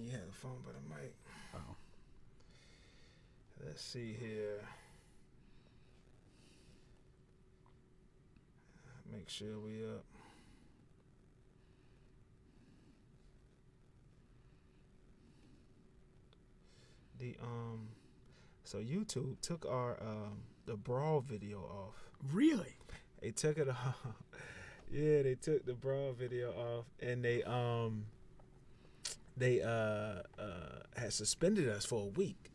you had the phone by the mic. Oh. Let's see here. Make sure we up. So YouTube took our the brawl video off. Really? They took it off. Yeah, they took the brawl video off, and they had suspended us for a week.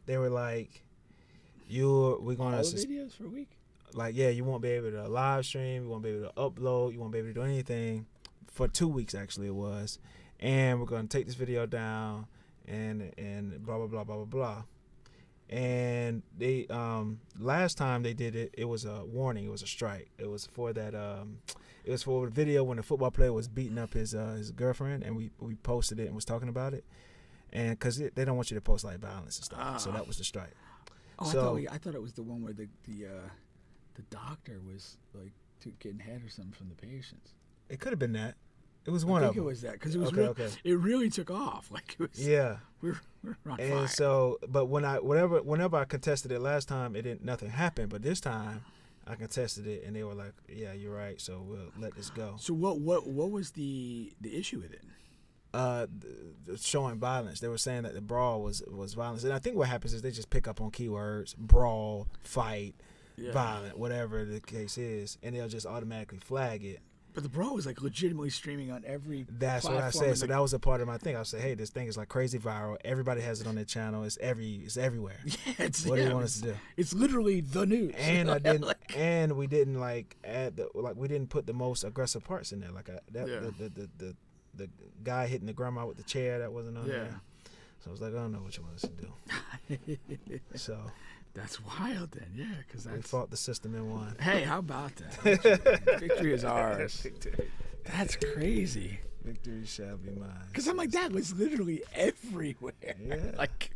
They were like, we're gonna all the videos for a week. Like, yeah, you won't be able to live stream, you won't be able to upload, you won't be able to do anything for 2 weeks. Actually, it was, and we're gonna take this video down, and blah blah blah blah blah blah. And they last time they did it, it was a warning, it was a strike. It was for that it was for a video when a football player was beating up his girlfriend, and we posted it and was talking about it, and because they don't want you to post like violence and stuff, so that was the strike. Oh, so, I thought it was the one where the doctor was like getting head or something from the patients. It could have been that. It was one of them. I think it was that because it was okay. It really took off. Like it was. Yeah. We're on and fire. So, but whenever I contested it last time, nothing happened. But this time, I contested it, and they were like, "Yeah, you're right. So we'll let this go." So what was the issue with it? Showing violence. They were saying that the brawl was violence, and I think what happens is they just pick up on keywords: brawl, fight, violent, whatever the case is, and they'll just automatically flag it. But the brawl was like legitimately streaming on every. That's what I said. So that was a part of my thing. I said, "Hey, this thing is like crazy viral. Everybody has it on their channel. It's everywhere." Yeah, what do you want us to do? It's literally the news. And I didn't. And we didn't like add we didn't put the most aggressive parts in there. Like the guy hitting the grandma with the chair, that wasn't on there. So I was like, I don't know what you want us to do. So. That's wild then, yeah, because we fought the system and won. Hey, how about that? Victory is ours. Victory. That's crazy. Victory shall be mine. Because I'm like, that was literally everywhere. Yeah. Like.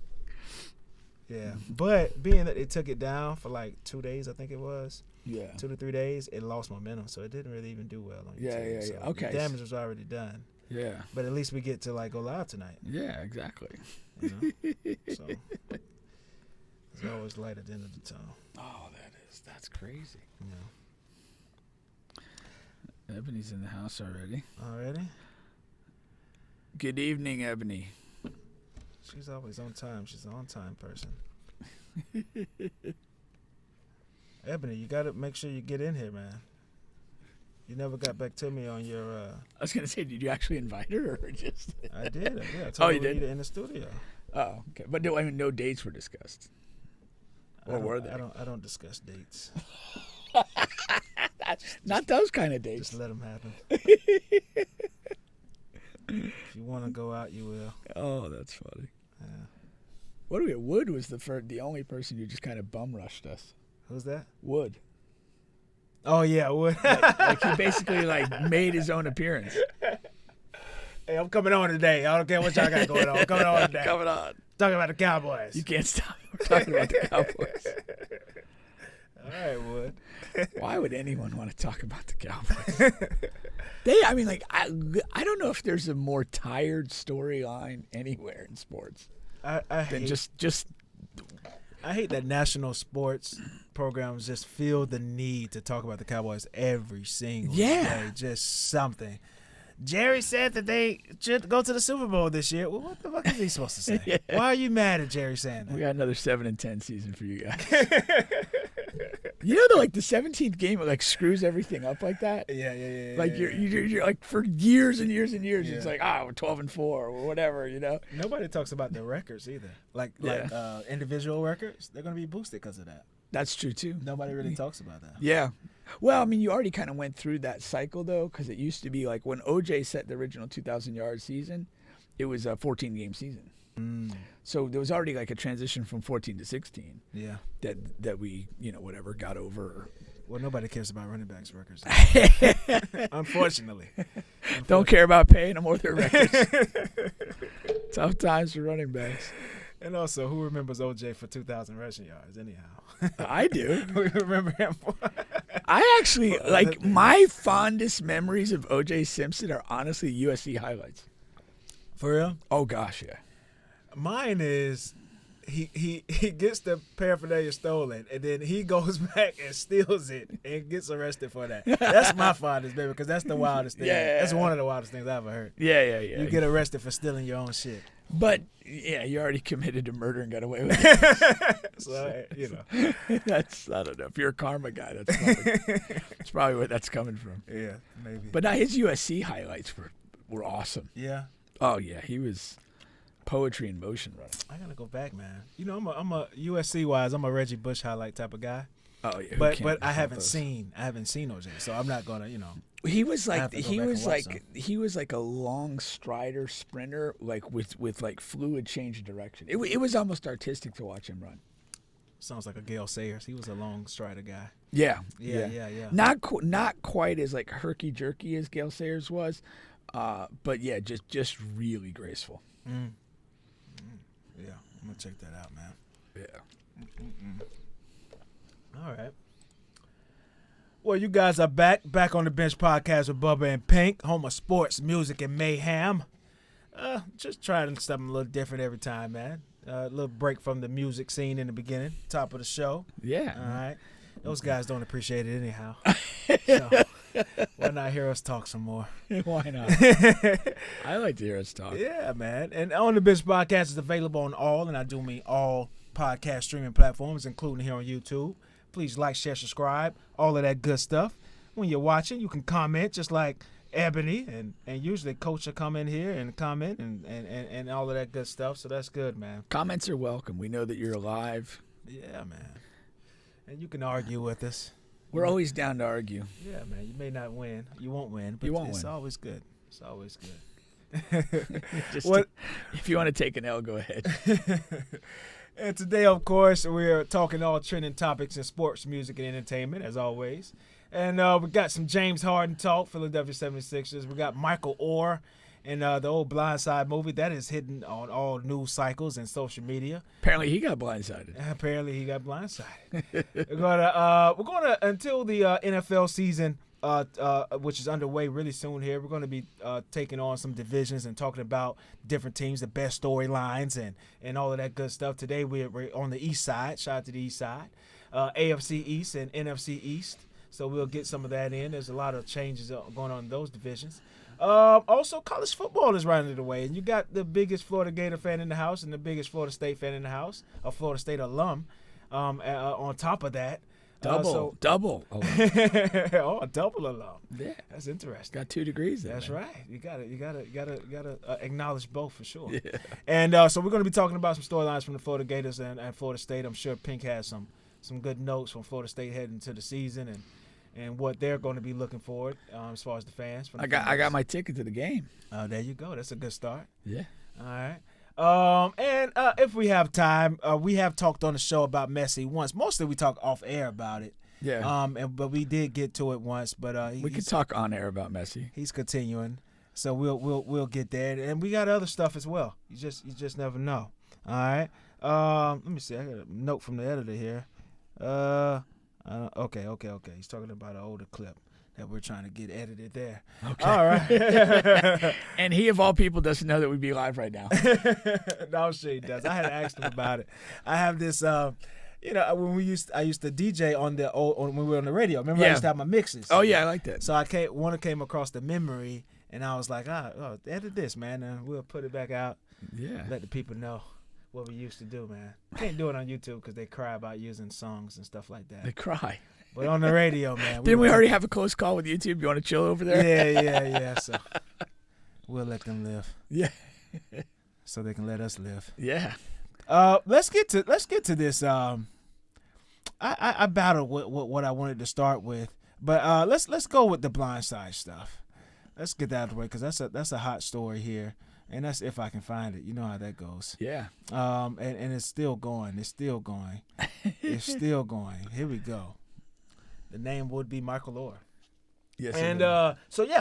Yeah, but being that they took it down for like 2 days, I think it was. Yeah. 2 to 3 days, it lost momentum, so it didn't really even do well on YouTube. Yeah. So Okay. The damage was already done. Yeah. But at least we get to like go live tonight. Yeah, exactly. You know? So. There's always light at the end of the tunnel. Oh, that's crazy. Yeah. Ebony's in the house already. Already? Good evening, Ebony. She's always on time. She's an on-time person. Ebony, you got to make sure you get in here, man. You never got back to me on your... I was going to say, did you actually invite her or just... I did. I told her you did? in the studio. Oh, okay. But no dates were discussed. Or were they? I don't discuss dates. Not those kind of dates. Just let them happen. If you want to go out, you will. Oh, that's funny. Yeah. Wood was the only person who just kind of bum rushed us. Who's that? Wood. Oh yeah, Wood. like he basically made his own appearance. Hey, I'm coming on today. I don't care what y'all got going on. I'm coming on today. Coming on. Talking about the Cowboys. You can't stop. We're talking about the Cowboys. All right, Wood. Why would anyone want to talk about the Cowboys? I don't know if there's a more tired storyline anywhere in sports than just. I hate that national sports programs just feel the need to talk about the Cowboys every single day. Just something. Jerry said that they should go to the Super Bowl this year. Well, what the fuck is he supposed to say? Yeah. Why are you mad at Jerry saying that? We got another 7-10 season for you guys. You know the 17th game screws everything up like that. Yeah. You're like for years and years and years, it's like we're 12-4 or whatever, you know. Nobody talks about the records either. Like individual records, they're gonna be boosted because of that. That's true too. Nobody really talks about that. Yeah. Well, I mean, you already kind of went through that cycle though, because it used to be like when OJ set the original 2,000-yard season, it was a 14-game season. So there was already like a transition from 14 to 16. Yeah. That we, got over. Well, nobody cares about running backs' records. Unfortunately. Don't care about paying them or their records. Tough times for running backs. And also, who remembers OJ for 2,000 rushing yards anyhow? I do. We remember him for... I actually, my fondest memories of OJ Simpson are honestly USC highlights. For real? Oh gosh, yeah. Mine is he gets the paraphernalia stolen, and then he goes back and steals it and gets arrested for that. That's my fondest, baby, because that's the wildest thing. Yeah. That's one of the wildest things I've ever heard. Yeah. You get arrested for stealing your own shit. But yeah, you already committed to murder and got away with it. So, That's, I don't know. If you're a karma guy, that's probably where that's coming from. Yeah, maybe. But now his USC highlights were awesome. Yeah. Oh yeah, he was poetry in motion running. I gotta go back, man. I'm a USC wise. I'm a Reggie Bush highlight type of guy. Oh yeah. But I haven't seen OJ, so I'm not gonna He was like a long strider sprinter, like with like fluid change of direction. It was almost artistic to watch him run. Sounds like a Gale Sayers. He was a long strider guy. Yeah. Not Not quite as like herky jerky as Gale Sayers was, but yeah, just really graceful. Yeah, I'm gonna check that out, man. Yeah. All right. Well, you guys are back on the Bench Podcast with Bubba and Pink, home of sports, music, and mayhem. Just trying something a little different every time, man. A little break from the music scene in the beginning, top of the show. Yeah. All right. Those guys don't appreciate it anyhow. So why not hear us talk some more? Why not? I like to hear us talk. Yeah, man. And On the Bench Podcast is available on all, and I do mean all, podcast streaming platforms, including here on YouTube. Please like, share, subscribe, all of that good stuff. When you're watching, you can comment just like Ebony, and usually Coach will come in here and comment and all of that good stuff. So that's good, man. Comments are welcome. We know that you're alive. Yeah, man. And you can argue with us. We're always down to argue. Yeah, man. You may not win. You won't win, but it's always good. It's always good. If you want to take an L, go ahead. And today, of course, we're talking all trending topics in sports, music, and entertainment, as always. And we got some James Harden talk, Philadelphia 76ers. We got Michael Oher and the old Blindside movie. That is hidden on all news cycles and social media. Apparently, he got blindsided. We're gonna until the NFL season, which is underway really soon here. We're going to be taking on some divisions and talking about different teams, the best storylines, and all of that good stuff. Today we're on the east side. Shout out to the east side, AFC East and NFC East. So we'll get some of that in. There's a lot of changes going on in those divisions. Also, college football is right under the way, and you got the biggest Florida Gator fan in the house and the biggest Florida State fan in the house, a Florida State alum. On top of that. Double. Oh, a double alum. Yeah, that's interesting. Got 2 degrees there. That's man. right. You gotta acknowledge both for sure. Yeah. And so we're gonna be talking about some storylines from the Florida Gators and Florida State. I'm sure Pink has some good notes from Florida State heading into the season and what they're going to be looking forward as far as the fans. I got my ticket to the game. There you go. That's a good start. Yeah. All right. And if we have time, we have talked on the show about Messi once. Mostly we talk off air about it. Yeah. But we did get to it once. But we could talk on air about Messi. He's continuing, so we'll get there. And we got other stuff as well. You just never know. All right. Let me see. I got a note from the editor here. Okay. He's talking about an older clip that we're trying to get edited there. Okay. All right. And he, of all people, doesn't know that we'd be live right now. No, I'm sure he does. I had asked him about it. I have this, when I used to DJ on when we were on the radio. Remember, I used to have my mixes. Oh yeah, I like that. So I came across the memory, and I was like, edit this, man, and we'll put it back out. Yeah. Let the people know what we used to do, man. Can't do it on YouTube because they cry about using songs and stuff like that. They cry. But on the radio, man. Didn't we already have a close call with YouTube? You want to chill over there? Yeah. So we'll let them live. Yeah. So they can let us live. Yeah. Let's get to this. I battled what I wanted to start with, but let's go with the Blindside stuff. Let's get that out of the way because that's a hot story here, and that's if I can find it. You know how that goes. Yeah. And it's still going. It's still going. Here we go. The name would be Michael Oher. Yes. And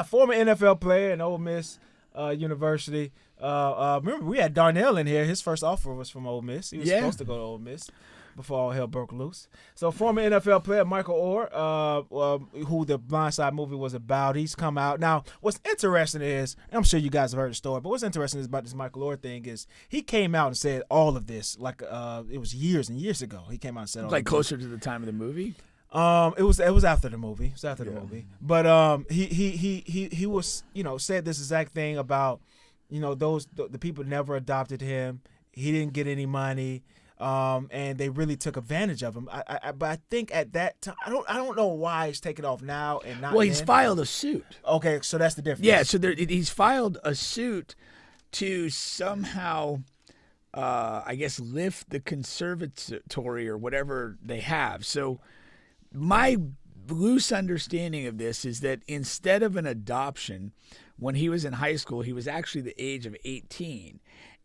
former NFL player in Ole Miss University. Remember, we had Darnell in here. His first offer was from Ole Miss. He was supposed to go to Ole Miss. before all hell broke loose. So former NFL player Michael Oher, who the Blind Side movie was about, he's come out. Now, what's interesting is, I'm sure you guys have heard the story, but what's interesting is about this Michael Oher thing is he came out and said all of this, like it was years and years ago. He came out and said all like of closer to the time of the movie. It was after the movie. It was after the movie. But he was, said this exact thing about, the people never adopted him. He didn't get any money. And they really took advantage of him. But I think at that time, I don't know why he's taken off now and not. Well, he's filed a suit. Okay, so that's the difference. Yeah, so he's filed a suit to somehow, I guess, lift the conservatory or whatever they have. So my loose understanding of this is that instead of an adoption, when he was in high school, he was actually the age of 18.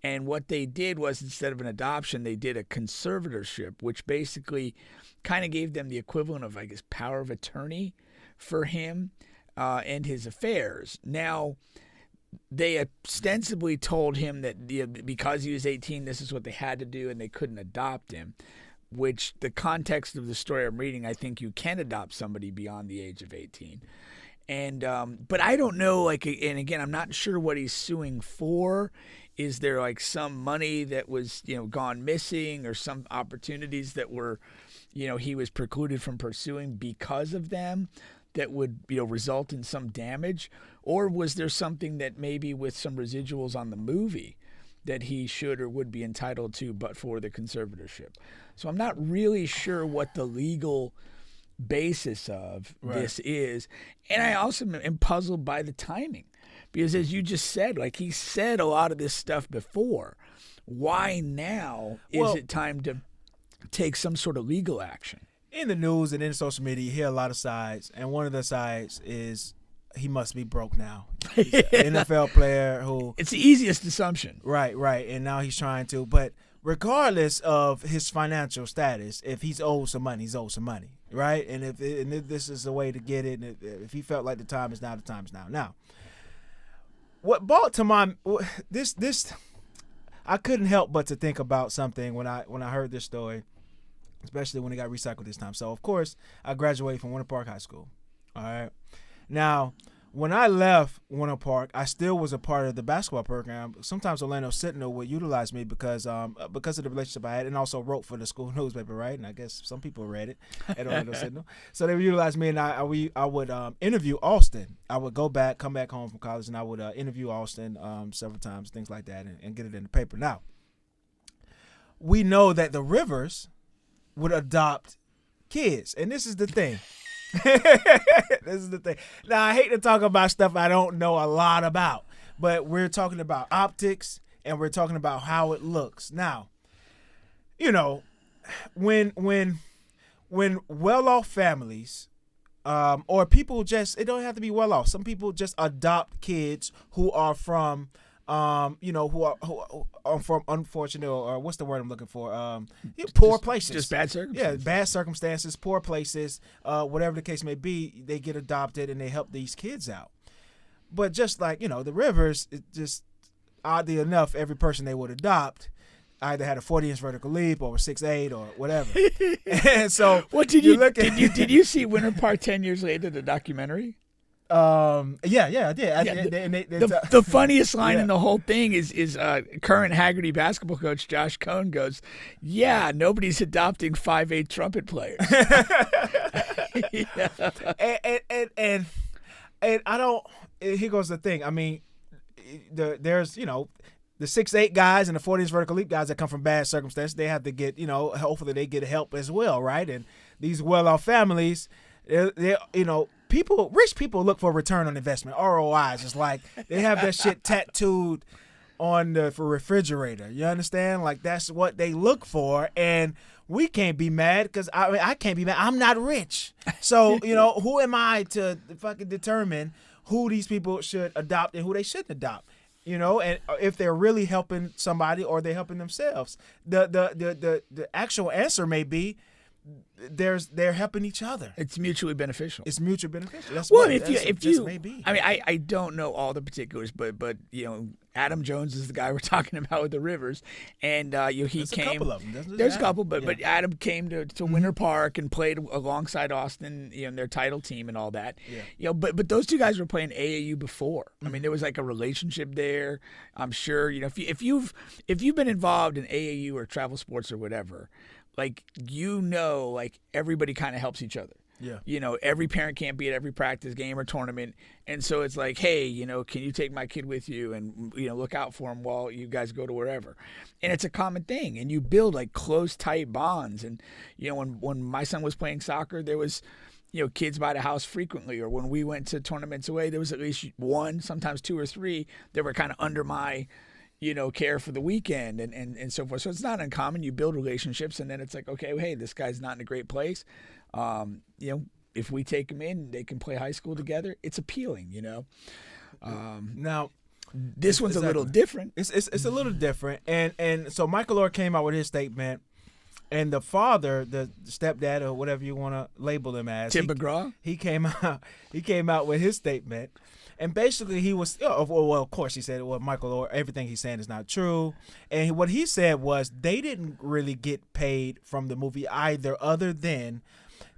And what they did was, instead of an adoption, they did a conservatorship, which basically kind of gave them the equivalent of, I guess, power of attorney for him and his affairs. Now, they ostensibly told him that because he was 18, this is what they had to do, and they couldn't adopt him, which the context of the story I'm reading, I think you can adopt somebody beyond the age of 18. And but I don't know, and again, I'm not sure what he's suing for. Is there some money that was, gone missing, or some opportunities that were, he was precluded from pursuing because of them that would, result in some damage? Or was there something that maybe with some residuals on the movie that he should or would be entitled to, but for the conservatorship? So I'm not really sure what the legal basis of this is. And I also am puzzled by the timing. Because as you just said, he said a lot of this stuff before. Why now is it time to take some sort of legal action? In the news and in social media, you hear a lot of sides. And one of the sides is he must be broke now. He's an NFL player who... It's the easiest assumption. Right. And now he's trying to. But regardless of his financial status, if he's owed some money, he's owed some money. Right? And if this is the way to get it, and if he felt like the time is now, the time is now. Now, what brought to mind this, I couldn't help but to think about something when I heard this story, especially when it got recycled this time. So of course I graduated from Winter Park High School. All right. Now, when I left Winter Park, I still was a part of the basketball program. Sometimes Orlando Sentinel would utilize me because of the relationship I had, and also wrote for the school newspaper, right? And I guess some people read it at Orlando Sentinel. So they would utilize me, and I would interview Austin. I would come back home from college, and I would interview Austin several times, things like that, and get it in the paper. Now, we know that the Rivers would adopt kids, and this is the thing. This is the thing. Now, I hate to talk about stuff I don't know a lot about, but we're talking about optics and we're talking about how it looks. Now, when well-off families, or people just, it don't have to be well-off. Some people just adopt kids who are from, who are from unfortunate, or what's the word I'm looking for? Poor places. Just bad circumstances. Yeah, bad circumstances, poor places, whatever the case may be, they get adopted and they help these kids out. But just like, the Rivers, it just, oddly enough, every person they would adopt either had a 40-inch vertical leap or 6'8" or whatever. And so, what did you see Winter Park 10 years later, the documentary? Yeah, I did. The funniest line in the whole thing is current Haggerty basketball coach Josh Cohn goes, "Yeah, nobody's adopting 5'8" trumpet players." And I don't. Here goes the thing. I mean, there's the 6'8" guys and the 40-inch vertical leap guys that come from bad circumstances. They have to get hopefully they get help as well, right? And these well-off families, they rich people look for return on investment, ROIs. It's like they have that shit tattooed on the refrigerator. You understand? Like that's what they look for, and we can't be mad because I can't be mad. I'm not rich, so who am I to fucking determine who these people should adopt and who they shouldn't adopt? And if they're really helping somebody or they're helping themselves. The actual answer may be, they're helping each other. It's mutually beneficial. It's mutually beneficial. That's Well, what if you, may be. I mean, I don't know all the particulars, but you know, Adam Jones is the guy we're talking about with the Rivers, and he There's came. a couple of them. There's a couple, but yeah. but Adam came to Winter Park and played alongside Austin, you know, in their title team and all that. Yeah. You know, but those two guys were playing AAU before. I mean, there was like a relationship there. I'm sure, you know, if you've been involved in AAU or travel sports or whatever, like, you know, like, everybody kind of helps each other. Yeah. You know, every parent can't be at every practice, game, or tournament. And so it's like, hey, you know, can you take my kid with you and, you know, look out for him while you guys go to wherever? And it's a common thing. And you build like close, tight bonds. And, you know, when my son was playing soccer, there was, you know, kids by the house frequently. Or when we went to tournaments away, there was at least one, sometimes two or three that were kind of under my, you know, care for the weekend and so forth. So it's not uncommon. You build relationships, and then it's like, okay, well, hey, this guy's not in a great place. You know, if we take him in, they can play high school together. It's appealing, you know. Now, this one's exactly. a little different. It's a little different, and so Michael Oher came out with his statement, and the father, the stepdad, or whatever you want to label him as, Tim McGraw. he came out with his statement. And basically, he was, well, of course, he said, well, Michael Oher, everything he's saying is not true. And what he said was they didn't really get paid from the movie either, other than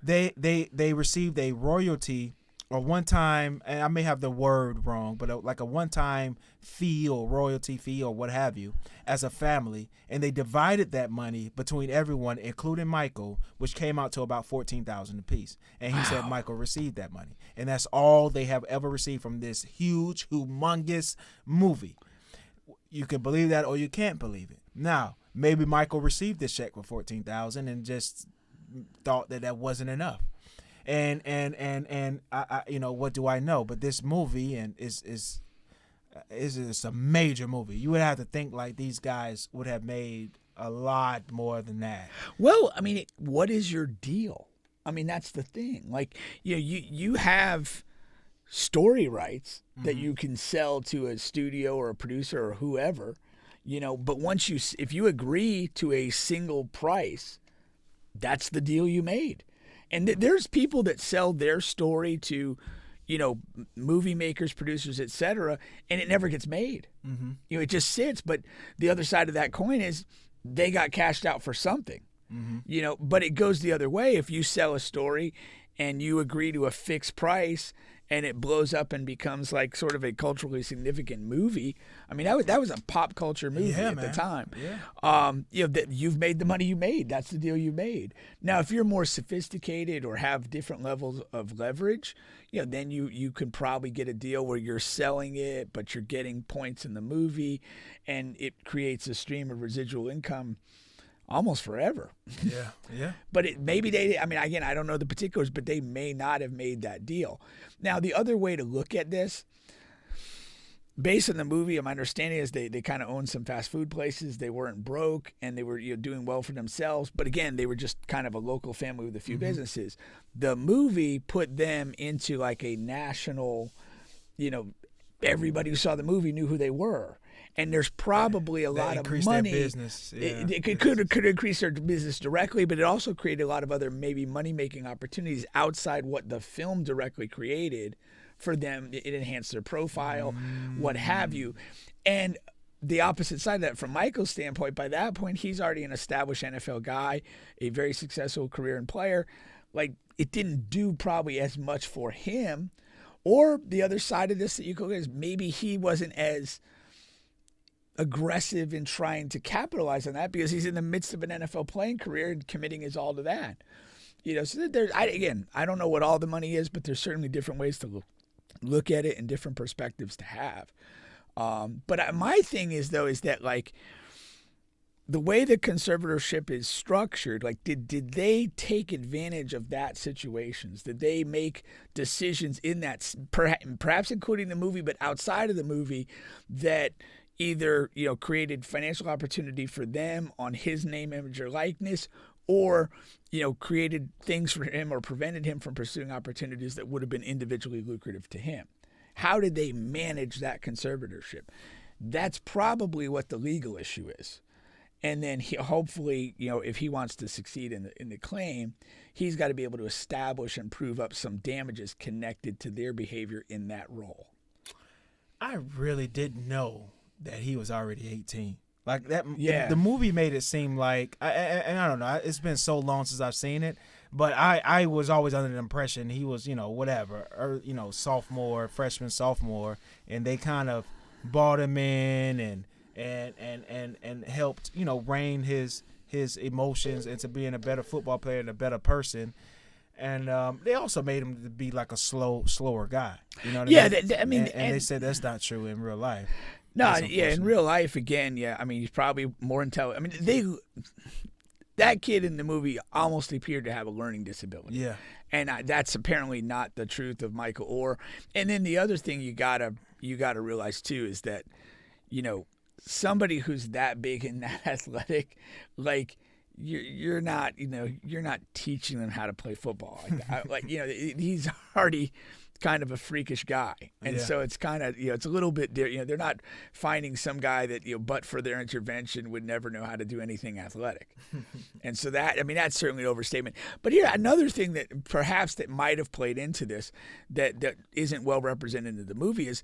they received a royalty or one-time, and I may have the word wrong, but like a one-time fee or royalty fee or what have you as a family. And they divided that money between everyone, including Michael, which came out to about $14,000 apiece. And he said Michael received that money. And that's all they have ever received from this huge, humongous movie. You can believe that or you can't believe it. Now, maybe Michael received this check for $14,000 and just thought that wasn't enough. And I you know, what do I know? But this movie is a major movie. You would have to think like these guys would have made a lot more than that. Well, I mean, what is your deal? I mean, that's the thing. Like, you know, you have story rights that you can sell to a studio or a producer or whoever, you know, but if you agree to a single price, that's the deal you made. And there's people that sell their story to, you know, movie makers, producers, etc., and it never gets made. Mm-hmm. You know, it just sits. But the other side of that coin is they got cashed out for something. Mm-hmm. You know, but it goes the other way. If you sell a story and you agree to a fixed price and it blows up and becomes like sort of a culturally significant movie. I mean, that was a pop culture movie at the time. Yeah. You know, that you've made the money you made. That's the deal you made. Now, if you're more sophisticated or have different levels of leverage, you know, then you can probably get a deal where you're selling it, but you're getting points in the movie, and it creates a stream of residual income almost forever. Yeah. But maybe they, I mean, again, I don't know the particulars, but they may not have made that deal. Now, the other way to look at this, based on the movie, my understanding is they kind of owned some fast food places. They weren't broke, and they were, you know, doing well for themselves. But again, they were just kind of a local family with a few businesses. The movie put them into like a national, you know, everybody who saw the movie knew who they were. And there's probably a lot of money. Their business. Yeah. It could increase their business directly, but it also created a lot of other maybe money-making opportunities outside what the film directly created for them. It enhanced their profile, what have you. And the opposite side of that, from Michael's standpoint, by that point, he's already an established NFL guy, a very successful career and player. Like, it didn't do probably as much for him. Or the other side of this that you could look at is maybe he wasn't as aggressive in trying to capitalize on that because he's in the midst of an NFL playing career and committing his all to that. You know, so I don't know what all the money is, but there's certainly different ways to look at it and different perspectives to have. But my thing is that like the way the conservatorship is structured, like did they take advantage of that situations? Did they make decisions in that, perhaps including the movie, but outside of the movie, that either, you know, created financial opportunity for them on his name, image, or likeness, or, you know, created things for him or prevented him from pursuing opportunities that would have been individually lucrative to him? How did they manage that conservatorship? That's probably what the legal issue is. And then he hopefully, if he wants to succeed in the claim, he's got to be able to establish and prove up some damages connected to their behavior in that role. I really didn't know that he was already 18. Like that. Yeah. The movie made it seem like, and I don't know. It's been so long since I've seen it, but I was always under the impression he was, whatever, or freshman, sophomore, and they kind of brought him in and helped, rein his emotions into being a better football player and a better person. And they also made him to be like a slower guy. You know what I mean? And they said that's not true in real life. No, yeah, in real life, again, yeah. I mean, he's probably more intelligent. I mean, that kid in the movie almost appeared to have a learning disability. Yeah. And that's apparently not the truth of Michael Oher. And then the other thing you gotta realize too is that, somebody who's that big and that athletic, like you're not teaching them how to play football like that. He's already kind of a freakish guy, and so it's kind of it's a little bit they're not finding some guy that but for their intervention would never know how to do anything athletic. And so that's certainly an overstatement. But here, another thing that perhaps that might have played into this that isn't well represented in the movie is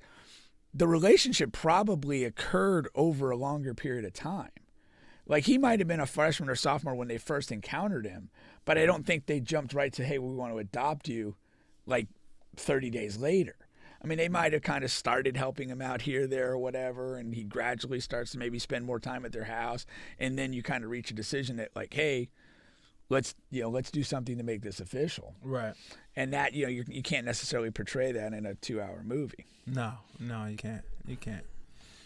the relationship probably occurred over a longer period of time. Like, he might have been a freshman or sophomore when they first encountered him, but I don't think they jumped right to, hey, we want to adopt you, like 30 days later. I mean, they might have kind of started helping him out here, there, or whatever, and he gradually starts to maybe spend more time at their house, and then you kind of reach a decision that, like, hey, let's do something to make this official. Right. And that, you can't necessarily portray that in a 2-hour movie. No, you can't.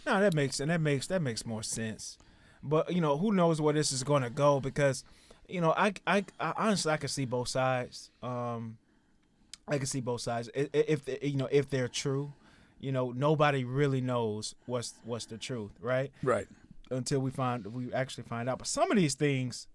No, that makes more sense. But who knows where this is going to go, because I honestly I can see both sides. I can see both sides. If they're true, nobody really knows what's the truth, right? Right. Until we actually find out. But some of these things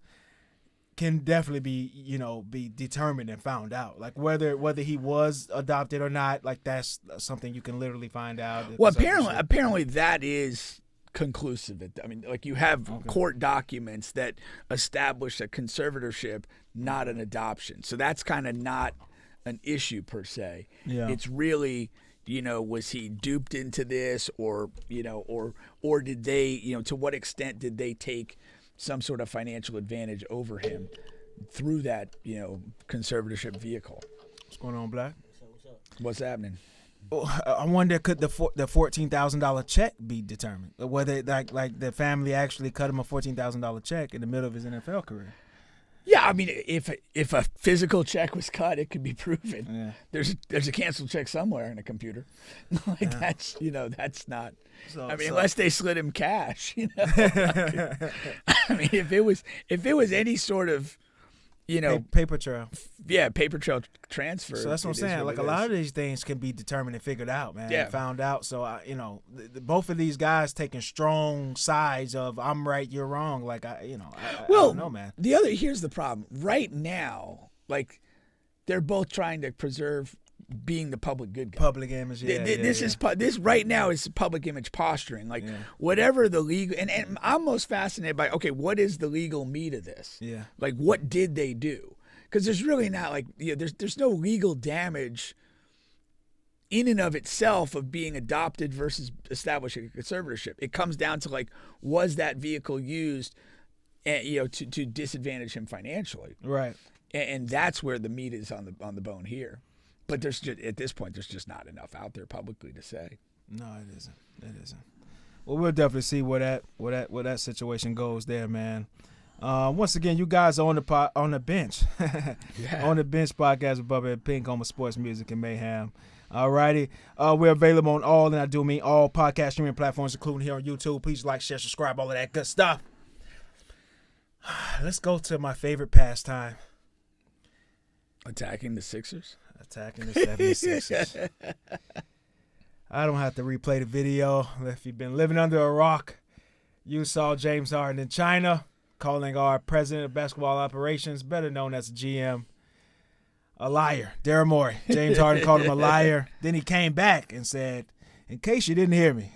can definitely be determined and found out. Like whether he was adopted or not, like that's something you can literally find out. Well, apparently that is conclusive. I mean, like, you have court documents that establish a conservatorship, not an adoption. So that's kind of not an issue per se. Yeah. It's really, was he duped into this, or did they, to what extent did they take some sort of financial advantage over him through that, conservatorship vehicle? What's going on, Black? What's happening? I wonder, could the $14,000 check be determined? Whether like the family actually cut him a $14,000 check in the middle of his NFL career? Yeah, I mean, if a physical check was cut, it could be proven. Yeah. There's a canceled check somewhere in a computer. That's not. Unless they slid him cash. I mean, if it was any sort of, paper trail. Yeah, paper trail transfer. So that's what I'm saying. Like, a lot of these things can be determined and figured out, man. Yeah. Found out. So both of these guys taking strong sides of I'm right, you're wrong. Like I don't know, man. Here's the problem. Right now, like, they're both trying to preserve being the public good guy. Public image. Yeah, this right now is public image posturing. Like, whatever the legal, and I'm most fascinated by, okay, what is the legal meat of this? Yeah. Like, what did they do? Because there's really not, like, there's no legal damage in and of itself of being adopted versus establishing a conservatorship. It comes down to, like, was that vehicle used, to disadvantage him financially? Right. And that's where the meat is on the bone here. But at this point, there's just not enough out there publicly to say. No, it isn't. Well, we'll definitely see where that situation goes there, man. Once again, you guys are on the bench, on the bench podcast with Bubba and Pink, home of sports, music, and mayhem. Alrighty, we're available on all, and I do mean all podcast streaming platforms, including here on YouTube. Please like, share, subscribe, all of that good stuff. Let's go to my favorite pastime. Attacking the Sixers? Attacking the 76ers. I don't have to replay the video. If you've been living under a rock, you saw James Harden in China calling our president of basketball operations, better known as GM, a liar. Daryl Morey. James Harden called him a liar. Then he came back and said In case you didn't hear me,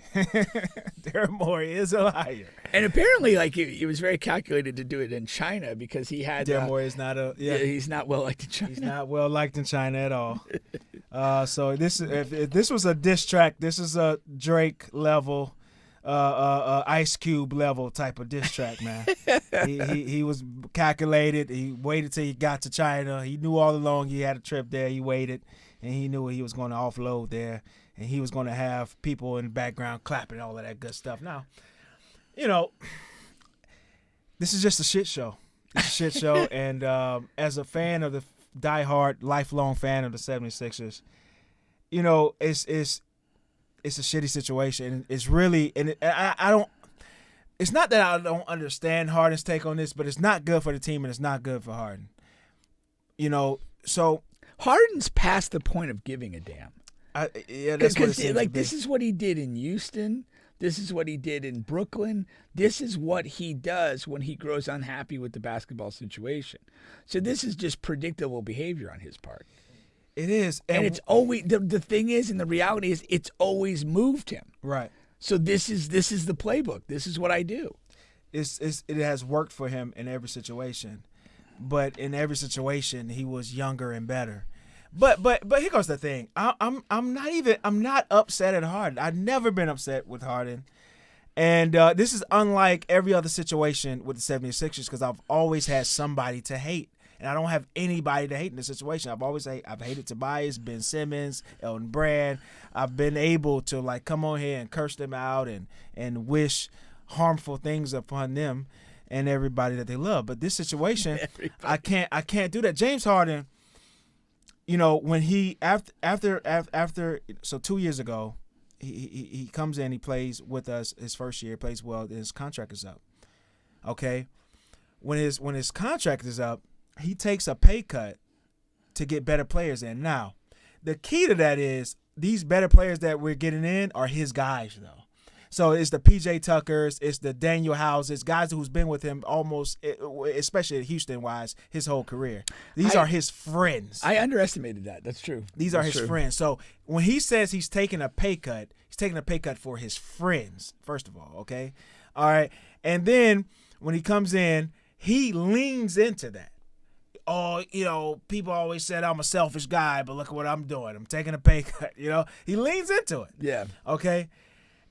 Daryl Morey is a liar. And apparently, like he was very calculated to do it in China because he had. Daryl Morey is not he's not well liked in China. He's not well liked in China at all. So this if this was a diss track, this is a Drake level, Ice Cube level type of diss track, man. he was calculated. He waited till he got to China. He knew all along he had a trip there. He waited, and he knew he was going to offload there. And he was going to have people in the background clapping, all of that good stuff. Now, you know, this is just a shit show. It's a shit show. And as a fan of the diehard, lifelong fan of the 76ers, you know, it's a shitty situation. It's really, and I don't, it's not that I don't understand Harden's take on this, but it's not good for the team and it's not good for Harden. You know, so. Harden's past the point of giving a damn. Yeah, that's what it seems like to be. this is what he did in Houston. This is what he did in Brooklyn. This is what he does when he grows unhappy with the basketball situation. So this is just predictable behavior on his part. It is, and it's always the thing is, and the reality is, it's always moved him. Right. So this is the playbook. This is what I do. It has worked for him in every situation, but in every situation he was younger and better. But here goes the thing. I'm not upset at Harden. I've never been upset with Harden. And this is unlike every other situation with the 76ers because I've always had somebody to hate. And I don't have anybody to hate in this situation. I've hated Tobias, Ben Simmons, Elton Brand. I've been able to like come on here and curse them out and wish harmful things upon them and everybody that they love. But this situation, I can't do that. James Harden, you know, when he after so 2 years ago, he comes in, he plays with us his first year, plays well, his contract is up. Okay? When his contract is up, he takes a pay cut to get better players in. Now, the key to that is these better players that we're getting in are his guys though. So it's the PJ Tuckers, it's the Daniel Houses, guys who's been with him almost, especially Houston-wise, his whole career. These are his friends. I underestimated that. That's true. These are his friends. So when he says he's taking a pay cut, he's taking a pay cut for his friends, first of all, okay? All right. And then when he comes in, he leans into that. Oh, you know, people always said I'm a selfish guy, but look at what I'm doing. I'm taking a pay cut, you know? He leans into it. Yeah. Okay?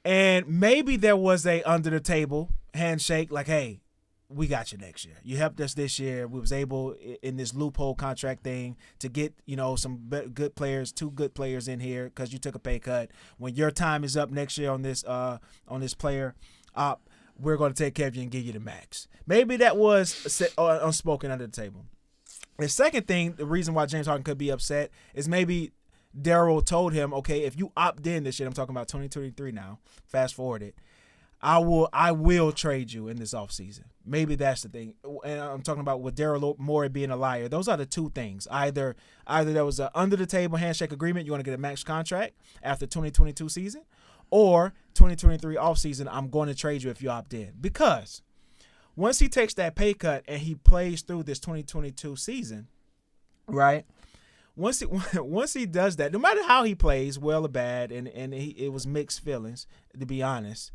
And maybe there was a under-the-table handshake like, hey, we got you next year. You helped us this year. We was able in this loophole contract thing to get, you know, some good players, 2 good players in here because you took a pay cut. When your time is up next year on this player op, we're going to take care of you and give you the max. Maybe that was unspoken under the table. The second thing, the reason why James Harden could be upset is maybe Daryl told him, okay, if you opt in this year, I'm talking about 2023 now, fast forward it, I will trade you in this offseason. Maybe that's the thing. And I'm talking about with Daryl Morey being a liar. Those are the two things. Either there was an under-the-table handshake agreement, you want to get a max contract after 2022 season, or 2023 offseason, I'm going to trade you if you opt in. Because once he takes that pay cut and he plays through this 2022 season, right, once he does that, no matter how he plays, well or bad, and it was mixed feelings, to be honest,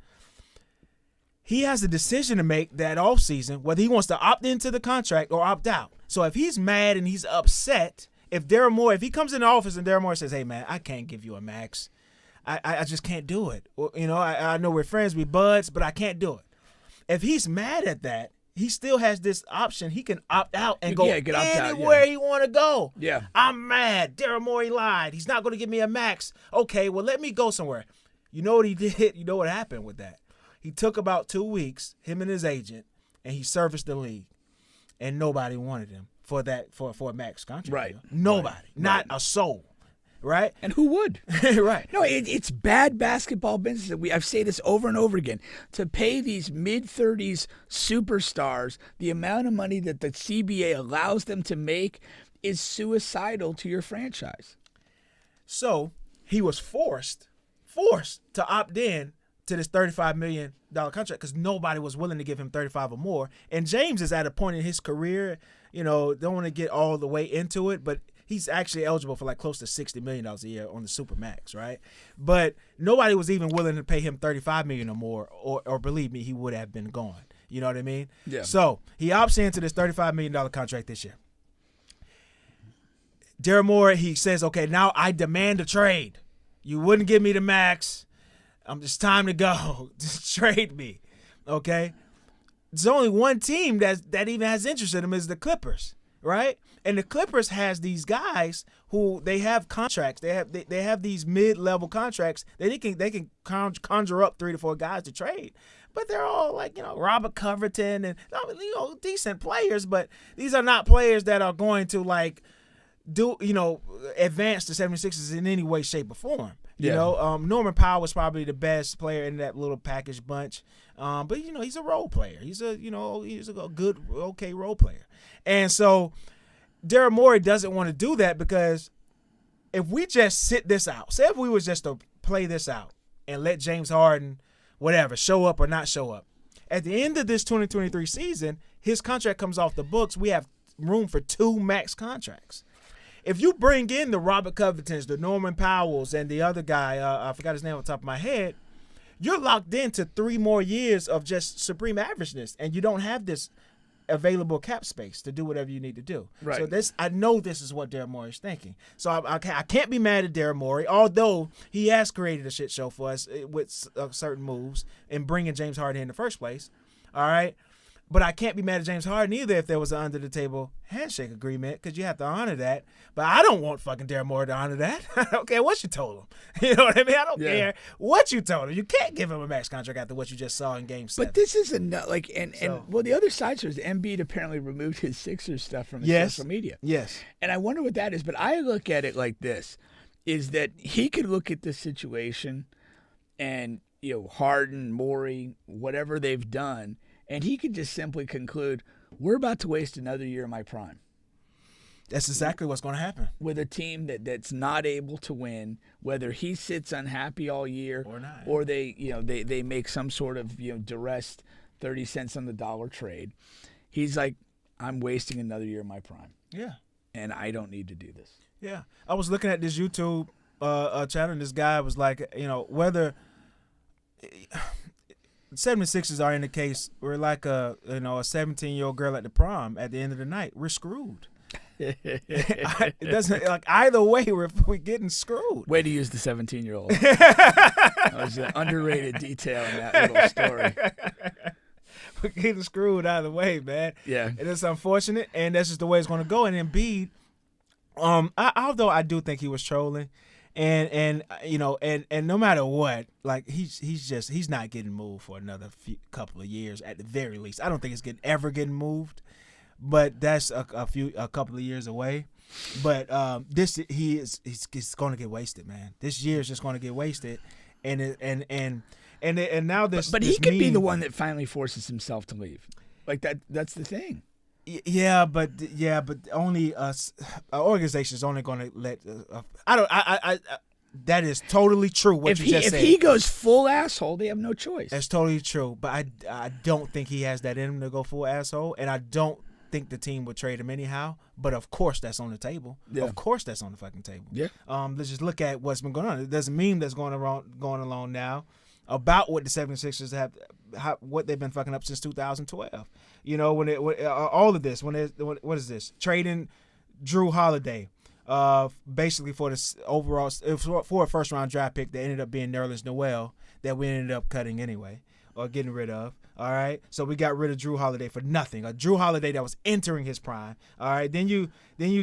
he has a decision to make that offseason whether he wants to opt into the contract or opt out. So if he's mad and he's upset, if he comes in the office and Daryl Morey says, hey, man, I can't give you a max. I just can't do it. Well, you know, I know we're friends, we buds, but I can't do it. If he's mad at that, he still has this option. He can opt out and go anywhere he want to go. Yeah. I'm mad. Daryl Morey lied. He's not going to give me a max. Okay, well, let me go somewhere. You know what he did? You know what happened with that? He took about 2 weeks, him and his agent, and he serviced the league. And nobody wanted him for a max contract. Right. Nobody. Right. Not a soul. Right? And who would? Right. No, it's bad basketball business. I've said this over and over again. To pay these mid-30s superstars the amount of money that the CBA allows them to make is suicidal to your franchise. So he was forced to opt in to this $35 million contract because nobody was willing to give him 35 or more. And James is at a point in his career, you know, don't want to get all the way into it, but he's actually eligible for like close to $60 million a year on the Supermax, right? But nobody was even willing to pay him $35 million or more, or believe me, he would have been gone. You know what I mean? Yeah. So he opts into this $35 million contract this year. Daryl Morey, he says, okay, now I demand a trade. You wouldn't give me the max. It's time to go. Just trade me. Okay? There's only one team that even has interest in him is the Clippers, right? And the Clippers has these guys who they have contracts. They have these mid-level contracts that they can conjure up 3 to 4 guys to trade. But they're all like, Robert Covington and decent players, but these are not players that are going to like advance the 76ers in any way, shape, or form. Norman Powell was probably the best player in that little package bunch. But he's a role player. He's a good, okay role player. And so Daryl Morey doesn't want to do that, because if we just sit this out, say if we was just to play this out and let James Harden, whatever, show up or not show up, at the end of this 2023 season, his contract comes off the books. We have room for 2 max contracts. If you bring in the Robert Covingtons, the Norman Powells, and the other guy, I forgot his name on the top of my head, you're locked into 3 more years of just supreme averageness, and you don't have this available cap space to do whatever you need to do. Right. So I know this is what Daryl Morey is thinking. So I can't be mad at Daryl Morey, although he has created a shit show for us with certain moves and bringing James Harden in the first place. All right. But I can't be mad at James Harden either if there was an under-the-table handshake agreement, because you have to honor that. But I don't want fucking Daryl Morey to honor that. I don't care what you told him. You know what I mean? I don't care what you told him. You can't give him a max contract after what you just saw in Game 7. But this is the other side is Embiid apparently removed his Sixers stuff from his social media. Yes. And I wonder what that is. But I look at it like this, is that he could look at this situation and, Harden, Morey, whatever they've done, and he could just simply conclude, we're about to waste another year of my prime. That's exactly what's going to happen. With a team that's not able to win, whether he sits unhappy all year or not, or they make some sort of duress 30 cents on the dollar trade. He's like, I'm wasting another year of my prime. Yeah. And I don't need to do this. Yeah. I was looking at this YouTube channel, and this guy was like, whether 76ers are in the case, we're like a 17-year-old girl at the prom at the end of the night. We're screwed. It doesn't, like, either way we're getting screwed. Way to use the 17-year-old. That was an underrated detail in that little story. We're getting screwed either way, man. Yeah. And it's unfortunate, and that's just the way it's going to go. And Embiid, although I do think he was trolling, and no matter what, like he's not getting moved for another couple of years at the very least. I don't think it's ever getting moved, but that's a couple of years away. But he's going to get wasted, man. This year is just going to get wasted, and now this. But he could be the one that finally forces himself to leave. Like that. That's the thing. Yeah, but only organization's only going to let. That is totally true. What you just said. If he goes full asshole, they have no choice. That's totally true. But I don't think he has that in him to go full asshole, and I don't think the team would trade him anyhow. But of course, that's on the table. Yeah. Of course, that's on the fucking table. Yeah. Let's just look at what's been going on. There's a meme that's going along now about what the 76ers what they've been fucking up since 2012. When all of this, what is this? Trading Drew Holiday, basically for this overall for a first round draft pick that ended up being Nerlens Noel that we ended up cutting anyway or getting rid of. All right, so we got rid of Drew Holiday for nothing. A Drew Holiday that was entering his prime. All right, then you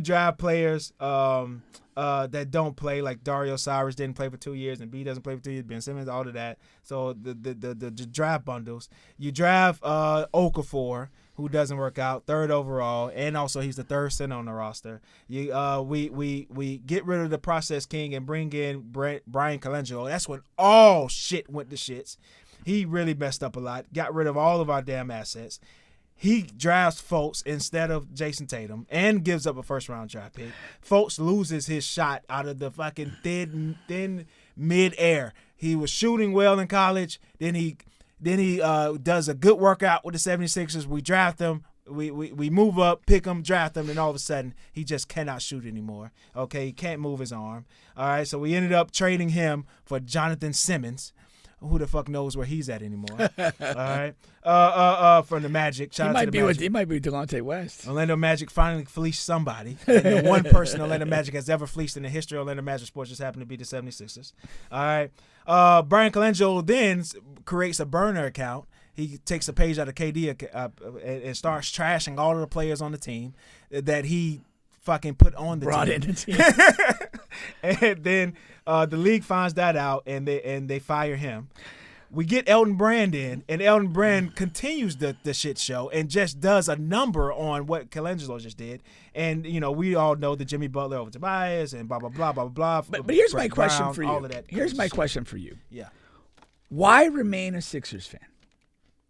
draft players that don't play, like Dario Saric didn't play for 2 years, and B doesn't play for 2 years. Ben Simmons, all of that. So the draft bundles. You draft Okafor, who doesn't work out, 3rd overall, and also he's the 3rd center on the roster. We get rid of the process king and bring in Brian Colangelo. That's when all shit went to shits. He really messed up a lot. Got rid of all of our damn assets. He drafts Fultz instead of Jason Tatum and gives up a first-round draft pick. Fultz loses his shot out of the fucking thin mid-air. He was shooting well in college. Then he does a good workout with the 76ers. We draft him. We move up, pick him, draft him, and all of a sudden he just cannot shoot anymore. Okay, he can't move his arm. All right, so we ended up trading him for Jonathan Simmons. Who the fuck knows where he's at anymore? All right, from the Magic. He might be Delonte West. Orlando Magic finally fleeced somebody. And the one person Orlando Magic has ever fleeced in the history of Orlando Magic sports just happened to be the 76ers. All right, Brian Colangelo then creates a burner account. He takes a page out of KD and starts trashing all of the players on the team that he fucking put on the Brought team. in the team. And then the league finds that out, and they fire him. We get Elton Brand in, and Elton Brand continues the shit show and just does a number on what Colangelo just did. And, we all know the Jimmy Butler over Tobias and blah, blah, blah, blah, blah. But here's my question Brown, for you. all of that Here's my shit. question for you. Yeah. Why remain a Sixers fan?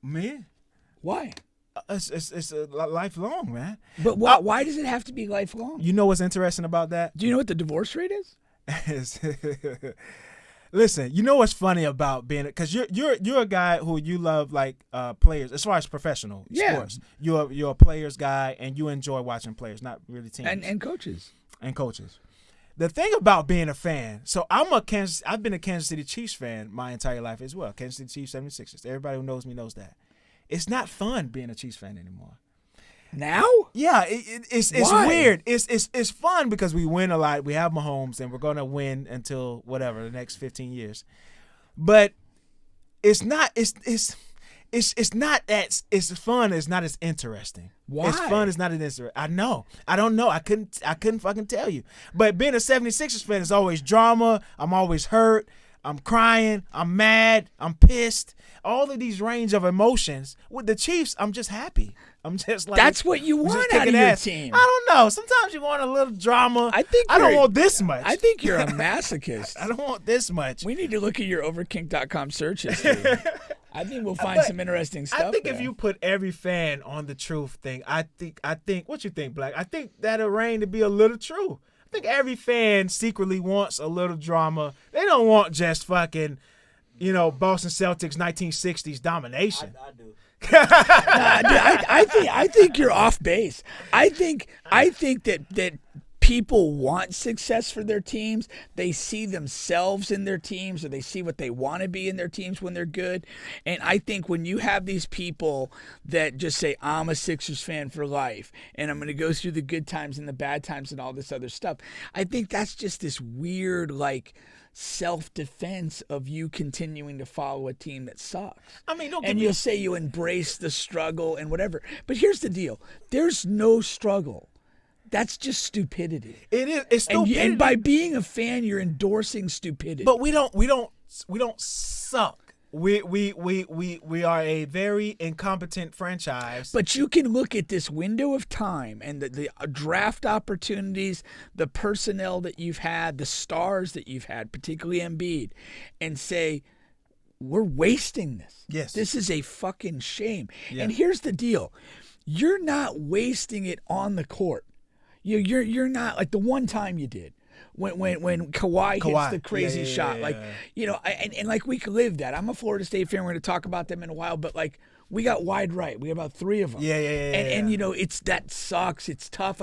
Me? Why? It's lifelong, man. But why does it have to be lifelong? You know what's interesting about that? Do you know what the divorce rate is? Listen, you know what's funny about being, because you're a guy who you love like players as far as professional sports. You're a players guy and you enjoy watching players, not really teams and coaches. And coaches. The thing about being a fan, so I've been a Kansas City Chiefs fan my entire life as well. Kansas City Chiefs 76ers. Everybody who knows me knows that. It's not fun being a Chiefs fan anymore. Now? Yeah, it's weird. It's fun because we win a lot. We have Mahomes, and we're gonna win until whatever the next 15 years. But it's not. It's not as fun. It's not as interesting. Why? It's fun. It's not as interesting. I know. I don't know. I couldn't fucking tell you. But being a 76ers fan is always drama. I'm always hurt. I'm crying. I'm mad. I'm pissed. All of these range of emotions. With the Chiefs, I'm just happy. I'm just like, that's what you want out of your team. I don't know. Sometimes you want a little drama. I don't want this much. I think you're a masochist. I don't want this much. We need to look at your overkink.com search history. I think we'll find some interesting stuff. I think there. if you put every fan on the truth thing, I think what you think, Black? I think that'll reign to be a little true. I think every fan secretly wants a little drama. They don't want just fucking, Boston Celtics 1960s domination. I do. I think you're off base. I think that people want success for their teams. They see themselves in their teams, or they see what they want to be in their teams when they're good. And I think when you have these people that just say, I'm a Sixers fan for life, and I'm going to go through the good times and the bad times and all this other stuff, I think that's just this weird, self-defense of you continuing to follow a team that sucks. I mean, you'll say you embrace the struggle and whatever. But here's the deal. There's no struggle. That's just stupidity. It is. It's stupidity. And by being a fan, you're endorsing stupidity. But we don't suck. We are a very incompetent franchise. But you can look at this window of time and the draft opportunities, the personnel that you've had, the stars that you've had, particularly Embiid, and say, we're wasting this. Yes. This is a fucking shame. Yeah. And here's the deal. You're not wasting it on the court. You're not like the one time you did. When Kawhi hits the crazy shot, and we could live that. I'm a Florida State fan. We're going to talk about them in a while, but we got wide right. We got about 3 of them. And it's that sucks. It's tough.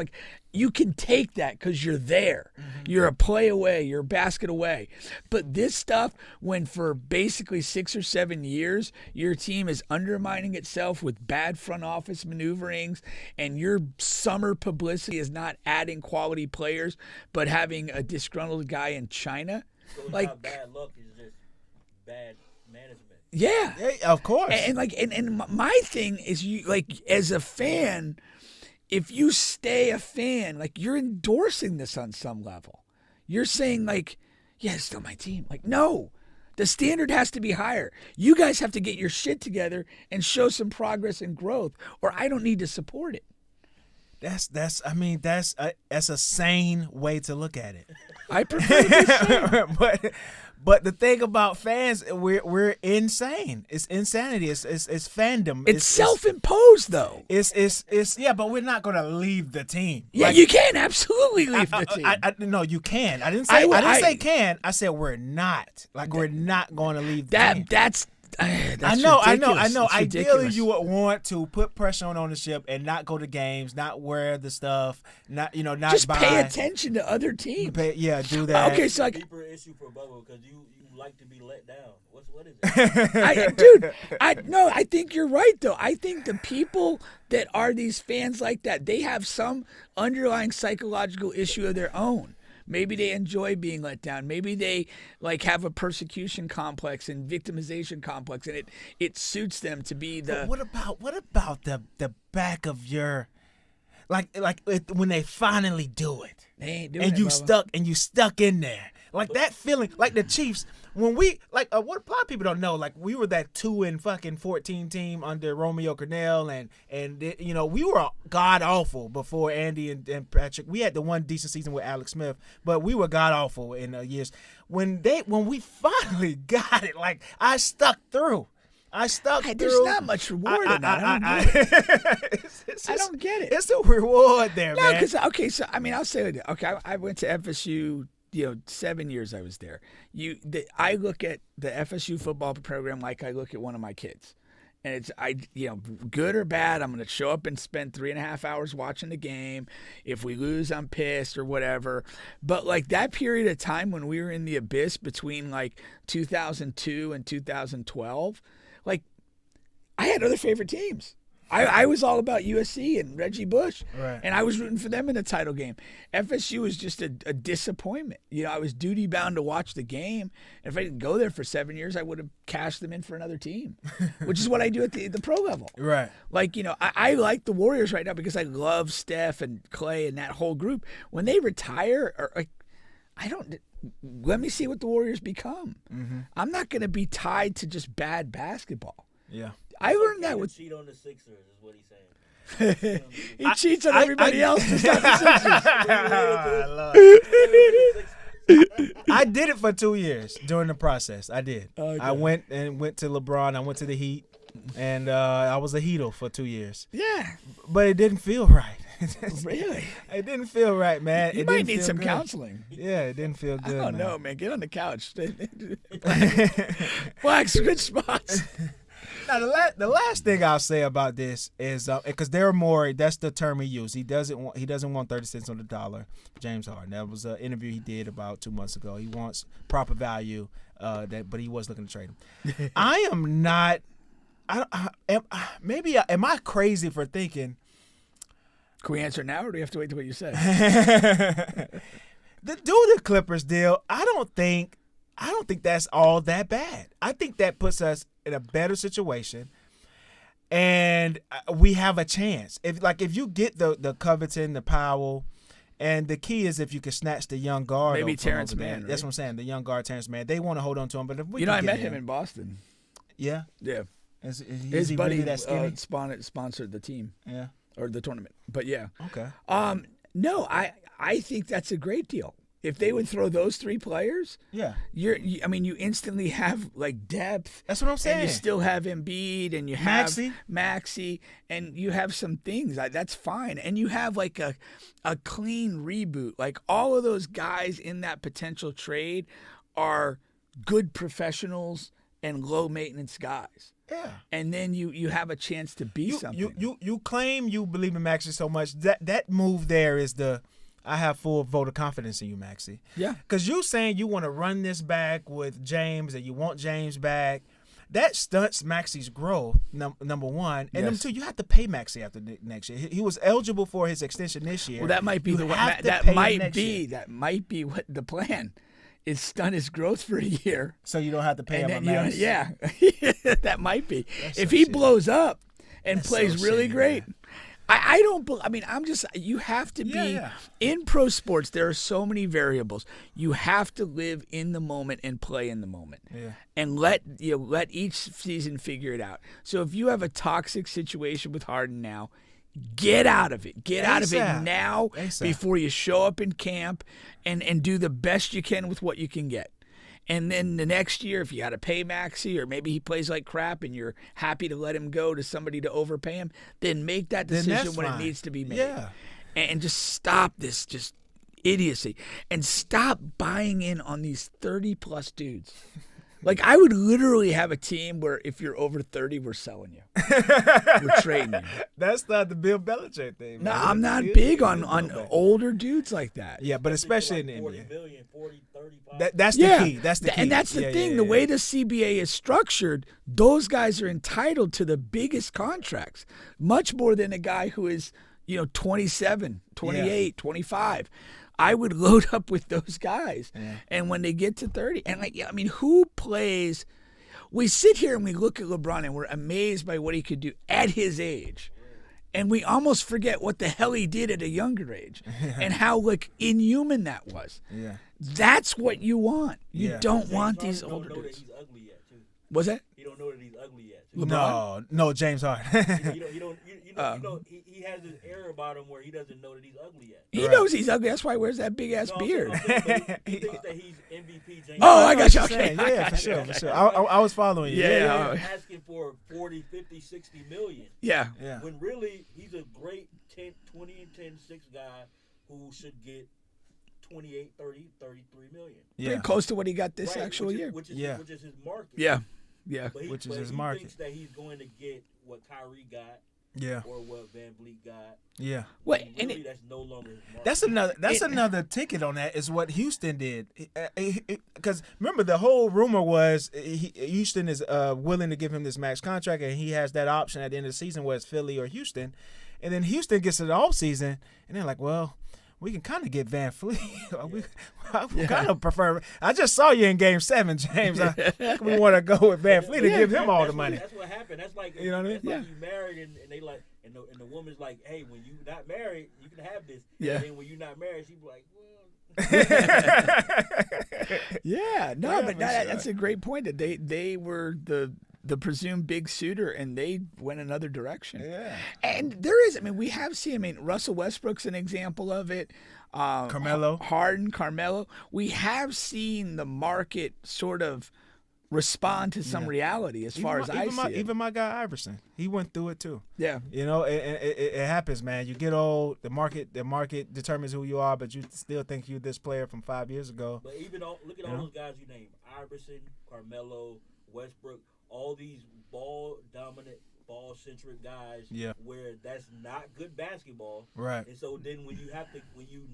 You can take that because you're there. Mm-hmm. You're a play away. You're a basket away. But this stuff, when for basically 6 or 7 years, your team is undermining itself with bad front office maneuverings, and your summer publicity is not adding quality players, but having a disgruntled guy in China. So it's not bad luck. It's just bad management. Yeah, of course. And my thing is, as a fan, if you stay a fan, you're endorsing this on some level. You're saying yeah, it's still my team. No, the standard has to be higher. You guys have to get your shit together and show some progress and growth, or I don't need to support it. That's a sane way to look at it. I prefer to be sane. But the thing about fans, we're insane. It's insanity. It's fandom. It's self-imposed though. It's but we're not gonna leave the team. Yeah, you can absolutely leave the team. No, you can. I didn't say can. I said we're not. We're not going to leave the team. That's I know. ridiculous. It's Ideally, ridiculous. you would want to put pressure on ownership and not go to games, not wear the stuff, not just buy. pay attention to other teams. Do that. Okay, so like, deeper issue for Bubba because you like to be let down. What is it? dude, I think you're right though. I think the people that are these fans like that, they have some underlying psychological issue of their own. Maybe they enjoy being let down. Maybe they like have a persecution complex and victimization complex, and it suits them to be the. But what about the back of your, when they finally do it, They ain't doing and it, you Bubba. stuck in there, like that feeling, like the Chiefs when we what a lot of people don't know, like we were that 2-14 team under Romeo Cornell, and we were god awful before Andy and Patrick. We had the one decent season with Alex Smith, but we were god awful in years when we finally got it. Like I stuck through. There's not much reward in that. I don't get it. It's a reward there, No, man. because so I mean, I'll say it. Okay, I went to FSU. 7 years I was there. I look at the FSU football program like I look at one of my kids, and it's good or bad. I'm going to show up and spend 3.5 hours watching the game. If we lose, I'm pissed or whatever. But like that period of time when we were in the abyss between like 2002 and 2012, like I had other favorite teams. I was all about USC and Reggie Bush, right. And I was rooting for them in the title game. FSU was just a disappointment. I was duty bound to watch the game. And if I didn't go there for 7 years, I would have cashed them in for another team, which is what I do at the pro level. Right. Like, I like the Warriors right now because I love Steph and Clay and that whole group. When they retire, let me see what the Warriors become. Mm-hmm. I'm not going to be tied to just bad basketball. Yeah. I learned that with cheat on the Sixers is what he's saying. he cheats on everybody else, just not the Sixers. I love it. I did it for 2 years during the process. I did. Okay. I went to LeBron. I went to the Heat, and I was a Heater for 2 years. Yeah, but it didn't feel right. Really? It didn't feel right, man. You might need some counseling. Yeah, it didn't feel good. I don't know, man. Get on the couch. Wax good spots. Now, the last thing I'll say about this is because they're more. That's the term he used. He doesn't want 30 cents on the dollar. James Harden. That was an interview he did about 2 months ago. He wants proper value. But he was looking to trade him. I am not. Am I crazy for thinking? Can we answer now, or do we have to wait till what you said? the Clippers deal. I don't think that's all that bad. I think that puts us in a better situation, and we have a chance. If you get the Covington, the Powell, and the key is if you can snatch the young guard. Maybe Terrence Mann. Right? That's what I'm saying. The young guard Terrence Mann. They want to hold on to him, but if we I met him in Boston. Yeah. Yeah. Is his he buddy really that skinny? sponsored the team. Yeah. Or the tournament. But yeah. Okay. No, I think that's a great deal. If they would throw those three players, yeah, you instantly have like depth. That's what I'm saying. And you still have Embiid, and you have Maxey, and you have some things. That's fine. And you have like a clean reboot. Like all of those guys in that potential trade are good professionals and low maintenance guys. Yeah. And then you have a chance to be something. You claim you believe in Maxey so much. That move there is I have full vote of confidence in you, Maxey. Yeah. Because you saying you want to run this back with James and you want James back, that stunts Maxey's growth, number one. And number two, you have to pay Maxey after next year. He was eligible for his extension this year. Well, that might be that might be what the plan is, stunt his growth for a year. So you don't have to pay him a max. Yeah. That might be. If he blows up and plays really great. You have to be in pro sports. There are so many variables. You have to live in the moment and play in the moment, and let each season figure it out. So if you have a toxic situation with Harden now, get out of it. Get out of it now before you show up in camp, and do the best you can with what you can get. And then the next year, if you got to pay Maxey, or maybe he plays like crap and you're happy to let him go to somebody to overpay him, then make that decision when it needs to be made. Yeah. And just stop this idiocy. And stop buying in on these 30-plus dudes Like, I would literally have a team where if you're over 30, we're selling you. We're trading you. That's not the Bill Belichick thing. No, man. I'm not big on older dudes like that. Yeah, but especially in the 40 NBA. million, 40, 35. That's the key. That's the key. And that's the thing. The way the CBA is structured, those guys are entitled to the biggest contracts, much more than a guy who is, 27, 28, 25. I would load up with those guys. Yeah. And when they get to 30, and who plays? We sit here and we look at LeBron and we're amazed by what he could do at his age. And we almost forget what the hell he did at a younger age and how inhuman that was. Yeah. That's what you want. You don't want these older dudes. dudes. He's ugly yet, too. Was that? He don't know that he's ugly yet. Too. No, James Harden. He has this air about him where he doesn't know that he's ugly yet. He knows he's ugly. That's why he wears that big ass beard. He thinks that he's MVP James. Oh, I got you. Okay. Yeah, for sure. I was following you. Yeah. Asking for 40, 50, 60 million. Yeah. When really he's a great 20 and 10, 6 guy who should get 28, 30, 33 million. Yeah. Pretty close to what he got this actual year. Which is his market. Yeah. Which is his he market. Thinks that he's going to get what Kyrie got. Yeah. Or what Van Vliet got. Yeah. Well, really, that's no longer his market. That's another ticket on that is what Houston did. Because remember, the whole rumor was Houston is willing to give him this max contract, and he has that option at the end of the season where it's Philly or Houston. And then Houston gets to the offseason, and they're like, well, we can kind of get Van Vliet. I kind of prefer. I just saw you in Game 7, James. We want to go with Van Vliet and give him all the money. That's what happened. That's like you know what I mean. That's like you married and they like and the woman's like, hey, when you not married, you can have this. Yeah. And then when you're not married, she be like, well. That's a great point. That they were the presumed big suitor, and they went another direction. Yeah. And there is, we have seen, Russell Westbrook's an example of it. Carmelo. Harden, Carmelo. We have seen the market sort of respond to some reality as far as I see it. Even my guy Iverson, he went through it too. Yeah. It happens, man. You get old, the market determines who you are, but you still think you're this player from 5 years ago. But even look at all those guys you named: Iverson, Carmelo, Westbrook. All these ball-dominant, ball-centric guys, where that's not good basketball, right? And so then when you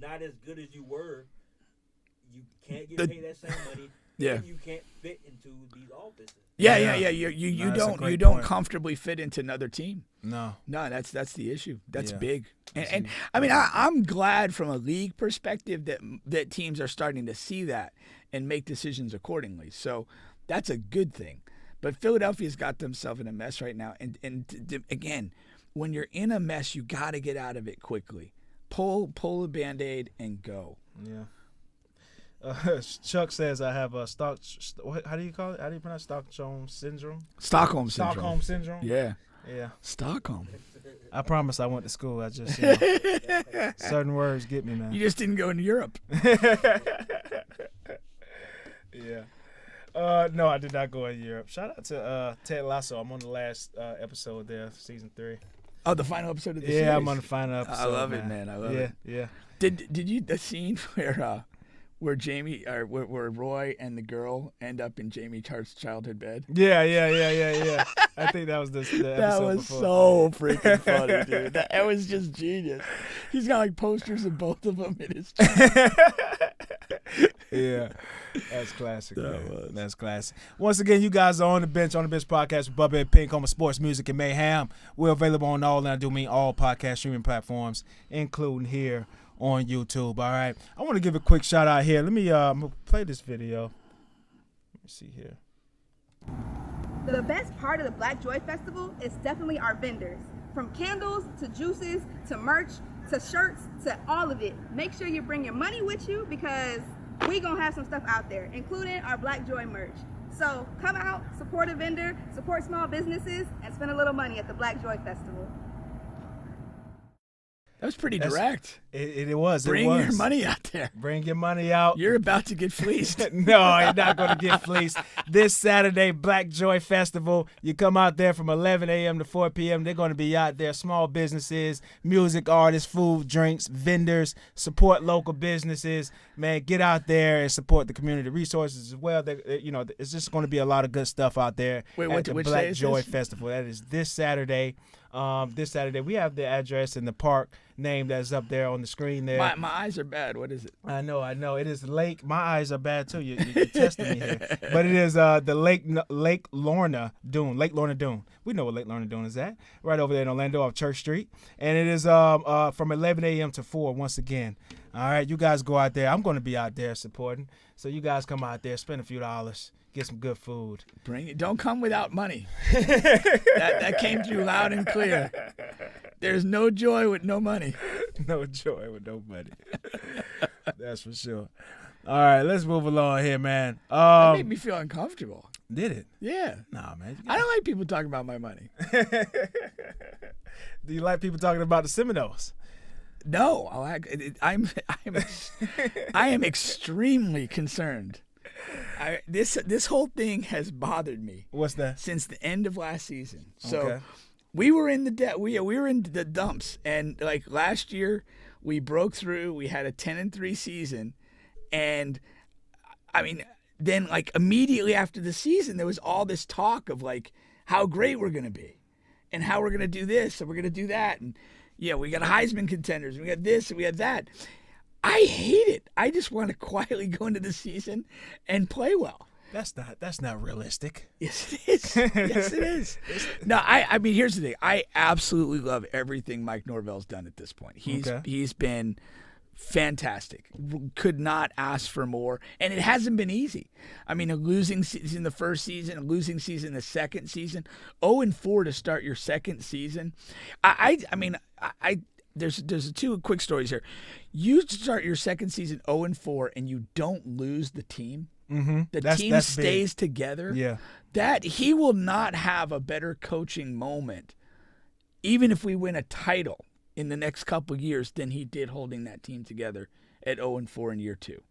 not as good as you were, you can't get paid that same money. And you can't fit into these offenses. You don't comfortably fit into another team. No, that's the issue. That's big. And I'm glad from a league perspective that teams are starting to see that and make decisions accordingly. So that's a good thing. But Philadelphia's got themselves in a mess right now. And again, when you're in a mess, you got to get out of it quickly. Pull a Band-Aid and go. Yeah. Chuck says I have a how do you call it? How do you pronounce Stockholm syndrome? Stockholm syndrome. Yeah. Yeah. Stockholm. I promise I went to school. I just certain words get me, man. You just didn't go into Europe. Yeah. No, I did not go in Europe. Shout out to Ted Lasso. I'm on the last episode there, season 3. Oh, the final episode of the series. Yeah, I'm on the final episode. I love it, man. I love it. Yeah. Did you the scene where Jamie or where Roy and the girl end up in Jamie Tartt's childhood bed? Yeah. I think that was the episode that was before. So freaking funny, dude. That was just genius. He's got like posters of both of them in his chest. Yeah, that's classic. That's classic. Once again, you guys are on the bench podcast with Bubba and Pink, home of sports, music, and mayhem. We're available on all, and I do mean all podcast streaming platforms, including here on YouTube. All right, I want to give a quick shout out here. Let me play this video. Let me see here. The best part of the Black Joy Festival is definitely our vendors. From candles to juices to merch to shirts to all of it. Make sure you bring your money with you because we gonna have some stuff out there, including our Black Joy merch. So come out, support a vendor, support small businesses, and spend a little money at the Black Joy Festival. That was pretty direct. It was. Bring your money out there. Bring your money out. You're about to get fleeced. No, you're not going to get fleeced. This Saturday, Black Joy Festival. You come out there from 11 a.m. to 4 p.m. They're going to be out there. Small businesses, music artists, food, drinks, vendors. Support local businesses. Man, get out there and support the community resources as well. It's just going to be a lot of good stuff out there. Wait, at the which Black day is Joy this? Festival. That is this Saturday. This Saturday. We have the address and the park name that's up there on the screen there. My eyes are bad. What is it? I know. It is Lake. My eyes are bad too. You're testing me here. But it is the Lake Lorna Dune. Lake Lorna Dune. We know what Lake Lorna Dune is at. Right over there in Orlando off Church Street. And it is from 11 a.m. to 4 once again. All right, you guys go out there. I'm going to be out there supporting. So you guys come out there, spend a few dollars, get some good food. Bring it. Don't come without money. that came through loud and clear. There's no joy with no money. No joy with no money. That's for sure. All right, let's move along here, man. That made me feel uncomfortable. Did it? Yeah. Nah, man. I don't like people talking about my money. Do you like people talking about the Seminoles? No, I am extremely concerned. This whole thing has bothered me. What's that? Since the end of last season. So Okay. we were in the we were in the dumps, and like last year we broke through. We had a 10-3 season, and I mean, then like immediately after the season, there was all this talk of like how great we're gonna be, and how we're gonna do this and we're gonna do that, and yeah, we got Heisman contenders, we got this and we got that. I hate it. I just want to quietly go into the season and play well. That's not realistic. Yes, it is. Yes, it is. No, I mean, here's the thing. I absolutely love everything Mike Norvell's done at this point. He's been fantastic. Could not ask for more, and it hasn't been easy. I mean, a losing season the first season, a losing season the second season, 0-4 to start your second season. I mean, there's two quick stories here. You start your second season 0-4, and you don't lose the team. Mm-hmm. The team stays together. Yeah. That he will not have a better coaching moment, even if we win a title in the next couple of years, than he did holding that team together at 0-4 in year 2.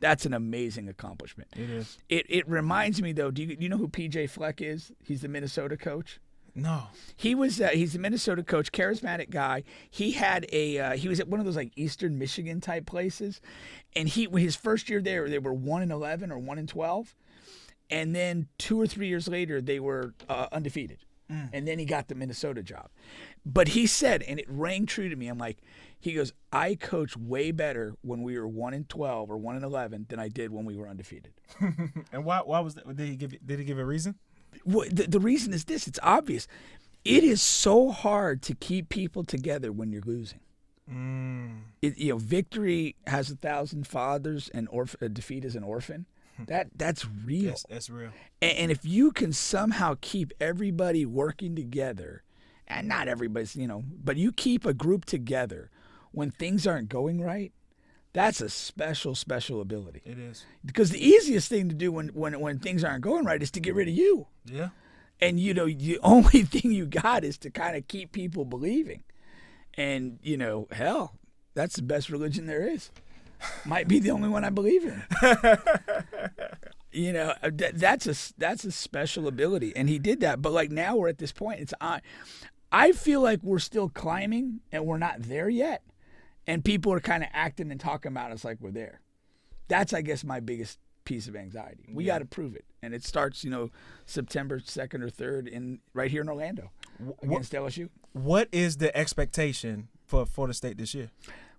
That's an amazing accomplishment. It is. It reminds me though. Do you know who PJ Fleck is? He's the Minnesota coach. No. He's the Minnesota coach, charismatic guy. He had he was at one of those like Eastern Michigan type places, and his first year there they were 1-11 or 1-12, and then 2 or 3 years later they were undefeated, and then he got the Minnesota job. But he said, and it rang true to me. He goes, I coached way better when we were 1-12 or 1-11 than I did when we were undefeated. And why was that? Did he give a reason? Well, the reason is this. It's obvious. It is so hard to keep people together when you're losing. Victory has 1,000 fathers, and defeat is an orphan. That's real. That's real. And if you can somehow keep everybody working together, and not everybody's, but you keep a group together when things aren't going right, that's a special ability. It is. Because the easiest thing to do when things aren't going right is to get rid of you. Yeah. And, the only thing you got is to kind of keep people believing. And, hell, that's the best religion there is. Might be the only one I believe in. That's a special ability. And he did that. But, like, now we're at this point. I feel like we're still climbing and we're not there yet. And people are kind of acting and talking about us like we're there. That's, I guess, my biggest piece of anxiety. We got to prove it. And it starts, September 2nd or 3rd right here in Orlando against LSU. What is the expectation for Florida State this year?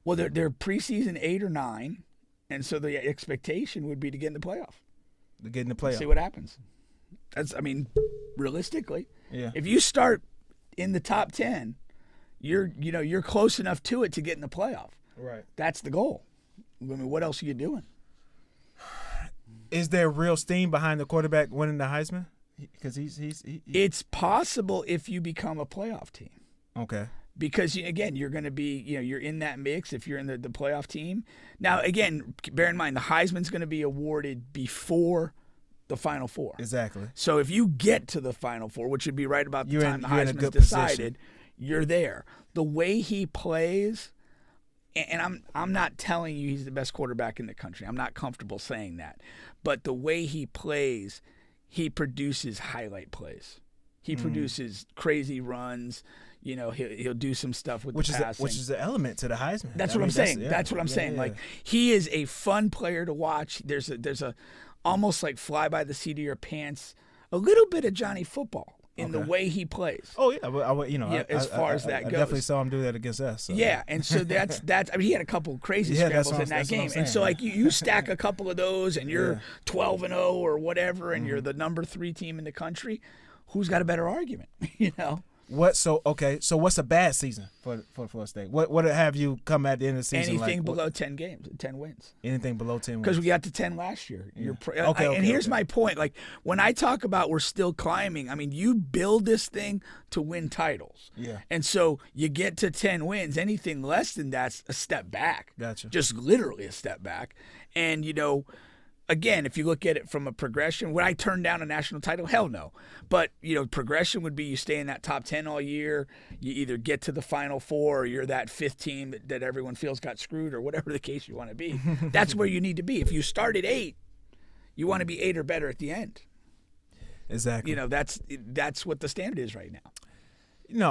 Well, they're preseason 8 or 9. And so the expectation would be to get in the playoff. To get in the playoff. See what happens. Realistically. Yeah. If you start in the top 10, you're close enough to it to get in the playoff. Right. That's the goal. I mean, what else are you doing? Is there real steam behind the quarterback winning the Heisman? Because It's possible if you become a playoff team. Okay. Because again, you're going to be, you're in that mix if you're in the playoff team. Now, again, bear in mind the Heisman's going to be awarded before the Final Four. Exactly. So if you get to the Final Four, which would be right about the time the you're in a Heisman's good decided, position. you're there. The way he plays, and I'm not telling you he's the best quarterback in the country. I'm not comfortable saying that. But the way he plays, he produces highlight plays. He produces crazy runs. You know, he'll do some stuff with the passing. Which is the element to the Heisman. That's what I'm saying. That's what I'm saying. Yeah. Like, he is a fun player to watch. There's a almost like fly by the seat of your pants, a little bit of Johnny Football in the way he plays. Oh yeah, as far as that goes. I definitely saw him do that against us. So. Yeah, and so that's. I mean, he had a couple crazy scrambles in that game, and so like you stack a couple of those, and you're 12-0 or whatever, and you're the number 3 team in the country. Who's got a better argument? You know. So what's a bad season for Florida State? What have you come at the end of the season? Anything below 10 games, 10 wins. Anything below 10 wins. Because we got to 10 last year. Yeah. And here's my point. Like, when I talk about we're still climbing, I mean, you build this thing to win titles. Yeah. And so you get to 10 wins. Anything less than that's a step back. Gotcha. Just literally a step back. And, you know, again, if you look at it from a progression, would I turn down a national title? Hell no. But, you know, progression would be you stay in that top 10 all year. You either get to the Final Four or you're that 5th team that everyone feels got screwed or whatever the case you want to be. That's where you need to be. If you start at 8, you want to be 8 or better at the end. Exactly. You know, that's what the standard is right now. I'm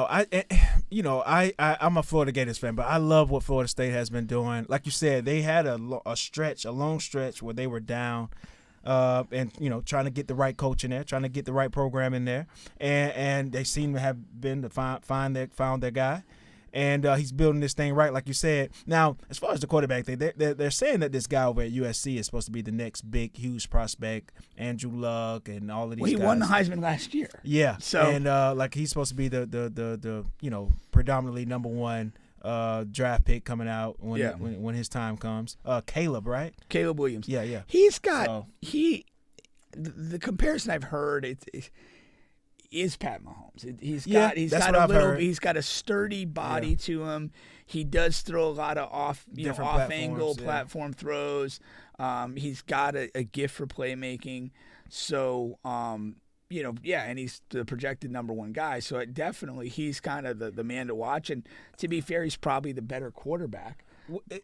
a Florida Gators fan, but I love what Florida State has been doing. Like you said, they had a long stretch where they were down, and trying to get the right coach in there, trying to get the right program in there, and they seem to have been to found their guy. And he's building this thing right, like you said. Now, as far as the quarterback thing, they're saying that this guy over at USC is supposed to be the next big, huge prospect, Andrew Luck and all of these guys. He won the Heisman last year. Yeah. So and like he's supposed to be the predominantly number 1 draft pick coming out when his time comes. Caleb, right? Caleb Williams. Yeah. He's got the comparison I've heard is Pat Mahomes. He's got a sturdy body to him. He does throw a lot of off angle platform throws. He's got a gift for playmaking. So and he's the projected number 1 guy. So he's kind of the man to watch. And to be fair, he's probably the better quarterback.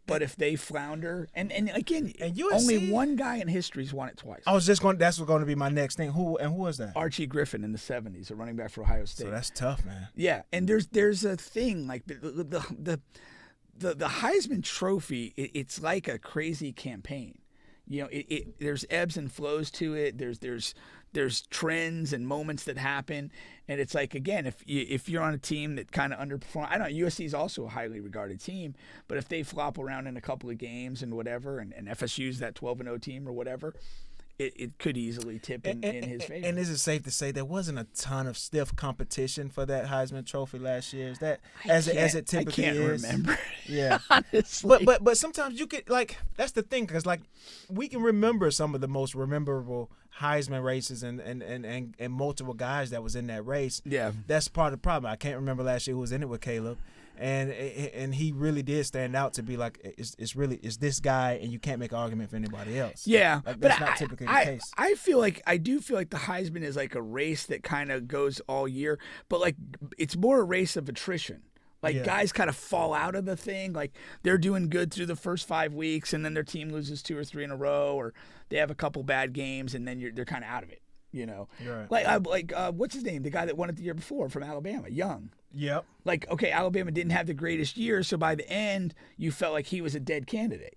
But if they flounder, and again, and USC, only one guy in history's won it twice. That's going to be my next thing. Who was that? Archie Griffin in the 70s, a running back for Ohio State. So that's tough, man. Yeah, and there's a thing like the Heisman Trophy. It's like a crazy campaign. There's ebbs and flows to it. There's trends and moments that happen, and it's like, again, if you're on a team that kind of underperform, I don't know, USC is also a highly regarded team, but if they flop around in a couple of games and whatever, and FSU's that 12-0 team or whatever, it could easily tip in his favor. And is it safe to say there wasn't a ton of stiff competition for that Heisman Trophy last year? Is that as it typically is? I can't remember. Yeah, honestly. But sometimes you could, like, that's the thing, because like we can remember some of the most memorable Heisman races and multiple guys that was in that race. Yeah, that's part of the problem. I can't remember last year who was in it with Caleb. And he really did stand out to be like, it's this guy, and you can't make an argument for anybody else. Yeah, like, but that's not typically the case. I do feel like the Heisman is like a race that kind of goes all year, but like it's more a race of attrition. Like guys kind of fall out of the thing. Like they're doing good through the first 5 weeks, and then their team loses 2 or 3 in a row, or they have a couple bad games, and then they're kind of out of it. Right. Like what's his name? The guy that won it the year before from Alabama, Young. Yep. Like, okay, Alabama didn't have the greatest year, so by the end, you felt like he was a dead candidate.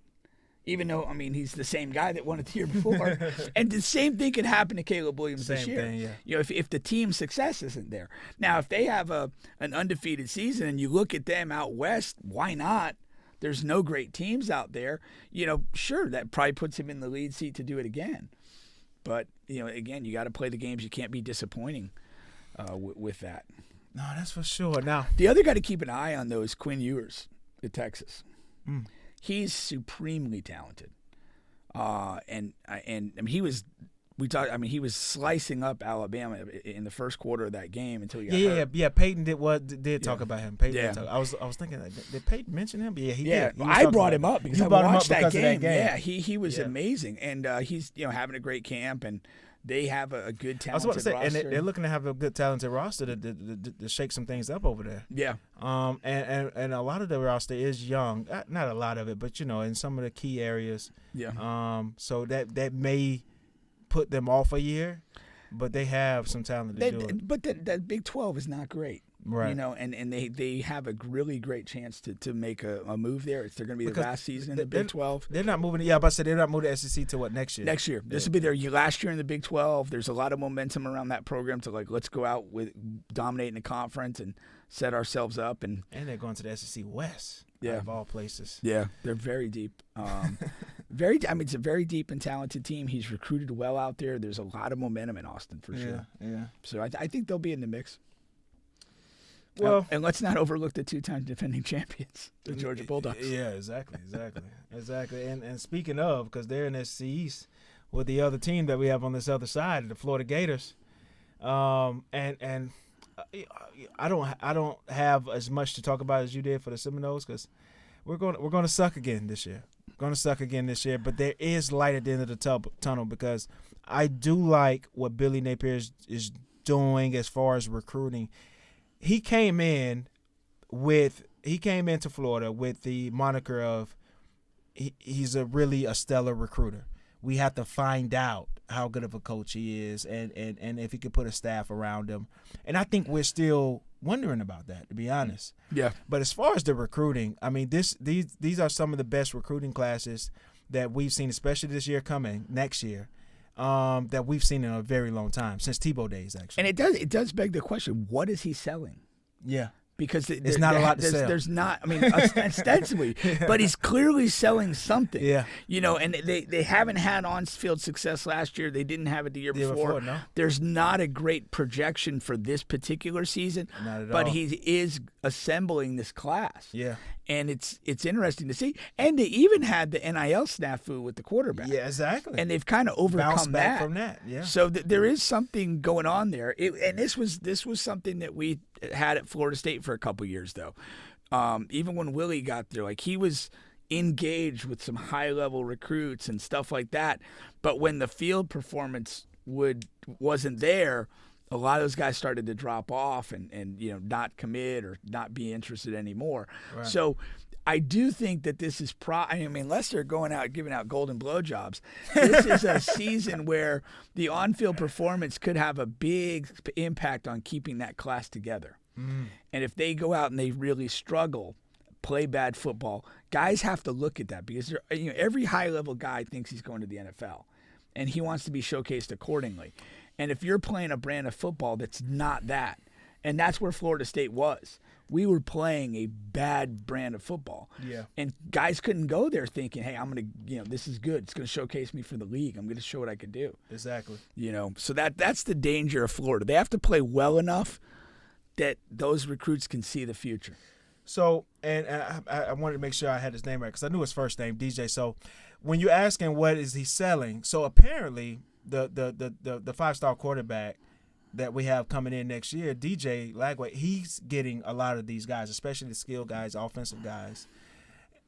Even though, I mean, he's the same guy that won it the year before. And the same thing could happen to Caleb Williams this year. Same thing, yeah. If the team's success isn't there. Now, if they have an undefeated season and you look at them out west, why not? There's no great teams out there. Sure, that probably puts him in the lead seat to do it again. But, again, you got to play the games. You can't be disappointing with that. No, that's for sure. Now, the other guy to keep an eye on, though, is Quinn Ewers at Texas. Mm. He's supremely talented, and I mean, he was he was slicing up Alabama in the first quarter of that game until he got hurt. Yeah. Peyton did talk about him. I was thinking, did Peyton mention him? Yeah, he did. I brought him up because I watched that game. Of that game. Yeah, he was amazing, and he's having a great camp and They have a good talented I was about to say, roster. and they're looking to have a good talented roster to shake some things up over there. Yeah. And a lot of the roster is young. Not a lot of it, but in some of the key areas. Yeah. So that may put them off a year, but they have some talent to do it. But that Big 12 is not great. Right. And they have a really great chance to make a move there. They're going to be the last season in the Big 12. They're not moving. Yeah, but I said they're not moving to SEC to what, next year? Next year. This will be their last year in the Big 12. There's a lot of momentum around that program to let's go out with dominating the conference and set ourselves up. And they're going to the SEC West. Yeah. Out of all places. Yeah, they're very deep. It's a very deep and talented team. He's recruited well out there. There's a lot of momentum in Austin for sure. Yeah. So I think they'll be in the mix. Well, and let's not overlook the 2-time defending champions, the Georgia Bulldogs. Yeah, exactly. And speaking of, because they're in SC East with the other team that we have on this other side, the Florida Gators, and I don't have as much to talk about as you did for the Seminoles because we're going to suck again this year. But there is light at the end of the tunnel because I do like what Billy Napier is doing as far as recruiting. He came into Florida with the moniker of he's really a stellar recruiter. We have to find out how good of a coach he is and if he could put a staff around him. And I think we're still wondering about that, to be honest. Yeah. But as far as the recruiting, I mean, these are some of the best recruiting classes that we've seen, especially this year coming, next year. That we've seen in a very long time, since Tebow days, actually. And it does beg the question, what is he selling? Yeah. Because it's not a lot to sell. There's not, ostensibly, but he's clearly selling something. Yeah. And they haven't had on-field success last year. They didn't have it the year before. No. There's not a great projection for this particular season. Not at all. But he is assembling this class. Yeah. And it's interesting to see. And they even had the NIL snafu with the quarterback. Yeah, exactly. And they've kind of overcome Bounced back that. from that. Yeah. So there is something going on there. And this was something that we had at Florida State for a couple years, though. Even when Willie got there, he was engaged with some high-level recruits and stuff like that. But when the field performance wasn't there, a lot of those guys started to drop off and not commit or not be interested anymore. Right. So I do think that this is unless they're going out giving out golden blowjobs, this is a season where the on-field performance could have a big impact on keeping that class together. And if they go out and they really struggle, play bad football, guys have to look at that because every high-level guy thinks he's going to the NFL, and he wants to be showcased accordingly. And if you're playing a brand of football that's not that, and that's where Florida State was, we were playing a bad brand of football. Yeah. And guys couldn't go there thinking, hey, I'm going to, this is good. It's going to showcase me for the league. I'm going to show what I can do. Exactly. So that's the danger of Florida. They have to play well enough that those recruits can see the future. So, and I wanted to make sure I had his name right because I knew his first name, DJ. So when you're asking what is he selling, so apparently the 5-star quarterback that we have coming in next year, DJ Lagway, he's getting a lot of these guys, especially the skilled guys, offensive guys.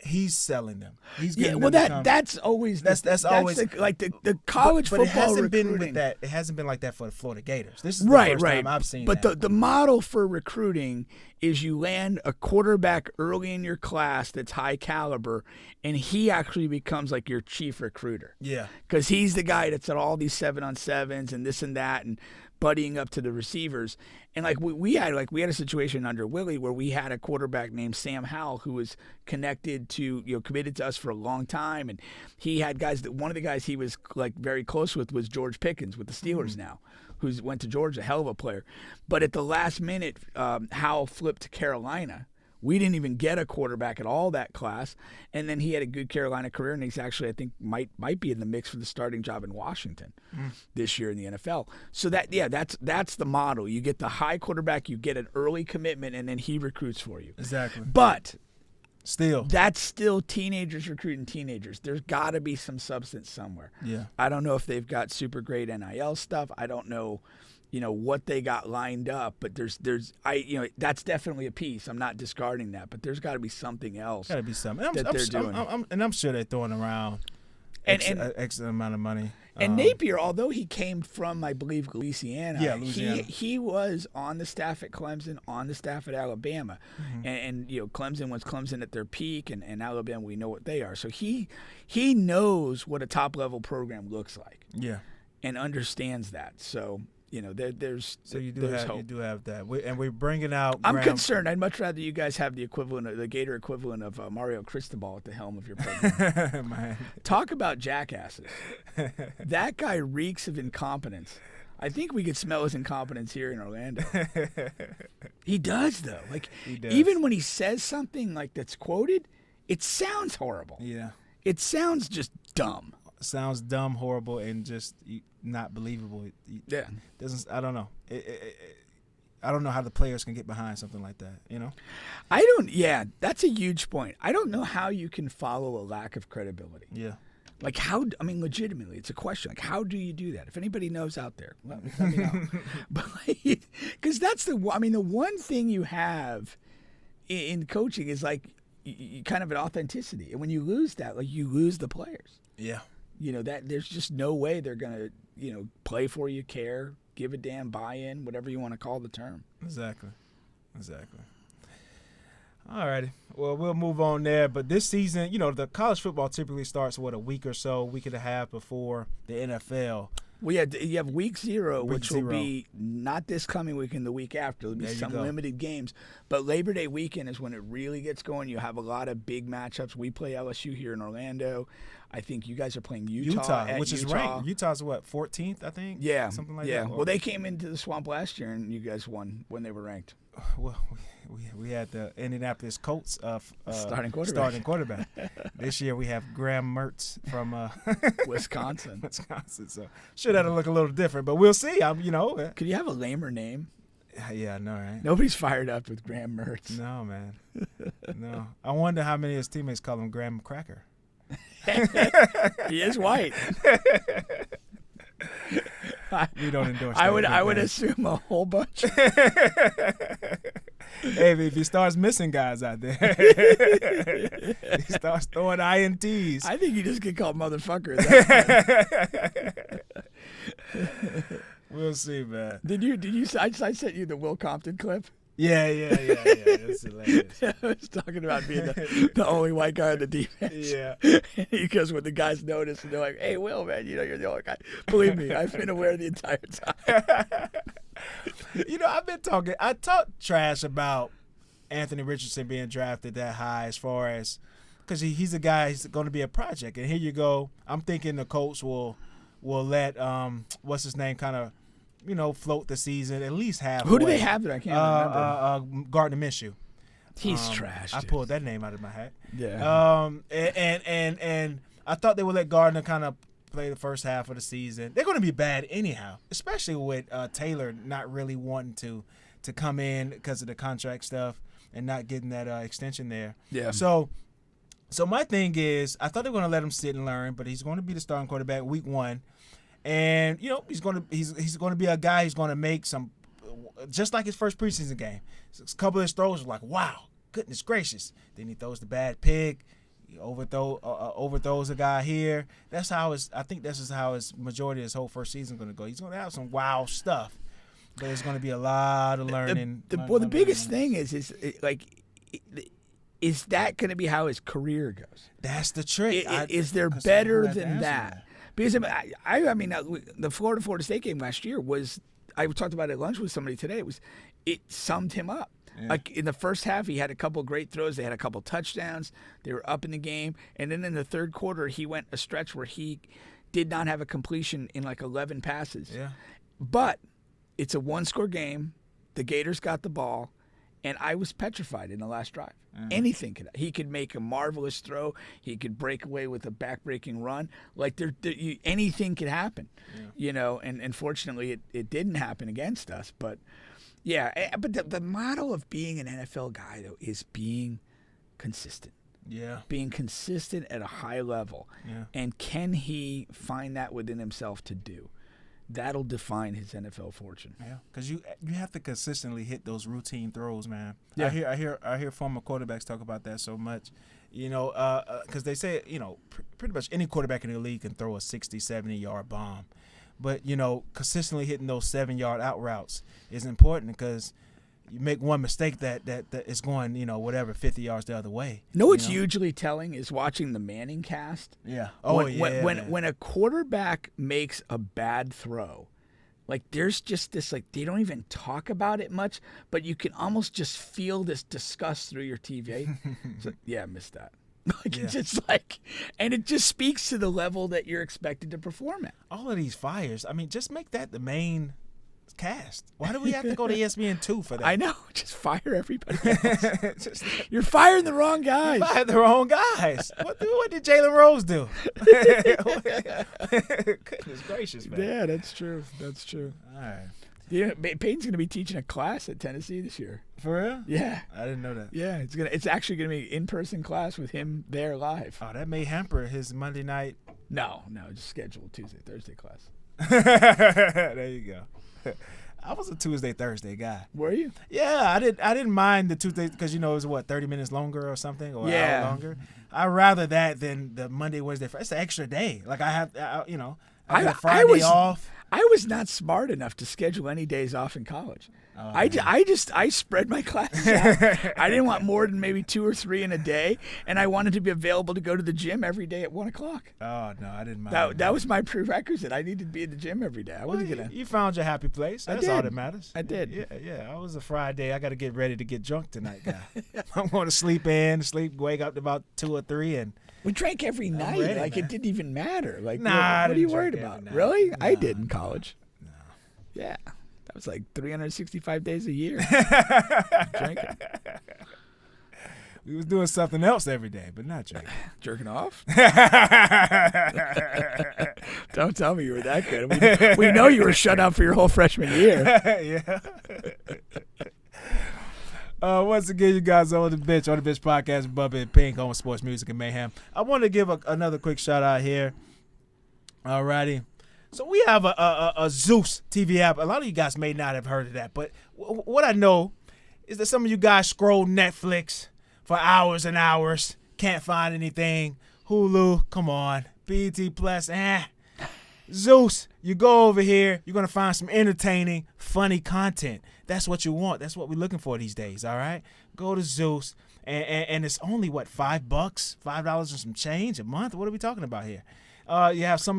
He's selling them. He's getting them that's always that's always the college but football it hasn't recruiting. been with that. It hasn't been like that for the Florida Gators. This is the right. first time I've seen but that. the model for recruiting is you land a quarterback early in your class that's high caliber, and he actually becomes like your chief recruiter. Yeah, because he's the guy that's at all these 7-on-7s and this and that and buddying up to the receivers. And we had a situation under Willie where we had a quarterback named Sam Howell who was connected to committed to us for a long time, and he had guys that one of the guys he was very close with was George Pickens with the Steelers now, who went to Georgia, a hell of a player. But at the last minute, Howell flipped to Carolina. We didn't even get a quarterback at all that class, and then he had a good Carolina career, and he's actually, I think, might be in the mix for the starting job in Washington this year in the NFL. So that's the model. You get the high quarterback, you get an early commitment, and then he recruits for you. Exactly. But that's still teenagers recruiting teenagers. There's got to be some substance somewhere. Yeah. I don't know if they've got super great NIL stuff. I don't know. What they got lined up, but there's that's definitely a piece. I'm not discarding that, but there's got to be something else. Got to be something they're doing. I'm sure they're throwing around X amount of money. And Napier, although he came from, I believe, Louisiana, Louisiana. He was on the staff at Clemson, on the staff at Alabama, and Clemson was Clemson at their peak, and Alabama, we know what they are. So he knows what a top level program looks like. Yeah, and understands that. So there's you do hope. have that, and we're bringing out. I'm concerned. I'd much rather you guys have the Gator equivalent of Mario Cristobal at the helm of your program. Man. Talk about jackasses. That guy reeks of incompetence. I think we could smell his incompetence here in Orlando. He does, though. Like, even when he says something like that's quoted, it sounds horrible. Yeah, it sounds just dumb. Sounds dumb, horrible, and just not believable. Yeah, doesn't. I don't know. I don't know how the players can get behind something like that. I don't. Yeah, that's a huge point. I don't know how you can follow a lack of credibility. Yeah. Like how? I mean, legitimately, it's a question. Like, how do you do that? If anybody knows out there, let me know. But because that's the one thing you have in coaching is like kind of an authenticity, and when you lose that, like you lose the players. Yeah. That there's just no way they're gonna play for you, care, give a damn, buy in, whatever you want to call the term. Exactly. All righty. Well, we'll move on there. But this season, the college football typically starts, a week and a half before the NFL. Well, yeah, you have week 0, which will be not this coming weekend, the week after. There'll be some limited games. But Labor Day weekend is when it really gets going. You have a lot of big matchups. We play LSU here in Orlando. I think you guys are playing Utah which is ranked. Utah's what, 14th, I think? Yeah. Something like that. Yeah. Well, they came into the Swamp last year, and you guys won when they were ranked. Well, we had the Indianapolis Colts starting quarterback. This year we have Graham Mertz from Wisconsin. So should have to look a little different, but we'll see. Could you have a lamer name? Yeah, I know, right? Nobody's fired up with Graham Mertz. No, man. No. I wonder how many of his teammates call him Graham Cracker. He is white. We don't endorse that. I would assume a whole bunch. Hey, if he starts missing guys out there, he starts throwing INTs. I think you just get called motherfucker. We'll see, man. Did you? I sent you the Will Compton clip. Yeah. That's hilarious. I was talking about being the only white guy on the defense. Yeah. Because when the guys notice, and they're like, "Hey, Will, man, you're the only guy." Believe me, I've been aware the entire time. I've been talking. I talked trash about Anthony Richardson being drafted that high, as far as because he's a guy. He's going to be a project, and here you go. I'm thinking the Colts will let what's his name kind of float the season at least halfway. Who do they have there? I can't remember. Gardner Minshew. He's trash. I pulled that name out of my hat. Yeah. And I thought they would let Gardner kind of play the first half of the season. They're going to be bad anyhow, especially with Taylor not really wanting to come in because of the contract stuff and not getting that extension there. Yeah. So my thing is, I thought they were going to let him sit and learn, but he's going to be the starting quarterback week 1. And he's going to be a guy who's going to make some, just like his first preseason game. A couple of his throws were like, wow, goodness gracious. Then he throws the bad pick. He overthrows a guy here. I think this is how his majority of his whole first season is going to go. He's going to have some wow stuff, but there's going to be a lot of learning. The biggest thing is that going to be how his career goes? That's the trick. Is there better than that? Because I mean, the Florida State game last year was. I talked about it at lunch with somebody today. It summed him up. Yeah. Like in the first half, he had a couple great throws. They had a couple touchdowns. They were up in the game, and then in the third quarter, he went a stretch where he did not have a completion in like 11 passes. Yeah. But it's a one-score game. The Gators got the ball, and I was petrified in the last drive. Mm-hmm. Anything could. He could make a marvelous throw. He could break away with a back-breaking run. Like anything could happen, And unfortunately, it didn't happen against us. But yeah, but the model of being an NFL guy though is being consistent. Yeah, being consistent at a high level. Yeah, and can he find that within himself to do? That'll define his NFL fortune. Yeah, because you have to consistently hit those routine throws, man. Yeah. I hear former quarterbacks talk about that so much. Because they say, pretty much any quarterback in the league can throw a 60, 70-yard bomb. But, consistently hitting those 7-yard out routes is important because you make one mistake that is going, 50 yards the other way. What's hugely telling is watching the Manning cast. Yeah. When a quarterback makes a bad throw, like there's just this, like they don't even talk about it much, but you can almost just feel this disgust through your TV. It's like, yeah, I missed that. It's just and it just speaks to the level that you're expected to perform at. All of these fires, just make that the main cast. Why do we have to go to ESPN2 for that? I know. Just fire everybody else. You're firing the wrong guys. Fired the wrong guys. What did Jalen Rose do? Goodness gracious, man. Yeah, that's true. That's true. All right. Yeah, Peyton's going to be teaching a class at Tennessee this year. For real? Yeah. I didn't know that. Yeah, it's actually going to be in-person class with him there live. Oh, that may hamper his Monday night. No, just scheduled Tuesday, Thursday class. There you go. I was a Tuesday, Thursday guy. Were you? Yeah, I didn't mind the Tuesday because it was 30 minutes longer or something, or an hour longer. I'd rather that than the Monday, Wednesday, Friday. It's an extra day. Like I have a Friday off. I was not smart enough to schedule any days off in college. Oh, I spread my classes out. I didn't want more than maybe 2 or 3 in a day, and I wanted to be available to go to the gym every day at 1 o'clock. Oh no, I didn't mind. That was my prerequisite. I needed to be in the gym every day. I wasn't gonna. You found your happy place. That's all that matters. I did. Yeah. I was a Friday. I got to get ready to get drunk tonight, guy. I'm going to sleep, wake up to about 2 or 3, and. We drank every night. Ready, man. It didn't even matter. Like, what I are you worried about? Really? No. I did in college. No. Yeah. That was like 365 days a year. Drinking. We was doing something else every day, but not drinking. Jerking off? Don't tell me you were that good. We know you were shut out for your whole freshman year. Yeah. Once again, you guys are on the bench podcast with Bubba and Pink, home with sports, music, and mayhem. I want to give another quick shout out here. Alrighty. So we have a Zeus TV app. A lot of you guys may not have heard of that, but what I know is that some of you guys scroll Netflix for hours and hours, can't find anything. Hulu, come on. BET Plus, Zeus, you go over here, you're going to find some entertaining, funny content. That's what you want. That's what we're looking for these days, all right? Go to Zeus, and it's only, $5? $5 and some change a month? What are we talking about here? You have so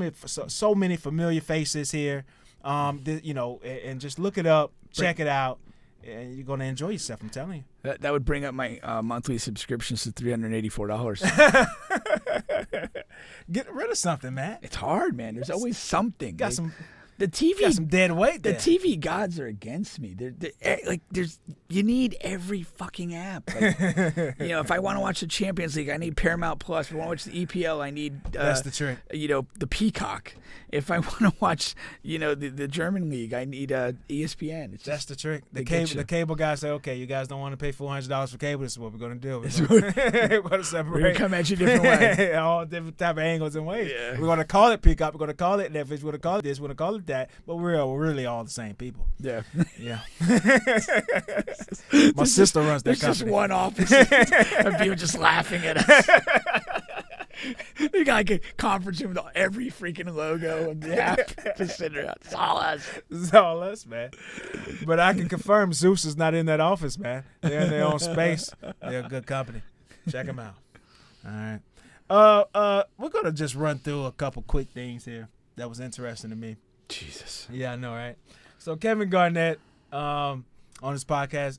many familiar faces here, and just look it up, check it out, and you're going to enjoy yourself, I'm telling you. That would bring up my monthly subscriptions to $384. Get rid of something, man. It's hard, man. There's always something. Got some dead weight there. The TV gods are against me. You need every fucking app. If I want to watch the Champions League, I need Paramount Plus. If I want to watch the EPL, I need that's the trick. The Peacock. If I want to watch the German league, I need ESPN. That's the trick. The cable guys say, okay, you guys don't want to pay $400 for cable. This is what we're going to do. We're going to separate. We're going to come at you different ways. All different type of angles and ways. Yeah. We're going to call it Peacock. We're going to call it Netflix. We're going to call it this. We're going to call it that. But we're really all the same people. Yeah. Yeah. My sister runs that company. There's just one office of people just laughing at us. We got like a conference room with every freaking logo and the app. Just sitting around. It's all us. It's all us, man. But I can confirm Zeus is not in that office, man. They're in their own space. They're a good company. Check them out. All right. We're going to just run through a couple quick things here that was interesting to me. Jesus. Yeah, I know, right? So Kevin Garnett on his podcast,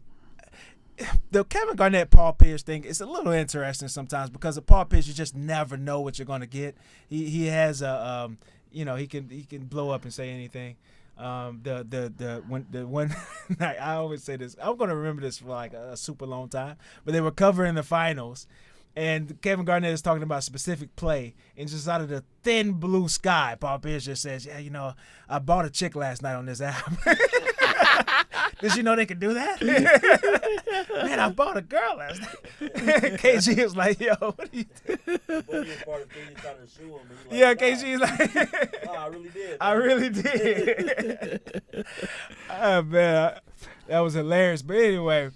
the Kevin Garnett Paul Pierce thing is a little interesting sometimes because of Paul Pierce, you just never know what you're going to get. He has he can blow up and say anything. The one night, I always say this, I'm going to remember this for like a super long time, but they were covering the finals. And Kevin Garnett is talking about a specific play, and just out of the thin blue sky, Paul Pierce just says, "Yeah, I bought a chick last night on this app." Did you know they could do that? Man, I bought a girl last night. KG was like, "Yo, what are you doing?" Yeah, KG is like, "Oh, I really did. I really did." Oh, man, that was hilarious. But anyway.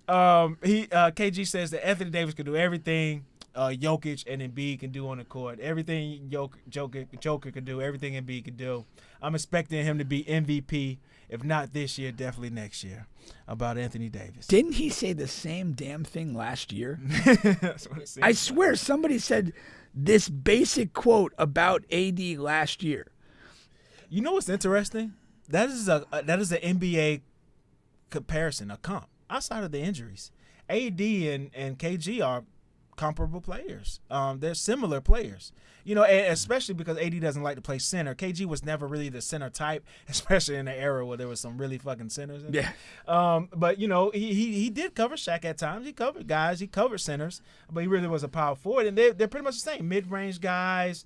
KG says that Anthony Davis could do everything Jokic and Embiid can do on the court. Everything Joker can do, everything Embiid can do. I'm expecting him to be MVP, if not this year, definitely next year, about Anthony Davis. Didn't he say the same damn thing last year? That's what it seems I swear somebody said this basic quote about AD last year. You know what's interesting? That is an NBA comparison, a comp. Outside of the injuries, AD and KG are comparable players. They're similar players. You know, and especially because AD doesn't like to play center. KG was never really the center type, especially in the era where there was some really fucking centers in it. But, you know, he did cover Shaq at times. He covered guys. He covered centers. But he really was a power forward. And they're pretty much the same. Mid-range guys,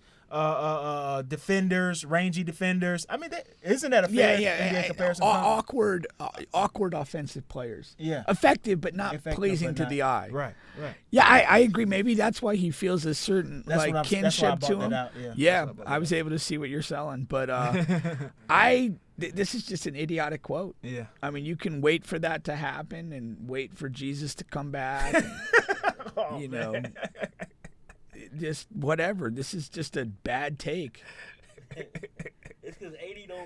defenders, rangy defenders. I mean, isn't that a fair NBA comparison? Awkward offensive players. Yeah. Effective, but not pleasing to the eye. Right. Yeah, I agree. Maybe that's why he feels a certain kinship to him. Yeah, I was able to see what you're selling, but this is just an idiotic quote. Yeah. I mean, you can wait for that to happen and wait for Jesus to come back. And, you know, just whatever. This is just a bad take. It's because 80 don't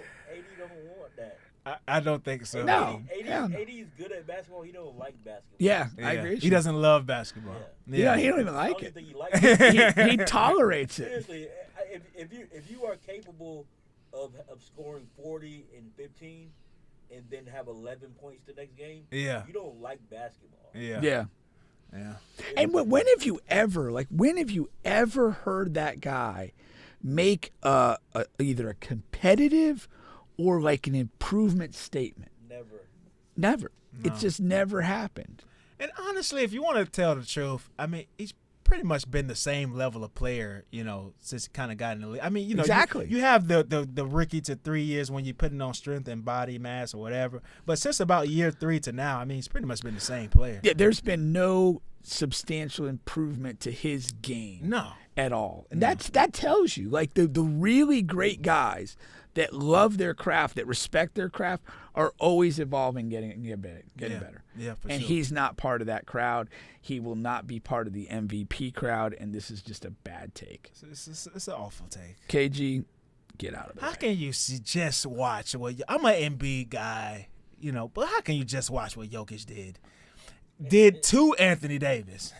want that. I don't think so. No. 80 is good at basketball. He don't like basketball. Yeah, I agree. He doesn't love basketball. Yeah, he don't even like I it. don't think he likes it. He tolerates it. Seriously, if you are capable of scoring 40 and 15 and then have 11 points the next game, you don't like basketball. Yeah. And when have you ever heard that guy make either a competitive or like an improvement statement? Never. No. It just never happened. And honestly, if you want to tell the truth, I mean, he's pretty much been the same level of player, you know, since he kind of got in the league. I mean, you know, exactly. You have the rookie to 3 years when you're putting on strength and body mass or whatever. But since about year 3 to now, I mean, he's pretty much been the same player. Yeah, there's been no substantial improvement to his game. No. At all. And that tells you, like, the really great guys that love their craft, that respect their craft, are always evolving, getting better. Yeah, for and sure. He's not part of that crowd. He will not be part of the MVP crowd, and this is just a bad take. It's an awful take. KG, get out of there. How can you just watch what I'm an Embiid guy, you know, but how can you just watch what Jokic did to Anthony Davis?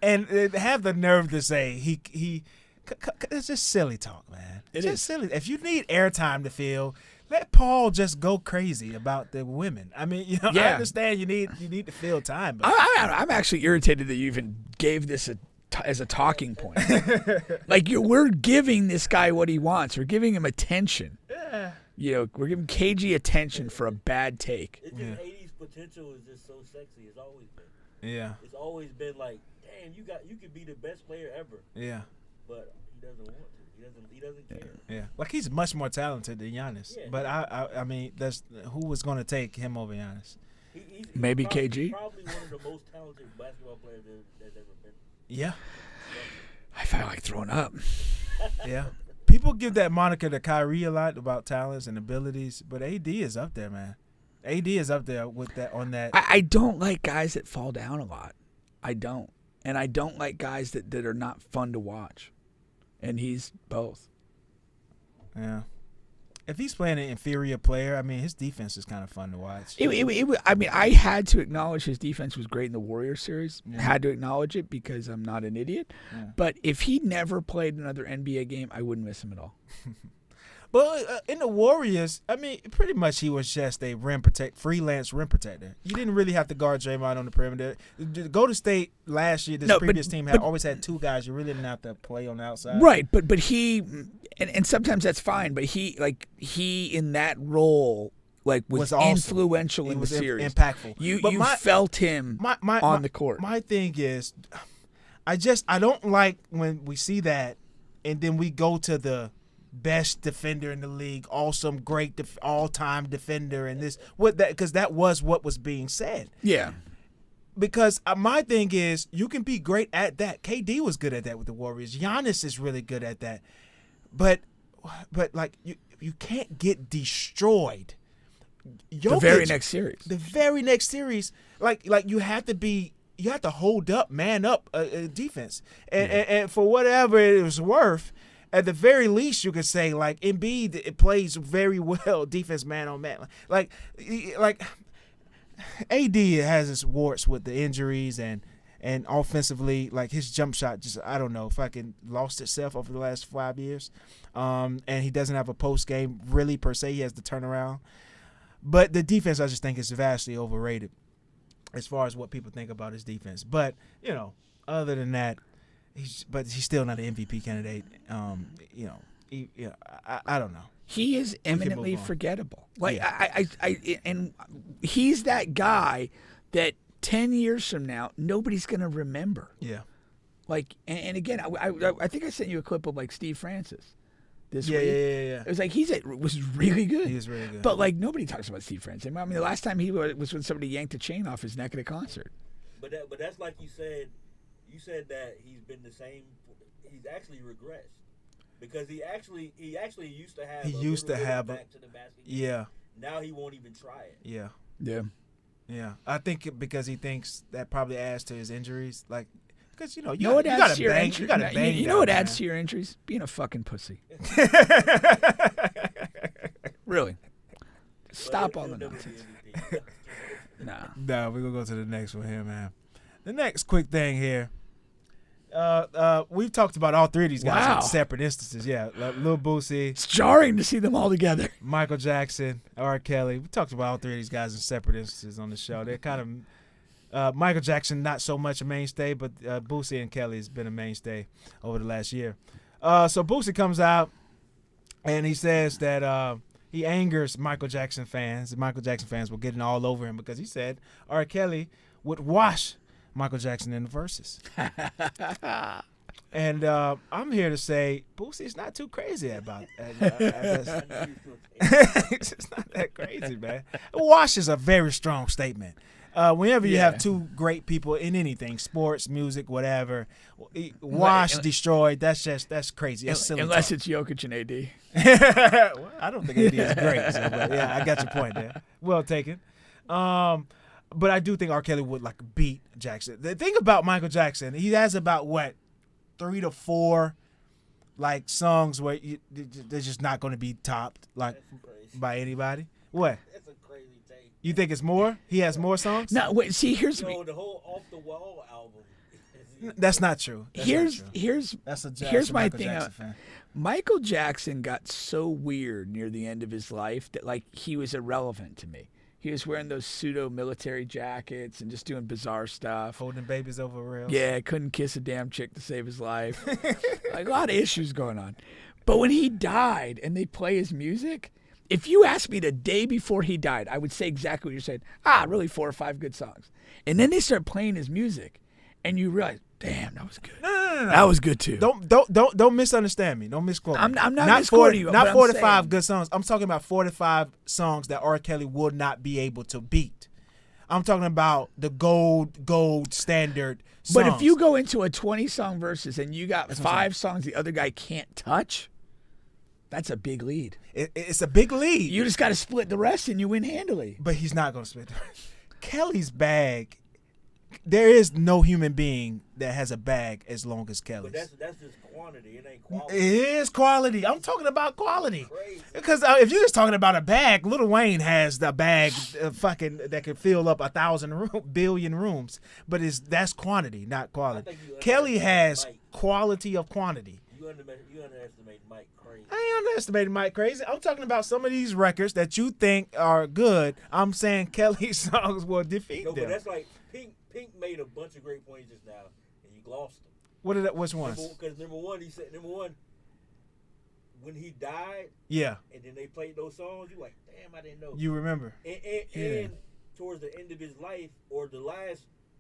And have the nerve to say he it's just silly talk, man. It's just silly. If you need airtime to fill, let Paul just go crazy about the women. I mean, you know, I understand you need to fill time. But I'm actually irritated that you even gave this as a talking point. Like we're giving this guy what he wants. We're giving him attention. Yeah. You know, we're giving KG attention for a bad take. It's just 80's potential is just so sexy. It's always been. Yeah. It's always been like, damn, you could be the best player ever. Yeah. But he doesn't want to. He doesn't care. Yeah. Like he's much more talented than Giannis. Yeah. But I mean, who was going to take him over Giannis? Maybe KG. KG. Probably one of the most talented basketball players there's ever been. Yeah. I feel like throwing up. Yeah. People give that moniker to Kyrie a lot about talents and abilities, but AD is up there, man. AD is up there with that on that. I don't like guys that fall down a lot. I don't. And I don't like guys that are not fun to watch. And he's both. Yeah. If he's playing an inferior player, I mean, his defense is kind of fun to watch. I mean, I had to acknowledge his defense was great in the Warriors series. Yeah. Had to acknowledge it because I'm not an idiot. Yeah. But if he never played another NBA game, I wouldn't miss him at all. But in the Warriors, I mean, pretty much he was just a freelance rim protector. You didn't really have to guard Draymond on the perimeter. Golden State last year, previous team always had two guys. You really didn't have to play on the outside. Right, but he and sometimes that's fine. But he in that role was awesome. Influential in the series, impactful. You felt him on the court. My thing is, I don't like when we see that, and then we go to the best defender in the league, awesome, great, all-time defender, and because that was what was being said. Yeah. Because my thing is, you can be great at that. KD was good at that with the Warriors. Giannis is really good at that. But like you can't get destroyed. The very next series, like you have to be you have to hold up, man up defense. And for whatever it was worth, at the very least, you could say, like, Embiid, it plays very well defense man on man. Like AD has his warts with the injuries and offensively, like, his jump shot just, I don't know, fucking lost itself over the last 5 years. And he doesn't have a post game really per se. He has the turnaround. But the defense, I just think, is vastly overrated as far as what people think about his defense. But, you know, other than that, he's still not an MVP candidate. I don't know. He is eminently forgettable. Like and he's that guy that 10 years from now nobody's gonna remember. Yeah. Like and again, I think I sent you a clip of like Steve Francis this week. Yeah. It was like was really good. He is really good. But like nobody talks about Steve Francis. I mean, the last time he was when somebody yanked a chain off his neck at a concert. But that's like you said. You said that he's been the same. He's actually regressed because he actually used to have. He used to have back to the basket. Yeah. Now he won't even try it. Yeah. Yeah. I think because he thinks that probably adds to his injuries, like, because you know what adds to your injuries? You got to bang. You know what adds to your injuries? Being a fucking pussy. Really. Stop all the nonsense. Nah, we're gonna go to the next one here, man. The next quick thing here. We've talked about all three of these guys in separate instances. Yeah, Lil Boosie. It's jarring to see them all together. Michael Jackson, R. Kelly. We talked about all three of these guys in separate instances on the show. They're kind of Michael Jackson, not so much a mainstay, but Boosie and Kelly has been a mainstay over the last year. So Boosie comes out and he says that he angers Michael Jackson fans. The Michael Jackson fans were getting all over him because he said R. Kelly would wash Michael Jackson in the verses. And I'm here to say Boosie's not too crazy about that. It's not that crazy, man. Wash is a very strong statement. Whenever you have two great people in anything, sports, music, whatever, wash, destroyed, that's crazy. That's silly unless talk. It's Jokic and AD. Well, I don't think AD is great. So, but yeah, I got your point there. Well taken. But I do think R. Kelly would like beat Jackson. The thing about Michael Jackson, he has about 3 to 4 like songs where they're just not going to be topped like by anybody. What? That's a crazy take. You think it's more? He has more songs? No, wait. See, here's the whole Off the Wall album. That's not true. Here's my Michael thing. Fan. Michael Jackson got so weird near the end of his life that like he was irrelevant to me. He was wearing those pseudo military jackets and just doing bizarre stuff. Holding babies over rails. Yeah, couldn't kiss a damn chick to save his life. Like a lot of issues going on. But when he died and they play his music, if you asked me the day before he died, I would say exactly what you're saying. Really 4 or 5 good songs. And then they start playing his music and you realize, damn, that was good. No. That was good too. Don't misunderstand me. Don't misquote me. I'm not misquoting you. Not 4 to 5 good songs. I'm talking about 4 to 5 songs that R. Kelly would not be able to beat. I'm talking about the gold standard songs. But if you go into a 20-song versus and you got 5 songs the other guy can't touch, that's a big lead. It's a big lead. You just got to split the rest and you win handily. But he's not going to split the rest. Kelly's bag. There is no human being that has a bag as long as Kelly's. But that's just quantity. It ain't quality. It is quality. I'm talking about quality. Crazy. Because if you're just talking about a bag, Lil Wayne has the bag fucking that can fill up 1,000 billion rooms. But that's quantity, not quality. Kelly has quality of quantity. You underestimate Mike crazy. I ain't underestimating Mike crazy. I'm talking about some of these records that you think are good. I'm saying Kelly's songs will defeat them. But that's like Pink made a bunch of great points just now, and you glossed them. Which ones? Because number one, when he died, yeah, and then they played those songs, you like, damn, I didn't know. You remember? And towards the end of his life, or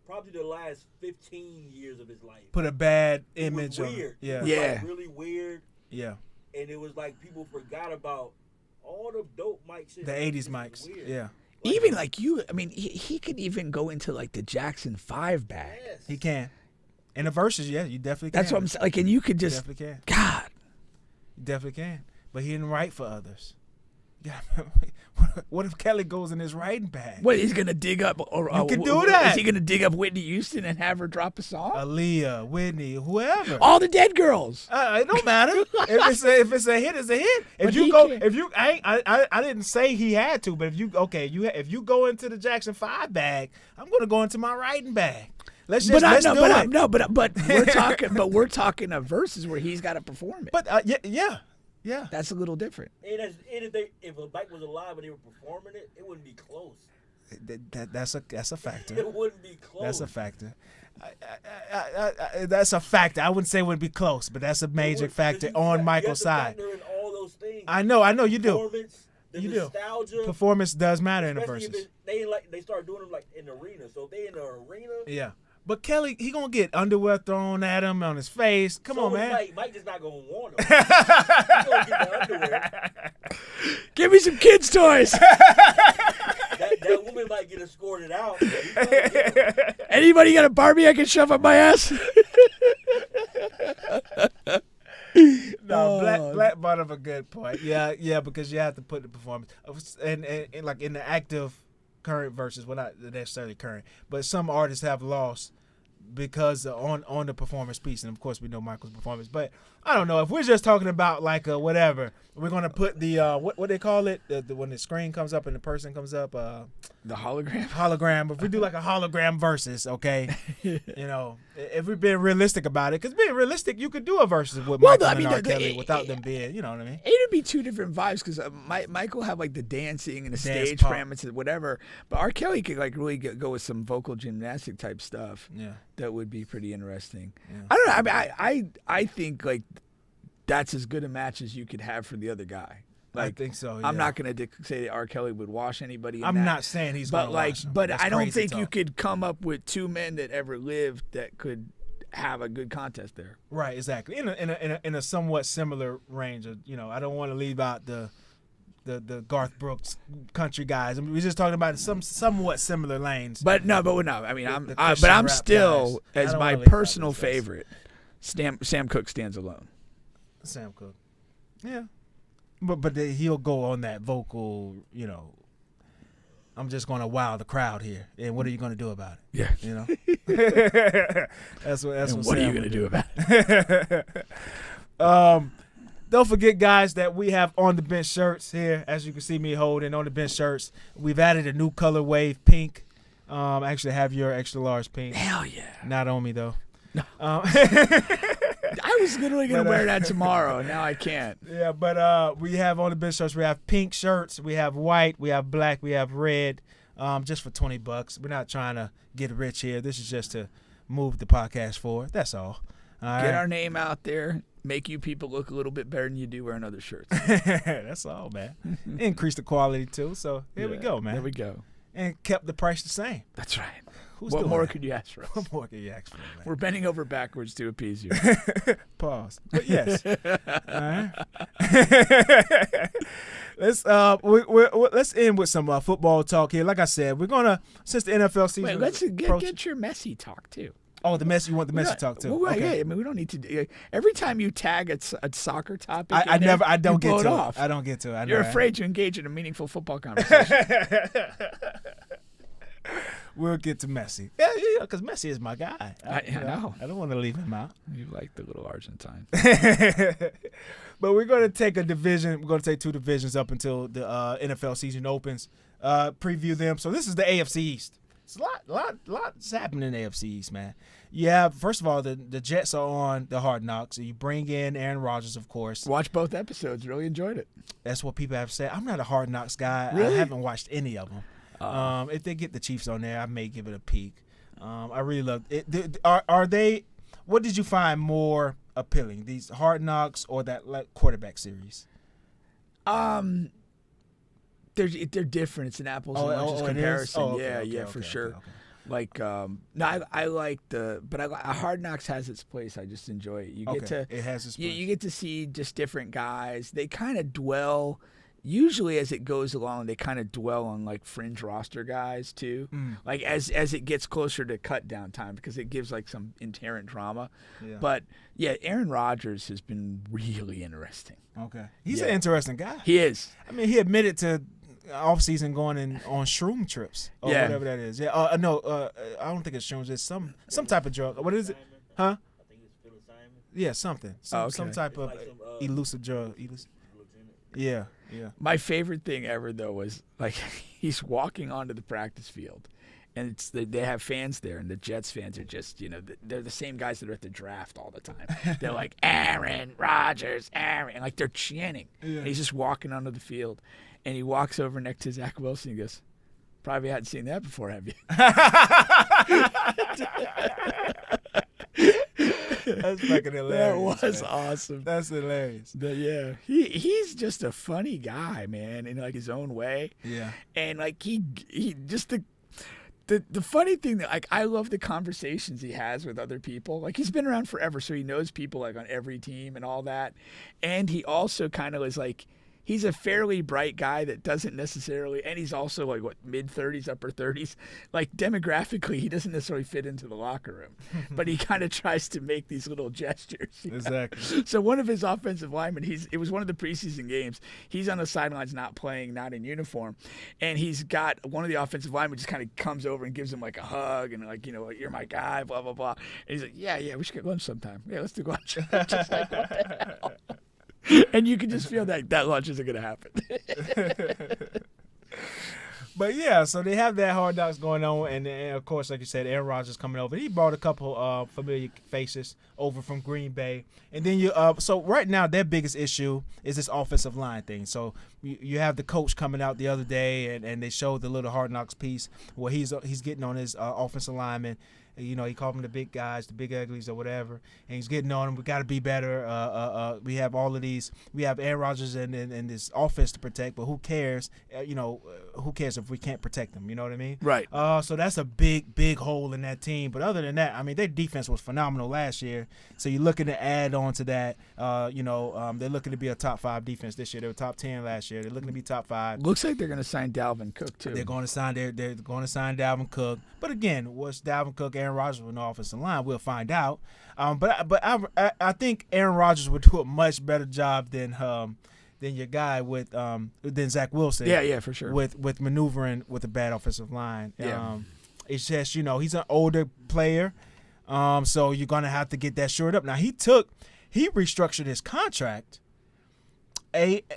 probably the last 15 years of his life, put a bad image on it. Yeah, it was like really weird. Yeah, and it was like people forgot about all the dope mic shit. The 80s mics. Yeah. Even like you, I mean, he could even go into like the Jackson 5 bag. Yes. He can. In the verses, yeah, you definitely can. That's what I'm saying. Like, and you could just, definitely can. God. You definitely can. But he didn't write for others. Yeah. What if Kelly goes in his writing bag? What, he's gonna dig up? Or You can do that. Is he gonna dig up Whitney Houston and have her drop a song? Aaliyah, Whitney, whoever. All the dead girls. It don't matter. If it's a hit, it's a hit. If But you he go, can't. if you, I didn't say he had to, but if you go into the Jackson 5 bag, I'm gonna go into my writing bag. Let's do it. But we're talking of verses where he's got to perform it. But yeah. That's a little different. And if Mike was alive and they were performing it, it wouldn't be close. That's a factor. It wouldn't be close. That's a factor. That's a factor. I wouldn't say it would be close, but that's a major factor on Michael's side. You have to factor in all those things. I know you do. Performance, the You nostalgia. do. Performance does matter in the Especially verses. if they start doing them like in the arena. So if they in the arena, Yeah. But Kelly, he gonna get underwear thrown at him on his face. Come on, man. Mike just not gonna want them. He's gonna get the underwear. Give me some kids' toys. That woman might get escorted out. Anybody got a Barbie I can shove up my ass? No, Black brought up a good point. Yeah, because you have to put the performance and like in the active current verses, well, not necessarily current, but some artists have lost because on the performance piece, and of course we know Michael's performance. But I don't know if we're just talking about like whatever. We're gonna put the what they call it when the screen comes up and the person comes up. The hologram. Hologram. If we do like a hologram versus, okay, you know, if we're being realistic about it, because being realistic, you could do a versus with Michael and R. Kelly without them being, you know what I mean? It'd be two different vibes because Michael have like the dancing and the stage pop. parameters and whatever, but R. Kelly could like really go with some vocal gymnastic type stuff. Yeah. That would be pretty interesting. Yeah. I don't know. I mean, I think like that's as good a match as you could have for the other guy. Like, I think so. Yeah. I'm not going to say that R. Kelly would wash anybody. I'm not saying he's going to wash him. But That's I don't crazy think you talk. could come up with two men that ever lived that could have a good contest there. Right, exactly. In a somewhat similar range of, you know, I don't want to leave out the Garth Brooks country guys. I mean, we're just talking about somewhat similar lanes. But no. I mean, The Christian I'm rap still guys. I as don't my wanna leave out personal those guys. favorite. Sam Cooke stands alone. Sam Cooke. Yeah. But he'll go on that vocal, you know, I'm just going to wow the crowd here. And what are you going to do about it? Yeah. You know? that's what are you going to do about it? Don't forget, guys, that we have On the Bench shirts here. As you can see me holding On the Bench shirts. We've added a new colorway, pink. I actually have your extra large pink. Hell yeah. Not on me, though. No. I was literally going to wear that tomorrow. Now I can't. Yeah, but we have On the Bench shirts. We have pink shirts. We have white. We have black. We have red. Just for $20. We're not trying to get rich here. This is just to move the podcast forward. That's all. Get our name out there. Make you people look a little bit better than you do wearing other shirts. That's all, man. Increase the quality, too. So here we go, man. There we go. And kept the price the same. That's right. Who's what doing more that? could you ask for? What more could you ask for, man? We're bending over backwards to appease you. Pause. But yes. All right. Let's end with some football talk here. Like I said, we're gonna since the NFL season. Wait, let's get your messy talk too. Oh, the messy. You want the messy talk too? Well, okay. Yeah, I mean, we don't need to. Every time you tag a soccer topic, I don't get to off. it. I don't get to it. You're afraid to engage in a meaningful football conversation. We'll get to Messi. Yeah, because Messi is my guy. I know. I don't want to leave him out. You like the little Argentine. But we're going to take a division. We're going to take two divisions up until the NFL season opens. Preview them. So this is the AFC East. It's a lot's happening in the AFC East, man. Yeah, first of all, the Jets are on the Hard Knocks. So you bring in Aaron Rodgers, of course. Watch both episodes. Really enjoyed it. That's what people have said. I'm not a Hard Knocks guy. Really? I haven't watched any of them. If they get the Chiefs on there, I may give it a peek. I really love it. Are they? What did you find more appealing? These Hard Knocks or that quarterback series? They're different. It's an apples and oranges comparison. Okay, for sure. Okay. Like no, I like Hard Knocks has its place. I just enjoy it. You get to it has its place. You get to see just different guys. They kind of dwell usually as it goes along, they kind of dwell on like fringe roster guys too. Like as it gets closer to cut down time, because it gives like some inherent drama. Yeah. But yeah, Aaron Rodgers has been really interesting. Okay. He's an interesting guy. He is. I mean, he admitted to off-season going on shroom trips or whatever that is. Yeah. No, I don't think it's shrooms. It's some type of drug. What is it? Huh? I think it's psilocybin. Yeah, something. Some type of like some, elusive drug. Yeah. My favorite thing ever though was like he's walking onto the practice field, and they have fans there, and the Jets fans are just, they're the same guys that are at the draft all the time. They're like, Aaron Rodgers, Aaron, and like they're chanting. Yeah. And he's just walking onto the field, and he walks over next to Zach Wilson and goes, "Probably hadn't seen that before, have you?" That's fucking hilarious. That was awesome. That's hilarious. Yeah, he's just a funny guy, man, in like his own way. Yeah, and like he just the funny thing that like I love the conversations he has with other people. Like he's been around forever, so he knows people like on every team and all that. And he also kind of is like, he's a fairly bright guy that doesn't necessarily, and he's also like what, mid-30s, upper 30s. Like demographically, he doesn't necessarily fit into the locker room, but he kind of tries to make these little gestures. Exactly. So one of his offensive linemen, it was one of the preseason games. He's on the sidelines, not playing, not in uniform, and he's got one of the offensive linemen just kind of comes over and gives him like a hug and like, you're my guy, blah blah blah. And he's like, yeah, we should get lunch sometime. Yeah, let's do lunch. Just like, what the hell? And you can just feel that lunch isn't going to happen. But yeah, so they have that Hard Knocks going on, and of course, like you said, Aaron Rodgers coming over. He brought a couple familiar faces over from Green Bay, and then so right now their biggest issue is this offensive line thing. So you have the coach coming out the other day, and they showed the little Hard Knocks piece where he's getting on his offensive lineman. He called them the big guys, the big uglies or whatever, and he's getting on them. We got to be better. We have all of these. We have Aaron Rodgers and this offense to protect, but who cares? Who cares if we can't protect them? You know what I mean? Right. So that's a big hole in that team. But other than that, I mean, their defense was phenomenal last year. So you're looking to add on to that. They're looking to be a top 5 defense this year. They were top 10 last year. They're looking to be top 5. Looks like they're going to sign Dalvin Cook too. They're going to sign. They're going to sign Dalvin Cook. But again, what's Dalvin Cook, Aaron Rodgers with no offensive line? We'll find out. But I think Aaron Rodgers would do a much better job than your guy than Zach Wilson. Yeah, for sure. With maneuvering with a bad offensive line. Yeah. It's just he's an older player, so you're gonna have to get that shored up. Now he restructured his contract,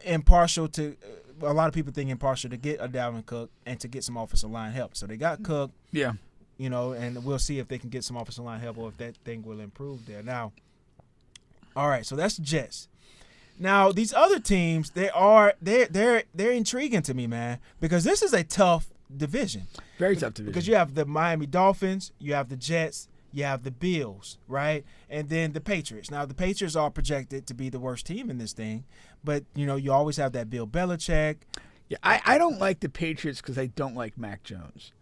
impartial to. A lot of people think impartial to get a Dalvin Cook and to get some offensive line help. So they got Cook. Yeah. And we'll see if they can get some offensive line help or if that thing will improve there. Now, all right, so that's the Jets. Now, these other teams, they're intriguing to me, man, because this is a tough division. Very tough division. Because you have the Miami Dolphins, you have the Jets, you have the Bills, right? And then the Patriots. Now, the Patriots are projected to be the worst team in this thing, but, you always have that Bill Belichick. Yeah, I don't like the Patriots because I don't like Mac Jones.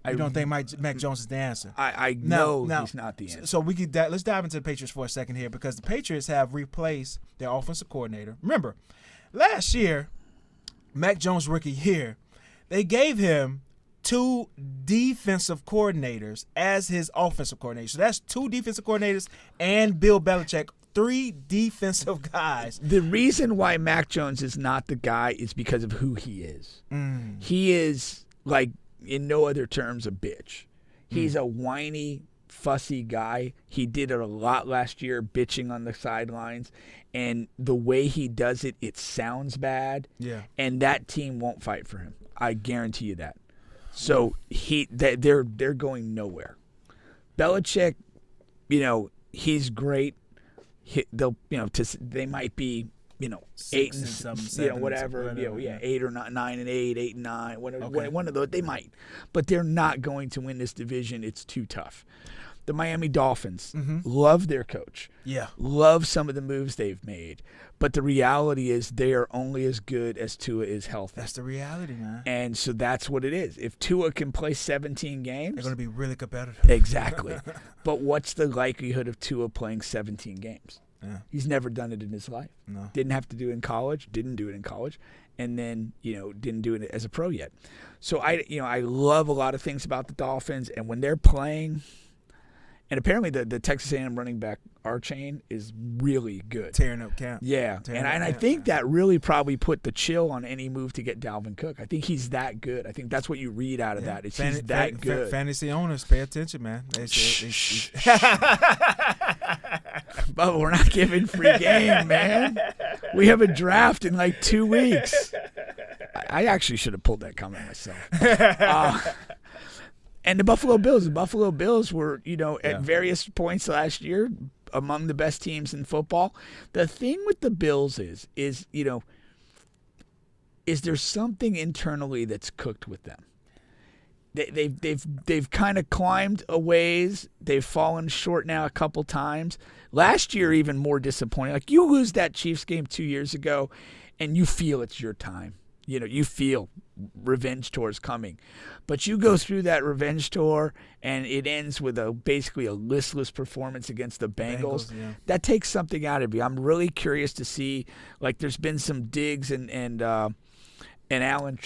You don't think Mac Jones is the answer? I know he's not the answer. So let's dive into the Patriots for a second here, because the Patriots have replaced their offensive coordinator. Remember, last year, Mac Jones' rookie year, they gave him 2 defensive coordinators as his offensive coordinator. So that's 2 defensive coordinators and Bill Belichick, 3 defensive guys. The reason why Mac Jones is not the guy is because of who he is. He is, like, in no other terms, a bitch. He's a whiny, fussy guy. He did it a lot last year, bitching on the sidelines. And the way he does it, it sounds bad. Yeah. And that team won't fight for him. I guarantee you that. So they're going nowhere. Belichick, he's great. They might be, 8 and 7, whatever, 8 or 9 and 8, 8 and 9, whatever, one of those. They might, but they're not going to win this division. It's too tough. The Miami Dolphins love their coach. Yeah. Love some of the moves they've made. But the reality is they are only as good as Tua is healthy. That's the reality, man. And so that's what it is. If Tua can play 17 games, they're going to be really competitive. Exactly. But what's the likelihood of Tua playing 17 games? Yeah. He's never done it in his life. No. Didn't have to do it in college. Didn't do it in college. And then, didn't do it as a pro yet. So I love a lot of things about the Dolphins. And when they're playing, and apparently the Texas A&M running back Archain is really good. Tearing up camp. Yeah. And I think that really probably put the chill on any move to get Dalvin Cook. I think he's that good. I think that's what you read out of that. Is he's that good. Fantasy owners, pay attention, man. But we're not giving free game, man. We have a draft in like 2 weeks. I actually should have pulled that comment myself. And the Buffalo Bills were, at various points last year among the best teams in football. The thing with the Bills is there something internally that's cooked with them. They've kind of climbed a ways. They've fallen short now a couple times. Last year, even more disappointing. Like, you lose that Chiefs game 2 years ago, and you feel it's your time. You feel revenge tour's coming. But you go through that revenge tour, and it ends with basically a listless performance against the Bengals. Yeah. That takes something out of you. I'm really curious to see, there's been some Diggs and Allen,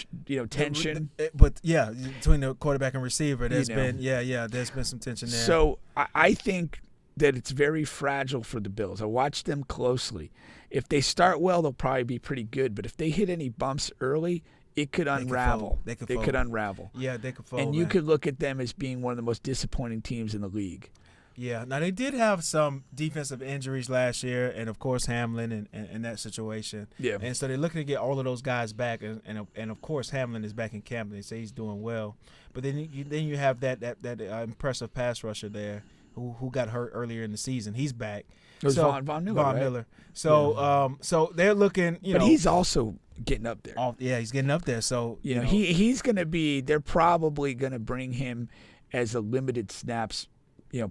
tension. But yeah, between the quarterback and receiver, there's been some tension there. So I think that it's very fragile for the Bills. I watched them closely. If they start well, they'll probably be pretty good. But if they hit any bumps early, it could unravel. They could unravel. Yeah, they could fold. And you could look at them as being one of the most disappointing teams in the league. Yeah. Now, they did have some defensive injuries last year, and, of course, Hamlin and that situation. Yeah. And so they're looking to get all of those guys back. And of course, Hamlin is back in camp, and they say he's doing well. But then you have that impressive pass rusher there who got hurt earlier in the season. He's back. It was Von Miller, right? Miller. So so they're looking, But he's also getting up there. He's getting up there. So he's going to be. They're probably going to bring him as a limited snaps,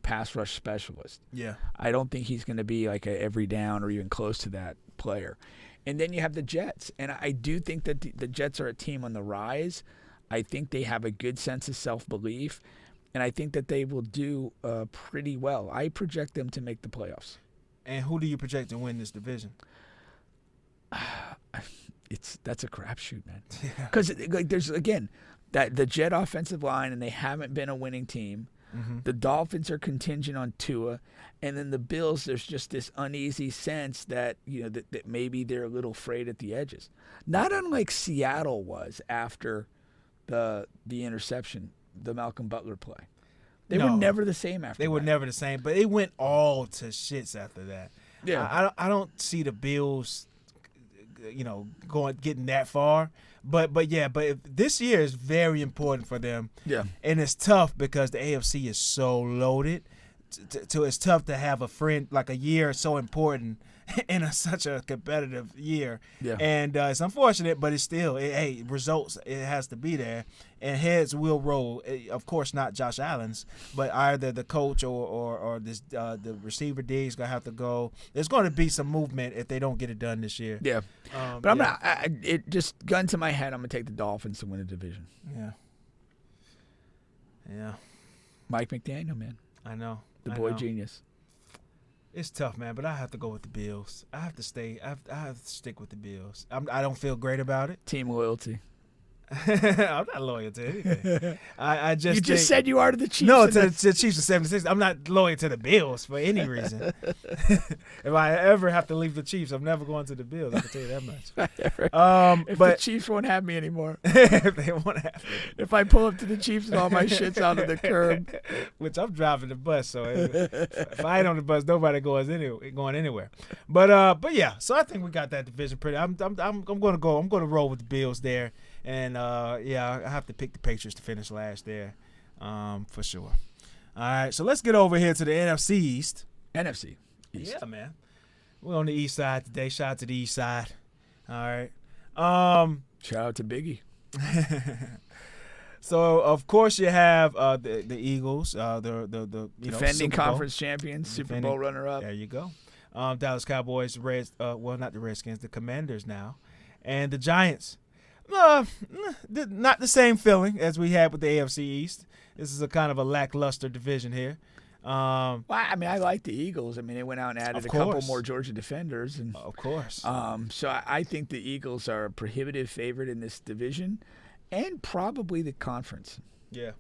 pass rush specialist. Yeah. I don't think he's going to be like a every down or even close to that player. And then you have the Jets, and I do think that the Jets are a team on the rise. I think they have a good sense of self-belief, and I think that they will do pretty well. I project them to make the playoffs. And who do you project to win this division? That's a crapshoot, man. Because there's again that the Jet offensive line, and they haven't been a winning team. Mm-hmm. The Dolphins are contingent on Tua, and then the Bills. There's just this uneasy sense that that maybe they're a little frayed at the edges. Not unlike Seattle was after the interception, the Malcolm Butler play. They were never the same after that. They were never the same, but it went all to shits after that. Yeah. I don't see the Bills, getting that far. But this year is very important for them. Yeah. And it's tough because the AFC is so loaded. It's tough to have a friend, like a year so important in such a competitive year. Yeah. And it's unfortunate, but it's still, results, it has to be there. And heads will roll. Of course, not Josh Allen's, but either the coach or this the receiver D is going to have to go. There's going to be some movement if they don't get it done this year. Yeah. But I'm not, it just gun to my head, I'm going to take the Dolphins to win the division. Yeah. Yeah. Mike McDaniel, man. I know. The boy genius. It's tough, man, but I have to go with the Bills. I have to stick with the Bills. I don't feel great about it. Team loyalty. I'm not loyal to anything. I just you just said you are to the Chiefs. No, to the Chiefs of 76. I'm not loyal to the Bills for any reason. If I ever have to leave the Chiefs, I'm never going to the Bills. I can tell you that much. If the Chiefs won't have me anymore. If they won't have me. If I pull up to the Chiefs and all my shit's out of the curb. Which I'm driving the bus, so if I ain't on the bus, nobody going anywhere. But yeah, so I think we got that division pretty. I'm going to roll with the Bills there. And, I have to pick the Patriots to finish last there for sure. All right, so let's get over here to the NFC East. NFC East. Yeah, man. We're on the east side today. Shout out to the east side. All right. Shout out to Biggie. So, of course, you have the Eagles, the defending conference champions, Super Bowl runner-up. There you go. Dallas Cowboys, not the Redskins, the Commanders now. And the Giants. Not the same feeling as we had with the AFC East. This is a kind of a lackluster division here. Well, I mean, I like the Eagles. I mean, they went out and added a couple more Georgia defenders, and of course. So I think the Eagles are a prohibitive favorite in this division, and probably the conference. Yeah,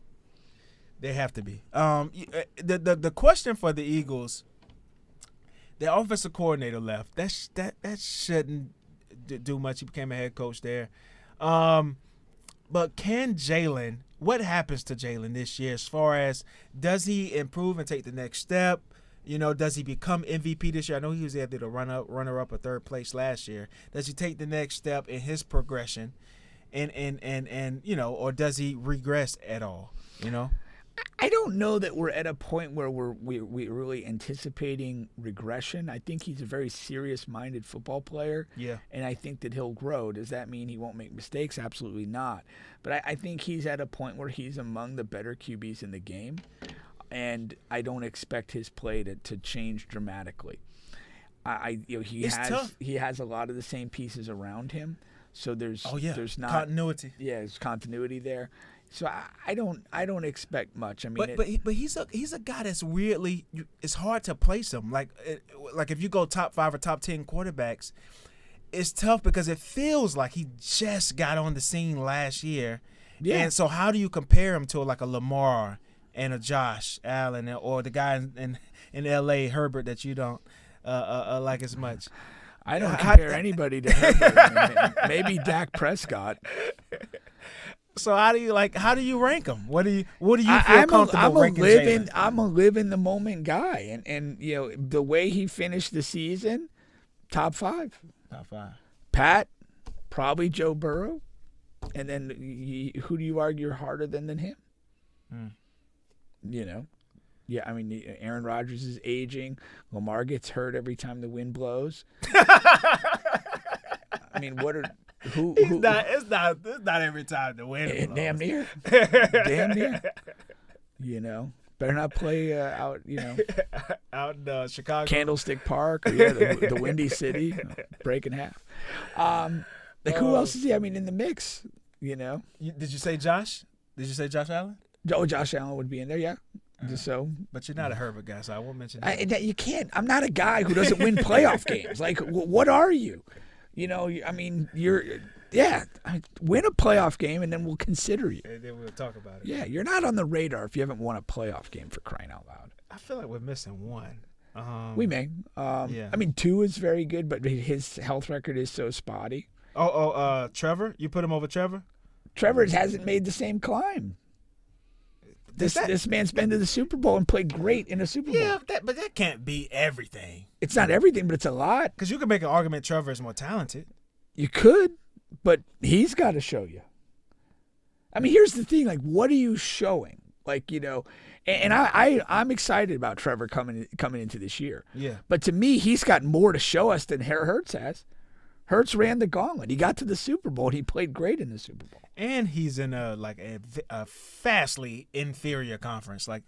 they have to be. The question for the Eagles, their offensive coordinator left. That shouldn't do much. He became a head coach there. But can Jalen? What happens to Jalen this year as far as does he improve and take the next step? You know, does he become MVP this year? I know he was either the runner-up or third place last year. Does he take the next step in his progression, and you know, or does he regress at all? You know, I don't know that we're at a point where we're really anticipating regression. I think he's a very serious-minded football player. Yeah. And I think that he'll grow. Does that mean he won't make mistakes? Absolutely not. But I think he's at a point where he's among the better QBs in the game, and I don't expect his play to change dramatically. He has a lot of the same pieces around him, so there's not continuity. Yeah, there's continuity there. So I don't expect much. I mean, but he's a guy that's weirdly, it's hard to place him. Like if you go top 5 or top 10 quarterbacks, it's tough because it feels like he just got on the scene last year. Yeah. And so how do you compare him to like a Lamar and a Josh Allen or the guy in L.A. Herbert that you don't like as much? I don't compare anybody to Herbert. Maybe Dak Prescott. So how do you rank them? What do you feel comfortable ranking Jalen? I'm a live in the moment guy, and you know the way he finished the season, top 5. Top 5. Pat, probably Joe Burrow, and then who do you argue harder than him? You know, yeah. I mean, Aaron Rodgers is aging. Lamar gets hurt every time the wind blows. I mean, what are It's not every time the wind blows. Damn near. Damn near. You know, better not play out. You know, out in Chicago, Candlestick Park, or the Windy City, break in half. Who else is he? I mean, in the mix. You know. Did you say Josh? Did you say Josh Allen? Oh, Josh Allen would be in there. Yeah. Just so. But you're not a Herbert guy, so I won't mention that. You can't. I'm not a guy who doesn't win playoff games. Like, what are you? You know, I mean, win a playoff game and then we'll consider you. And then we'll talk about it. Yeah, you're not on the radar if you haven't won a playoff game, for crying out loud. I feel like we're missing one. We may. Yeah. I mean, 2 is very good, but his health record is so spotty. Trevor? You put him over Trevor? Trevor hasn't made the same climb. This man's been to the Super Bowl and played great in a Super Bowl. Yeah, but that can't be everything. It's not everything, but it's a lot. Because you can make an argument Trevor is more talented. You could, but he's got to show you. I mean, here's the thing. Like, what are you showing? Like, you know, and I'm excited about Trevor coming into this year. Yeah. But to me, he's got more to show us than Hurts has. Hurts ran the gauntlet. He got to the Super Bowl, and he played great in the Super Bowl. And he's in a vastly inferior conference. Like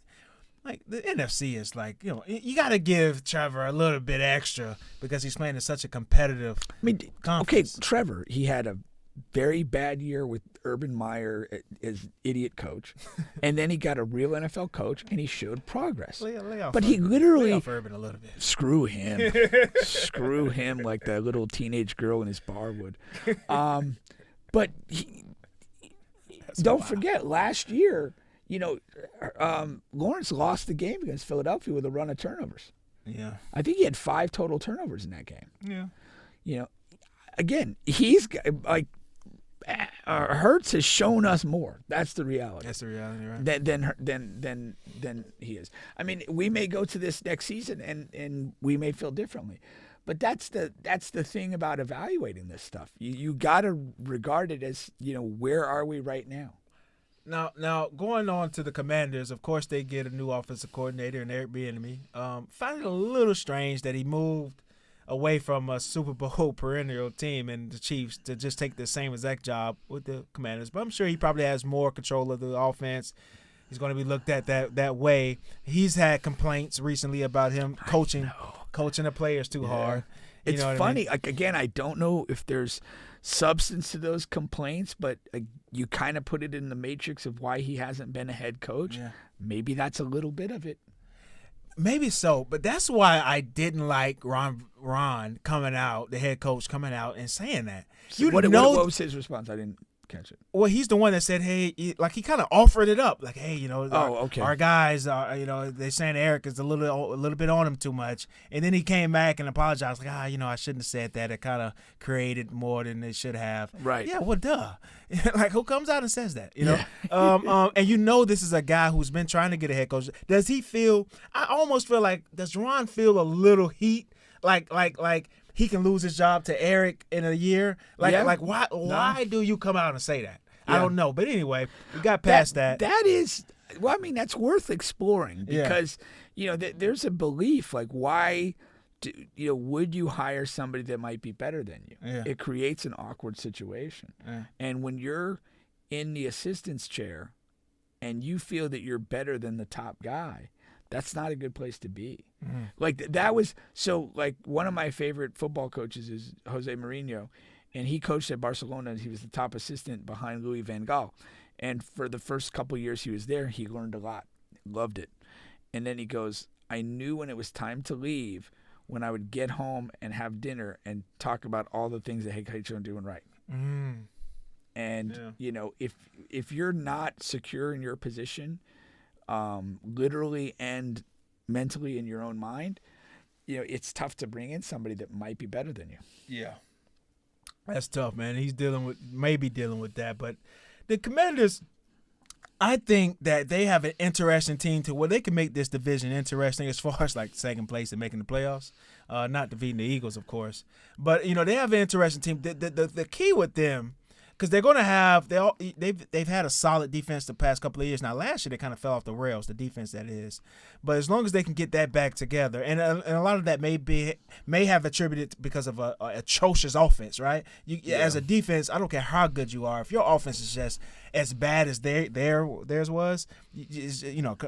the NFC is like, you know, you got to give Trevor a little bit extra because he's playing in such a competitive conference. Okay, Trevor, he had a very bad year with Urban Meyer as idiot coach, and then he got a real NFL coach, and he showed progress. But he literally lay off Urban a little bit. Screw him, screw him like that little teenage girl in his bar would. But don't forget last year, you know, Lawrence lost the game against Philadelphia with a run of turnovers. Yeah, I think he had 5 total turnovers in that game. Yeah, you know, again, he's like. Hurts has shown us more. That's the reality. That's the reality, right? Than he is. I mean, we may go to this next season and we may feel differently, but that's the thing about evaluating this stuff. You got to regard it as, you know, where are we right now? Now going on to the Commanders, of course they get a new offensive coordinator in Eric Bieniemy. Find it a little strange that he moved away from a Super Bowl perennial team and the Chiefs to just take the same exact job with the Commanders. But I'm sure he probably has more control of the offense. He's going to be looked at that way. He's had complaints recently about him coaching the players too hard. It's funny. I mean? Like, again, I don't know if there's substance to those complaints, but you kind of put it in the matrix of why he hasn't been a head coach. Yeah. Maybe that's a little bit of it. Maybe so, but that's why I didn't like Ron coming out, the head coach coming out and saying that. What was his response? I didn't catch it. Well, he's the one that said, "Hey," he kind of offered it up, like, "Hey, our guys are, they're saying Eric is a little bit on him too much," and then he came back and apologized, like, I shouldn't have said that. It kind of created more than they should have. Right? Yeah. Well, duh. Like, who comes out and says that? And this is a guy who's been trying to get a head coach. Does he feel? I almost feel like, does Ron feel a little heat? Like he can lose his job to Eric in a year. Why do you come out and say that? Yeah. I don't know. But anyway, we got past that. That is, well, I mean, that's worth exploring because, there's a belief, like, why, would you hire somebody that might be better than you? Yeah. It creates an awkward situation. Yeah. And when you're in the assistant's chair and you feel that you're better than the top guy, that's not a good place to be. Mm. Like one of my favorite football coaches is Jose Mourinho, and he coached at Barcelona, and he was the top assistant behind Louis van Gaal. And for the first couple of years he was there, he learned a lot, loved it. And then he goes, I knew when it was time to leave, when I would get home and have dinner and talk about all the things that head coaches are doing right. Mm. And, if you're not secure in your position, literally and mentally in your own mind, it's tough to bring in somebody that might be better than you. Yeah. That's tough, man. He's maybe dealing with that. But the Commanders, I think that they have an interesting team to where they can make this division interesting as far as like second place and making the playoffs. Not defeating the Eagles, of course. But, they have an interesting team. The key with them, because they're going to have they've had a solid defense the past couple of years. Now, last year they kind of fell off the rails, the defense that is. But as long as they can get that back together, and a lot of that may have attributed because of a atrocious offense, right? As a defense, I don't care how good you are, if your offense is just as bad as theirs was,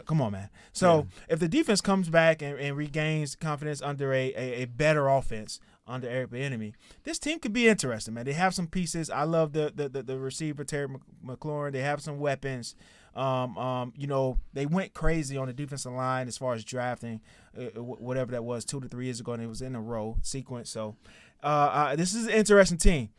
come on, man. So if the defense comes back and regains confidence under a better offense, under Eric Bieniemy, this team could be interesting, man. They have some pieces. I love the receiver, Terry McLaurin. They have some weapons. They went crazy on the defensive line as far as drafting, whatever that was, 2 to 3 years ago, and it was in a row sequence. So this is an interesting team.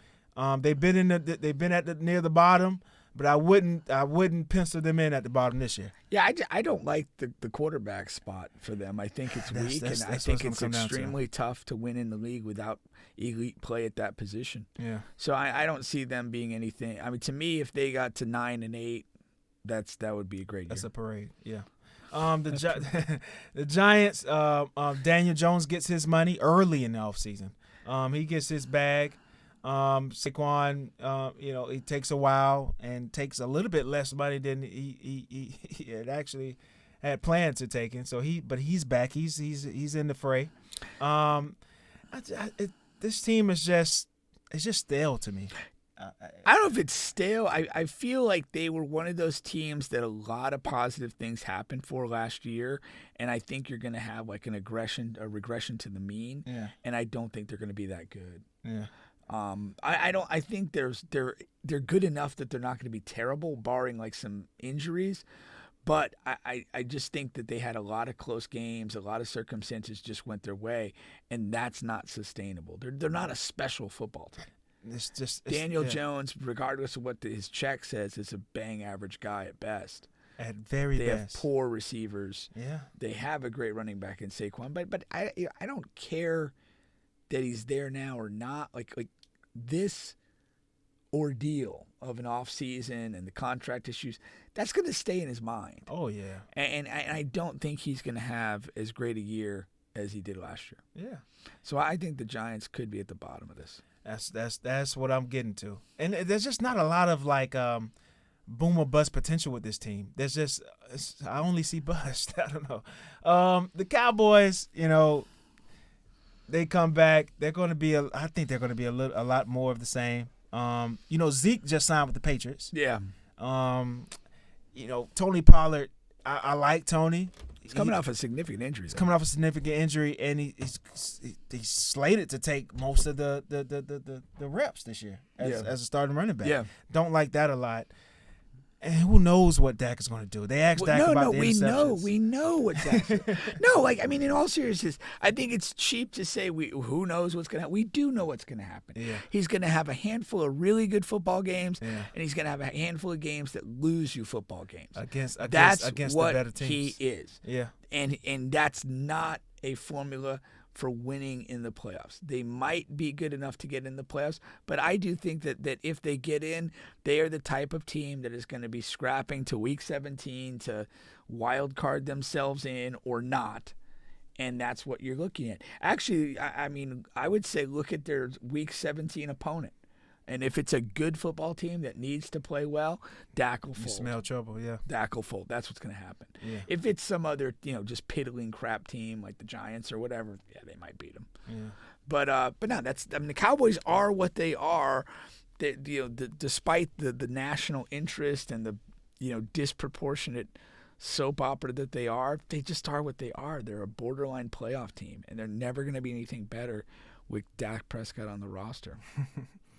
They've been near the bottom, but I wouldn't pencil them in at the bottom this year. Yeah, I don't like the quarterback spot for them. I think it's weak, and I think it's extremely tough to win in the league without elite play at that position. Yeah. So I don't see them being anything. I mean, to me, if they got to 9-8, that would be a great year. That's a parade. Yeah. The Giants. Daniel Jones gets his money early in the offseason. He gets his bag. Saquon, it takes a while and takes a little bit less money than he had actually had planned to take in. So he's back. He's in the fray. This team is just stale to me. I don't know if it's stale. I feel like they were one of those teams that a lot of positive things happened for last year, and I think you're going to have like a regression to the mean. Yeah. And I don't think they're going to be that good. Yeah. I think they're good enough that they're not going to be terrible, barring like some injuries. But I just think that they had a lot of close games, a lot of circumstances just went their way, and that's not sustainable. They're not a special football team. Daniel Jones, regardless of what his check says, is a bang average guy at best. They have poor receivers. Yeah. They have a great running back in Saquon, but I don't care that he's there now or not. Like this ordeal of an off season and the contract issues, that's going to stay in his mind. Oh yeah. And I don't think he's going to have as great a year as he did last year. Yeah. So I think the Giants could be at the bottom of this. That's what I'm getting to. And there's just not a lot of like boom or bust potential with this team. I only see bust. I don't know. The Cowboys, they come back. They're going to be I think they're going to be a lot more of the same. Zeke just signed with the Patriots. Yeah. Tony Pollard. I like Tony. He's coming off a significant injury. He's coming off a significant injury, and he's slated to take most of the reps this year as a starting running back. Yeah. Don't like that a lot. And who knows what Dak is going to do? They asked Dak about the interceptions. We know what Dak's No, like, I mean, in all seriousness, I think it's cheap to say who knows what's going to happen. We do know what's going to happen. Yeah. He's going to have a handful of really good football games, Yeah. and he's going to have a handful of games that lose you football games. Against what the better teams. He is. Yeah. And that's not a formula for winning in the playoffs. They might be good enough to get in the playoffs, but I do think that if they get in, they are the type of team that is going to be scrapping to Week 17 to wild card themselves in or not, and that's what you're looking at. Actually, I mean, I would say look at their Week 17 opponent. And if it's a good football team that needs to play well, Dak will fold. You smell trouble, yeah. Dak will fold. That's what's going to happen. Yeah. If it's some other, just piddling crap team like the Giants or whatever, yeah, they might beat them. Yeah. But no, the Cowboys are what they are. Despite the national interest and the disproportionate soap opera that they are, they just are what they are. They're a borderline playoff team, and they're never going to be anything better with Dak Prescott on the roster.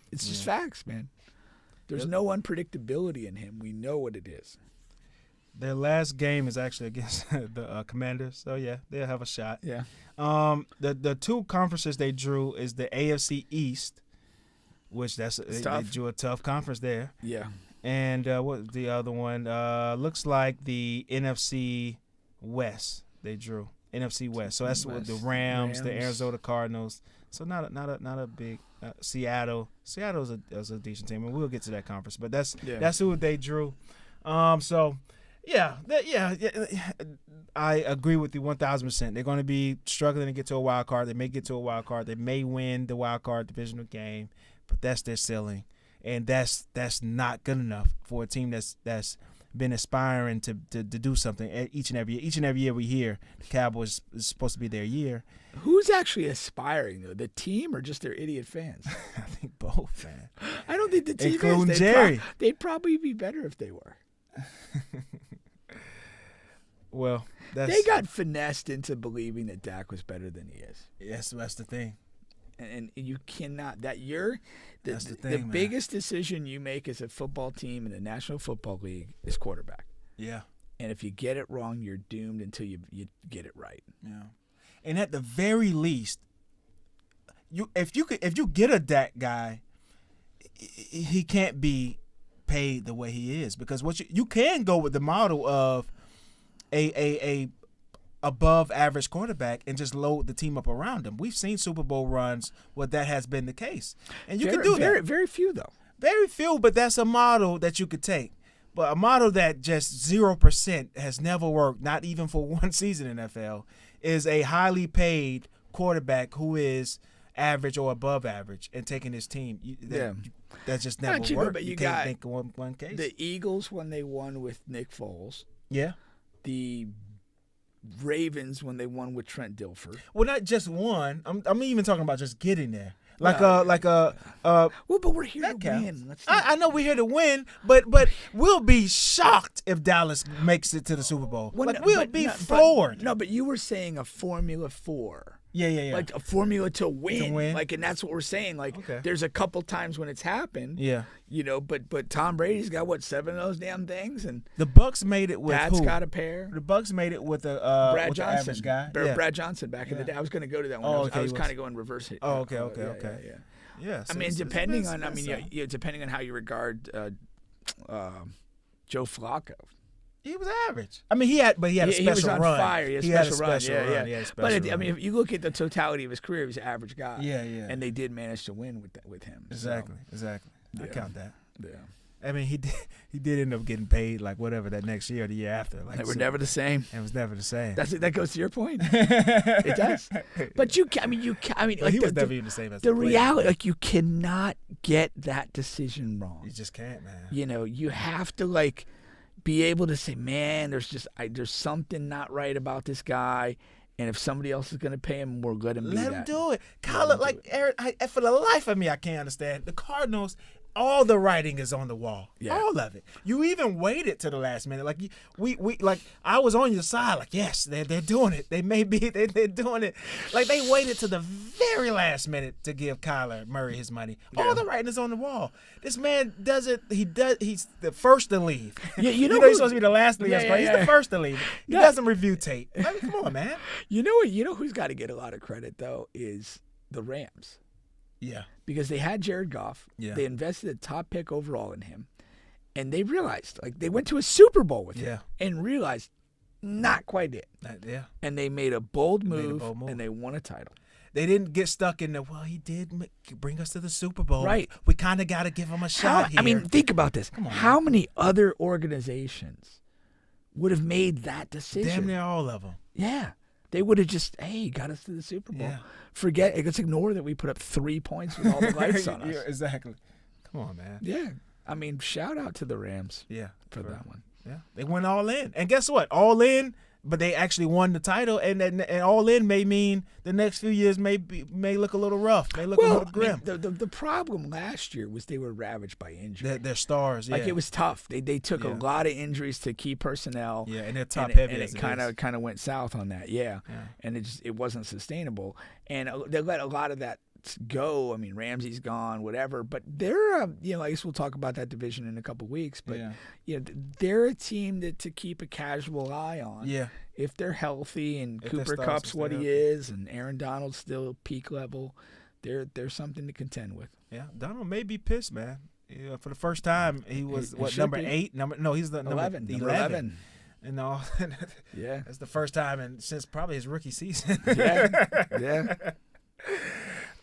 It's just facts, man. There's no unpredictability in him. We know what it is. Their last game is actually against the Commanders, so yeah, they'll have a shot. Yeah. The two conferences they drew is the AFC East, which they drew a tough conference there. Yeah. And what the other one? Looks like the NFC West they drew. NFC West. So that's what the Rams, the Arizona Cardinals. So not a big Seattle. Seattle is a decent team, and we'll get to that conference. But that's who they drew. So yeah, I agree with you 1,000%. They're going to be struggling to get to a wild card. They may get to a wild card. They may win the wild card divisional game, but that's their ceiling, and that's not good enough for a team that's been aspiring to do something each and every year. Each and every year we hear the Cowboys is supposed to be their year. Who's actually aspiring, though? The team or just their idiot fans? I think both, man. I don't think the team including is. Jerry. They'd probably be better if they were. Well, they got finessed into believing that Dak was better than he is. Yes, that's the thing. And you cannot. That's the thing. The biggest decision you make as a football team in the National Football League is quarterback. Yeah. And if you get it wrong, you're doomed until you get it right. Yeah. And at the very least, if you get a Dak guy, he can't be paid the way he is, because what you can go with the model of a above average quarterback and just load the team up around him. We've seen Super Bowl runs where that has been the case, and you can do that. Very few though. Very few, but that's a model that you could take. But a model that just 0% has never worked, not even for one season in NFL, is a highly paid quarterback who is average or above average and taking his team. That just never worked. But you can't think of one case. The Eagles when they won with Nick Foles. Yeah. The Ravens when they won with Trent Dilfer. Well, not just one. I'm even talking about just getting there. But we're here to win. I know we're here to win, but we'll be shocked if Dallas makes it to the Super Bowl. We'll be floored. But you were saying a Formula 4. Yeah. Like a formula to win. Like, and that's what we're saying. Like, there's a couple times when it's happened. Yeah. But Tom Brady's got 7 of those damn things, and the Bucks made it with Pat's got a pair. The Bucks made it with Brad with Johnson, the average guy. Brad Johnson back in the day. I was going to go to that one. I was kind of going reverse hit. Oh, okay. Yeah. I mean, depending on how you regard Joe Flacco. He was average. I mean, he had a special run. He was on fire. He had a special run. Yeah. But I mean, if you look at the totality of his career, he was an average guy. Yeah. And they did manage to win with him. Exactly. I count that. Yeah. I mean, he did end up getting paid whatever that next year or the year after. They were never the same. It was never the same. That goes to your point. It does. But he was never even the same as the reality. Like, you cannot get that decision wrong. You just can't, man. You have to be able to say, man, there's something not right about this guy, and if somebody else is going to pay him, we'll let him do that. Let him do it. Eric, for the life of me, I can't understand. The Cardinals all the writing is on the wall. Yeah. All of it. You even waited to the last minute. Like we like I was on your side. Like yes, they're doing it. They may be they're doing it. Like they waited to the very last minute to give Kyler Murray his money. Yeah. All the writing is on the wall. This man does it. He's the first to leave. Yeah, you know he's supposed to be the last to leave. Yeah, He's yeah. the first to leave. He doesn't review tape. I mean, come on, man. You know what? You know who's got to get a lot of credit though is the Rams. Yeah. Because they had Jared Goff. Yeah. They invested a top pick overall in him. And they realized, like, they went to a Super Bowl with him and realized not quite it. Yeah. And they made a bold move and they won a title. They didn't get stuck in the, well, he did bring us to the Super Bowl. Right. We kind of got to give him a shot here. I mean, think about this. Come on, how many other organizations would have made that decision? Damn near all of them. Yeah. They would have just, hey, got us to the Super Bowl. Yeah. Forget, let's ignore that we put up 3 points with all the lights on us. Yeah, exactly. Come on, man. Yeah. I mean, shout out to the Rams for that one. Yeah. They went all in. And guess what? All in, but they actually won the title. And all in may mean the next few years may look a little rough. May look a little grim. I mean, the problem last year was they were ravaged by injury. Their stars, Like, it was tough. They took a lot of injuries to key personnel. Yeah, and they're top heavy. And it kind of went south on that. Yeah. And it wasn't sustainable. And they let a lot of that go. I mean, Ramsey's gone, whatever. But they're, I guess we'll talk about that division in a couple of weeks. But they're a team to keep a casual eye on. Yeah. If they're healthy and If Cooper their Kupp's stars what stay he healthy. is, and Aaron Donald's still peak level, they're something to contend with. Yeah. Donald may be pissed, man. Yeah, for the first time, he was should number be. 8? No, he's the 11. number 11. And all. Yeah. That's the first time since probably his rookie season. Yeah.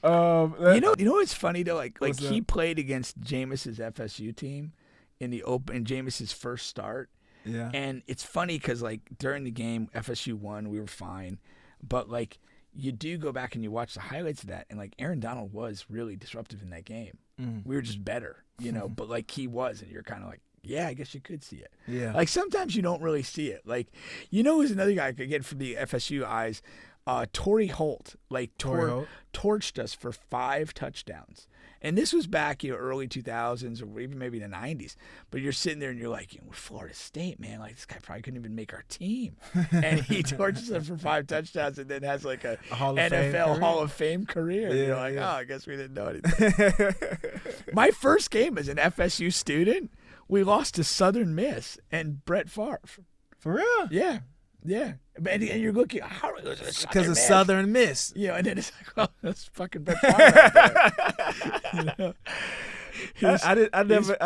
You know what's funny though? Like he played against Jameis's FSU team in Jameis's first start. Yeah. And it's funny because like during the game, FSU won, we were fine, but like you do go back and you watch the highlights of that, and like Aaron Donald was really disruptive in that game. We were just better, but like he was, and you're kind of like, yeah, I guess you could see it. Yeah. Like sometimes you don't really see it. Like, who's another guy I could get from the FSU eyes? Torrey Holt, torched us for 5 touchdowns. And this was back, early 2000s or even maybe the 90s. But you're sitting there and you're like, Florida State, man, like this guy probably couldn't even make our team. And he torches us for 5 touchdowns and then has like a NFL Hall of Fame career. And you're like, oh, I guess we didn't know anything. My first game as an FSU student, we lost to Southern Miss and Brett Favre. For real? Yeah. Yeah. And you're looking, how is it Because of Southern Miss. Yeah, and then it's like, well, that's fucking Brett Favre right there. I never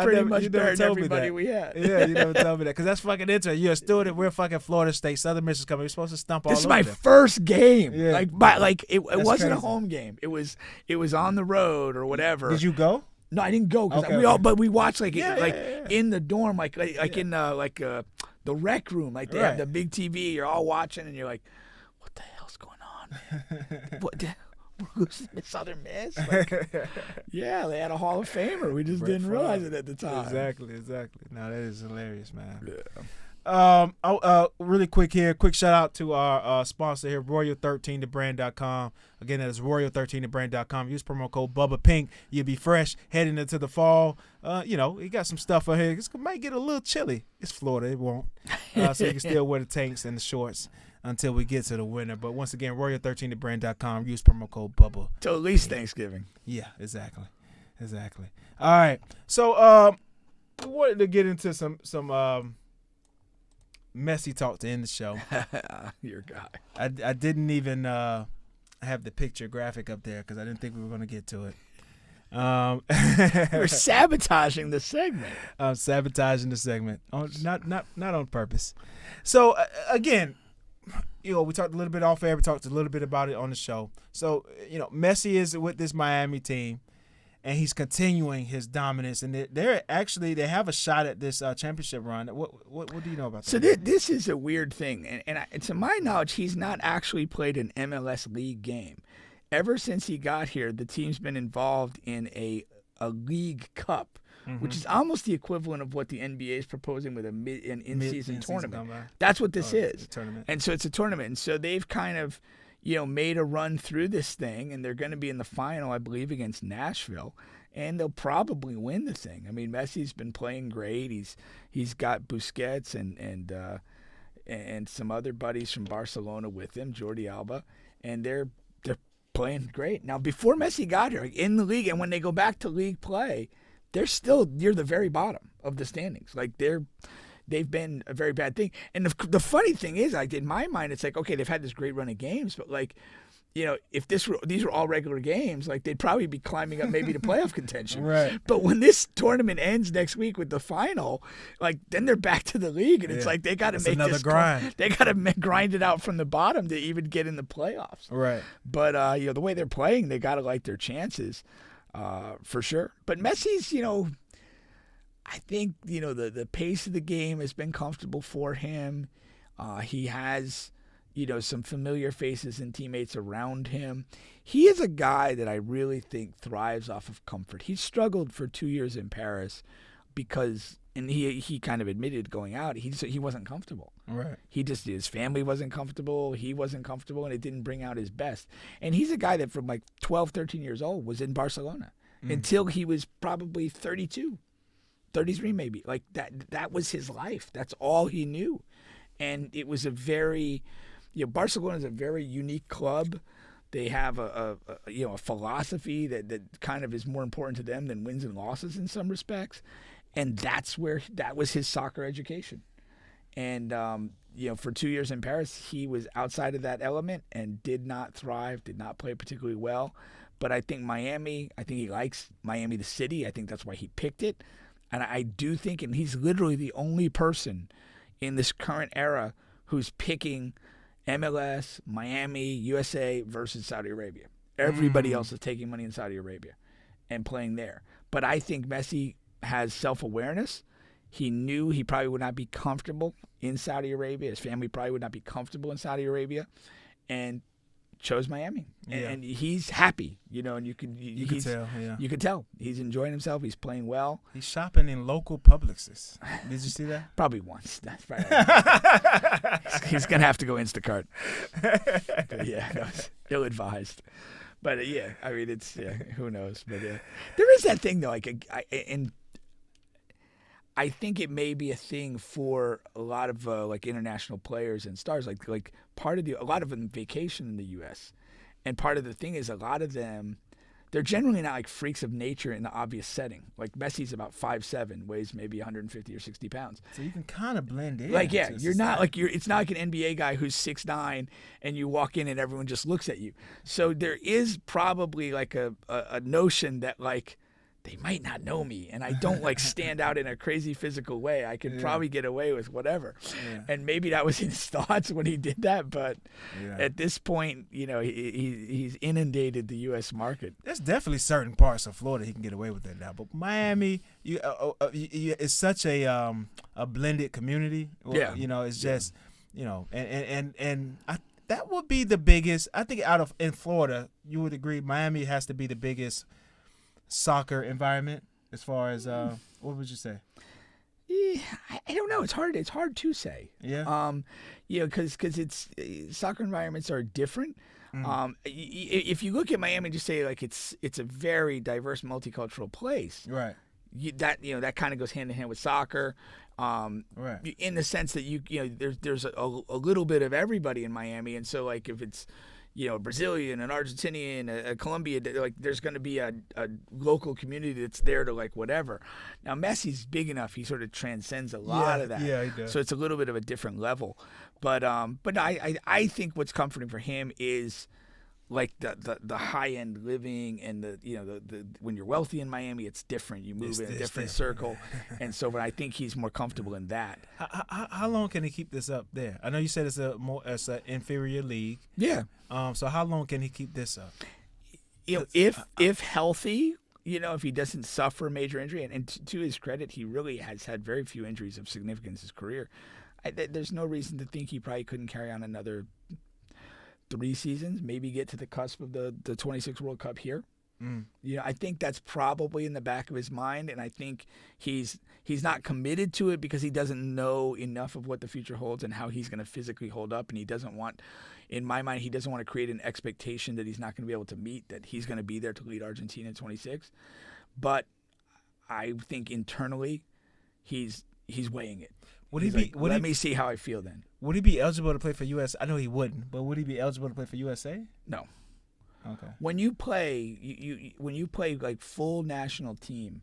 buried told me everybody that. we had. Yeah, you never told me that. Because that's fucking interesting. You're a student. We're fucking Florida State. Southern Miss is coming. We're supposed to stump all over This is my them. first game. Yeah. It wasn't crazy. a home game. It was on the road or whatever. Did you go? No, I didn't go because but we watched in the dorm, in the rec room, like they have the big TV. You're all watching, and you're like, "What the hell's going on, man? What? We're losing to Southern Miss?" Like, yeah, they had a Hall of Famer. We just didn't realize it at the time. Exactly. No, that is hilarious, man. Yeah. Really quick here. Quick shout out to our sponsor here, Royal13thebrand.com. Again, that is Royal13thebrand.com. Use promo code Bubba Pink. You'll be fresh heading into the fall. You got some stuff on here. It might get a little chilly. It's Florida. It won't. So you can still wear the tanks and the shorts until we get to the winter. But once again, Royal13thebrand.com. Use promo code Bubba. Till at least Thanksgiving. Yeah, exactly. All right. So we wanted to get into some messy talk to end the show. Your guy. I didn't even have the picture graphic up there because I didn't think we were going to get to it. You're sabotaging the segment. Sabotaging the segment. Not on purpose. So again, we talked a little bit off air. We talked a little bit about it on the show. So Messi is with this Miami team, and he's continuing his dominance. And they have a shot at this championship run. What do you know about that? So this is a weird thing, and to my knowledge, he's not actually played an MLS league game. Ever since he got here, the team's been involved in a league cup, which is almost the equivalent of what the NBA is proposing with an in-season tournament. That's what this is. Tournament. And so it's a tournament. And so they've kind of, made a run through this thing, and they're going to be in the final, I believe, against Nashville, and they'll probably win the thing. I mean, Messi's been playing great. He's got Busquets and some other buddies from Barcelona with him, Jordi Alba, and they're playing great. Now, before Messi got here, in the league, and when they go back to league play, they're still near the very bottom of the standings. Like, they've been a very bad thing. And the funny thing is, like, in my mind, it's like, okay, they've had this great run of games, but like, if these were all regular games, like, they'd probably be climbing up maybe to playoff contention. Right. But when this tournament ends next week with the final, like, then they're back to the league, and it's like they got to make another this grind. They got to grind it out from the bottom to even get in the playoffs. Right. But the way they're playing, they got to like their chances, for sure. But Messi's, I think, the pace of the game has been comfortable for him. He has, some familiar faces and teammates around him. He is a guy that I really think thrives off of comfort. He struggled for 2 years in Paris because, and he kind of admitted going out, he wasn't comfortable. Right. His family wasn't comfortable. He wasn't comfortable, and it didn't bring out his best. And he's a guy that from like 12, 13 years old was in Barcelona until he was probably 32. 33 maybe. Like that was his life. That's all he knew. And it was a very, Barcelona is a very unique club. They have a philosophy that kind of is more important to them than wins and losses in some respects. And that was his soccer education. And for 2 years in Paris, he was outside of that element and did not thrive, did not play particularly well. But I think he likes Miami the city. I think that's why he picked it. And I do think, and he's literally the only person in this current era who's picking MLS, Miami, USA versus Saudi Arabia. Everybody else is taking money in Saudi Arabia and playing there. But I think Messi has self-awareness. He knew he probably would not be comfortable in Saudi Arabia. His family probably would not be comfortable in Saudi Arabia, and chose Miami. And he's happy, and you could tell. Yeah. You could tell he's enjoying himself. He's playing well. He's shopping in local Publixes. Did you see that? Probably once. That's probably he's gonna have to go Instacart. But ill advised. But I mean, it's who knows? But there is that thing though. I think it may be a thing for a lot of like international players and stars. Like a lot of them vacation in the U.S. And part of the thing is a lot of them, they're generally not like freaks of nature in the obvious setting. Like Messi's about 5'7", weighs maybe 150 or 60 pounds. So you can kind of blend in. Like you're not like it's not like an NBA guy who's 6'9" and you walk in and everyone just looks at you. So there is probably like a notion that like, they might not know me, and I don't like stand out in a crazy physical way. I could probably get away with whatever. Yeah. And maybe that was his thoughts when he did that, but at this point, he's inundated the U.S. market. There's definitely certain parts of Florida he can get away with that now, but Miami, it's such a blended community. It's just and that would be the biggest. I think in Florida, you would agree Miami has to be the biggest soccer environment as far as what would you say? I don't know. It's hard to say. Yeah. Because it's soccer environments are different. If you look at Miami and just say like it's a very diverse, multicultural place, right? That kind of goes hand in hand with soccer. Right. In the sense that there's a little bit of everybody in Miami, and so like if it's a Brazilian, an Argentinian, a Colombian, like there's going to be a local community that's there to like whatever. Now Messi's big enough; he sort of transcends a lot of that. Yeah, he does. So it's a little bit of a different level. But I think what's comforting for him is like the high end living and the when you're wealthy in Miami, it's different. You move in a different circle, and so but I think he's more comfortable in that. How long can he keep this up there? I know you said it's an inferior league. Yeah. So how long can he keep this up? If healthy, if he doesn't suffer major injury, and to his credit, he really has had very few injuries of significance in his career. There's no reason to think he probably couldn't carry on another 3 seasons, maybe get to the cusp of the 26 World Cup here. I think that's probably in the back of his mind, and I think he's not committed to it because he doesn't know enough of what the future holds and how he's going to physically hold up, and he doesn't want in my mind, he doesn't want to create an expectation that he's not going to be able to meet, that he's going to be there to lead Argentina in 26. But I think internally, he's weighing it. Let me see how I feel then. Would he be eligible to play for US? I know he wouldn't, but would he be eligible to play for USA? No. Okay. When you play, when you play like full national team,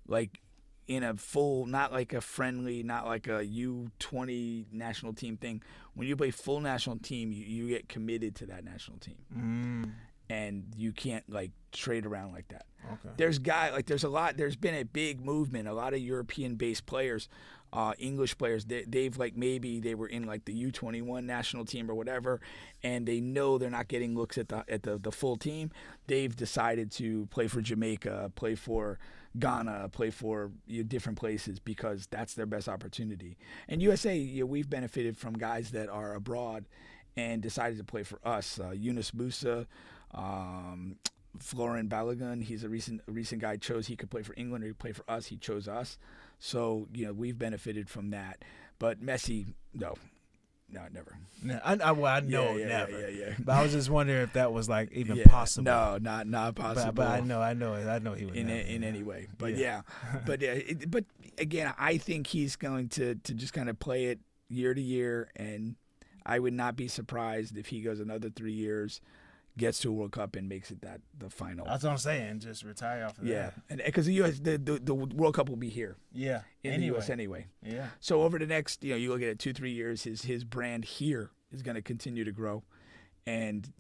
like in a full, not like a friendly, not like a U20 national team thing. When you play full national team, you get committed to that national team, and you can't like trade around like that. Okay. There's been a big movement. A lot of European-based players, English players, they've like maybe they were in like the U21 national team or whatever, and they know they're not getting looks at the full team. They've decided to play for Jamaica, play for Ghana, play for different places because that's their best opportunity. And USA, we've benefited from guys that are abroad and decided to play for us. Yunus Musa, Florin Balogun, he's a recent guy, chose he could play for England or he could play for us. He chose us. So, we've benefited from that. But Messi, no, never. No, I know never. Yeah. But I was just wondering if that was like even possible. No, not possible. But I know he would in any way. But but again, I think he's going to just kind of play it year to year, and I would not be surprised if he goes another 3 years, gets to a World Cup and makes it the final. That's what I'm saying. Just retire off of that. Yeah, and because the World Cup will be here. Yeah, in the U.S. anyway. Yeah. So over the next, you look at it, 2-3 years, his brand here is going to continue to grow, and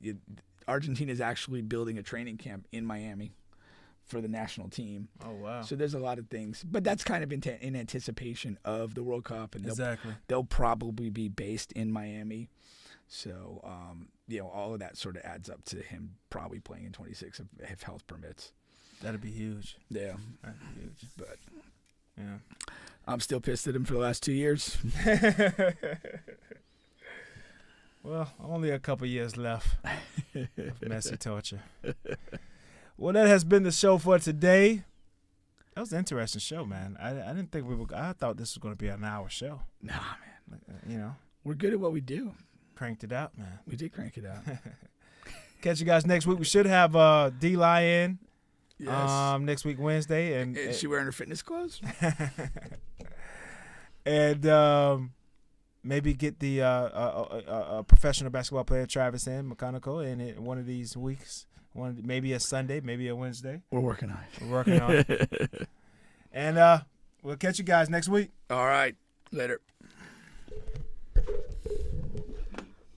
Argentina is actually building a training camp in Miami for the national team. Oh wow! So there's a lot of things, but that's kind of in anticipation of the World Cup, and they'll probably be based in Miami. So, all of that sort of adds up to him probably playing in 26 if health permits. That'd be huge. Yeah. That'd be huge. But, yeah. I'm still pissed at him for the last 2 years. Well, only a couple years left of Messi torture. Well, that has been the show for today. That was an interesting show, man. I didn't think I thought this was going to be an hour show. Nah, man. We're good at what we do. Cranked it out, man. We did crank it out. Catch you guys next week. We should have D-Lion next week, Wednesday. And is she wearing her fitness clothes? And maybe get the a professional basketball player, Travis McConaughey, in one of these weeks. Maybe a Sunday, maybe a Wednesday. We're working on it. And we'll catch you guys next week. All right. Later.